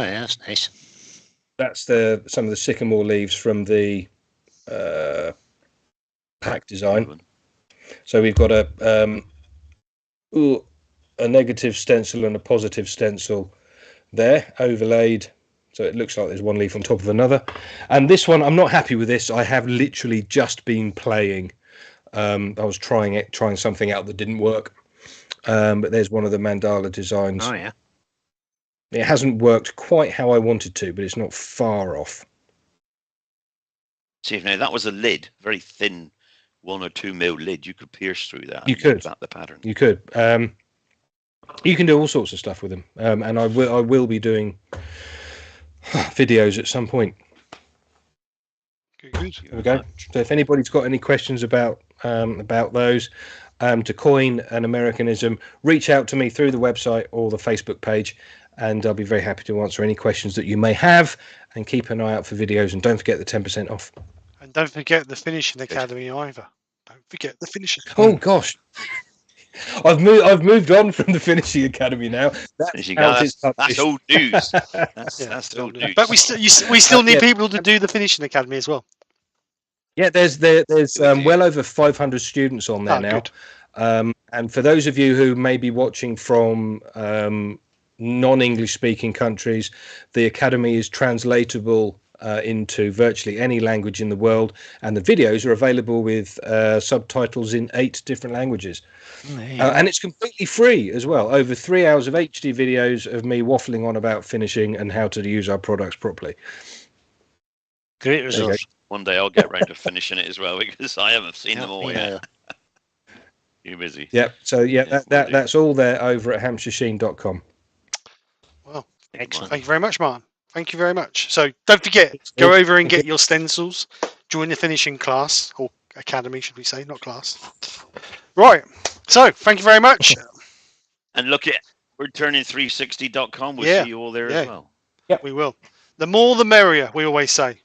yeah, that's nice. That's some of the sycamore leaves from the pack design. So we've got a negative stencil and a positive stencil there overlaid, so it looks like there's one leaf on top of another. And this one, I'm not happy with this. I have literally just been playing. I was trying something out that didn't work, but there's one of the mandala designs. Oh yeah, it hasn't worked quite how I wanted to, but it's not far off. See, if now that was a lid, very thin 1 or 2 mil lid, you could pierce through that. You could. That the pattern. You could. You can do all sorts of stuff with them, and I will be doing videos at some point. Good. There we go. So if anybody's got any questions about those, to coin an Americanism, reach out to me through the website or the Facebook page, and I'll be very happy to answer any questions that you may have. And keep an eye out for videos, and don't forget the 10% off. And don't forget the Finishing Academy either. Don't forget the Finishing. Oh gosh. I've moved on from the Finishing Academy now. That's old news. That's old news. But we still need people to do the Finishing Academy as well. Yeah, there's well over 500 students on there now. And for those of you who may be watching from non-English speaking countries, the Academy is translatable into virtually any language in the world, and the videos are available with subtitles in 8 different languages. And it's completely free as well. Over 3 hours of HD videos of me waffling on about finishing and how to use our products properly. Great resource. One day I'll get round to finishing it as well, because I haven't seen them all yet. You're busy. Yep. So Yeah, that's all there over at hampshiresheen.com. Well, Excellent. thank you very much, Martin. Thank you very much. So don't forget, go over and get your stencils. Join the finishing class, or academy, should we say, not class. Right. So thank you very much. And look at woodturning360.com. We'll Yeah, see you all there yeah. as well. We will. The more the merrier, we always say.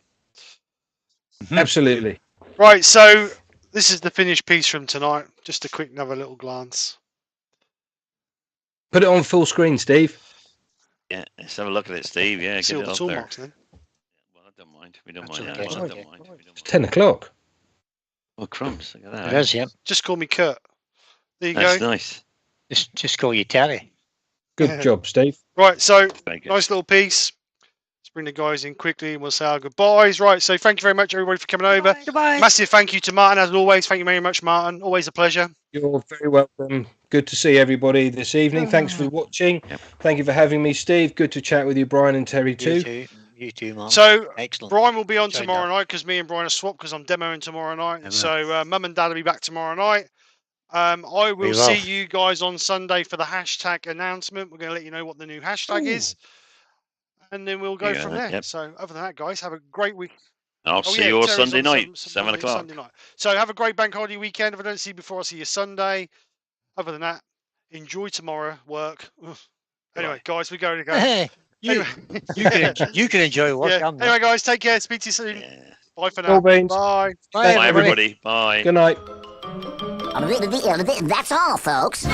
Absolutely. Right, so this is the finished piece from tonight. Just a quick another little glance. Put it on full screen, Steve. Yeah, let's have a look at it, Steve. Yeah, See get all it the up tool there. marks then. Well, I don't mind. We don't That's mind. okay. I don't Okay. mind. We don't It's mind. 10 o'clock. Oh, crumbs. Look at that. It is, yeah. Just call me Kurt. There you That's go. nice. Just call you Terry. Good job, Steve. Right, so Very good. nice little piece. Let's bring the guys in quickly and we'll say our goodbyes. Right, so thank you very much, everybody, for coming over. Goodbye. Massive thank you to Martin, as always. Thank you very much, Martin. Always a pleasure. You're very welcome. Good to see everybody this evening. Thanks for watching. Yep. Thank you for having me, Steve. Good to chat with you, Brian and Terry, You too. too. You too, Mark. So Excellent. Brian will be on Enjoyed tomorrow that. night because me and Brian are swapped because I'm demoing tomorrow night. will. So Mum and Dad will be back tomorrow night. I will will. see you guys on Sunday for the hashtag announcement. We're going to let you know what the new hashtag is. And then we'll go Yeah, from there. yep. So other than that, guys, have a great week. I'll see you all Terry's Sunday on night, some 7 o'clock. Sunday night. So have a great bank holiday weekend. If I don't see you before, I'll see you Sunday. Other than that, enjoy tomorrow. Work. Ugh. Anyway, guys, we go to go. Hey, you, Anyway. you can enjoy work. Yeah. I'm not. Anyway, guys, take care. Speak to you soon. Yeah. Bye for Cool now. beans. Bye. Bye, Bye, everybody. everybody. Bye. Good night. That's all, folks.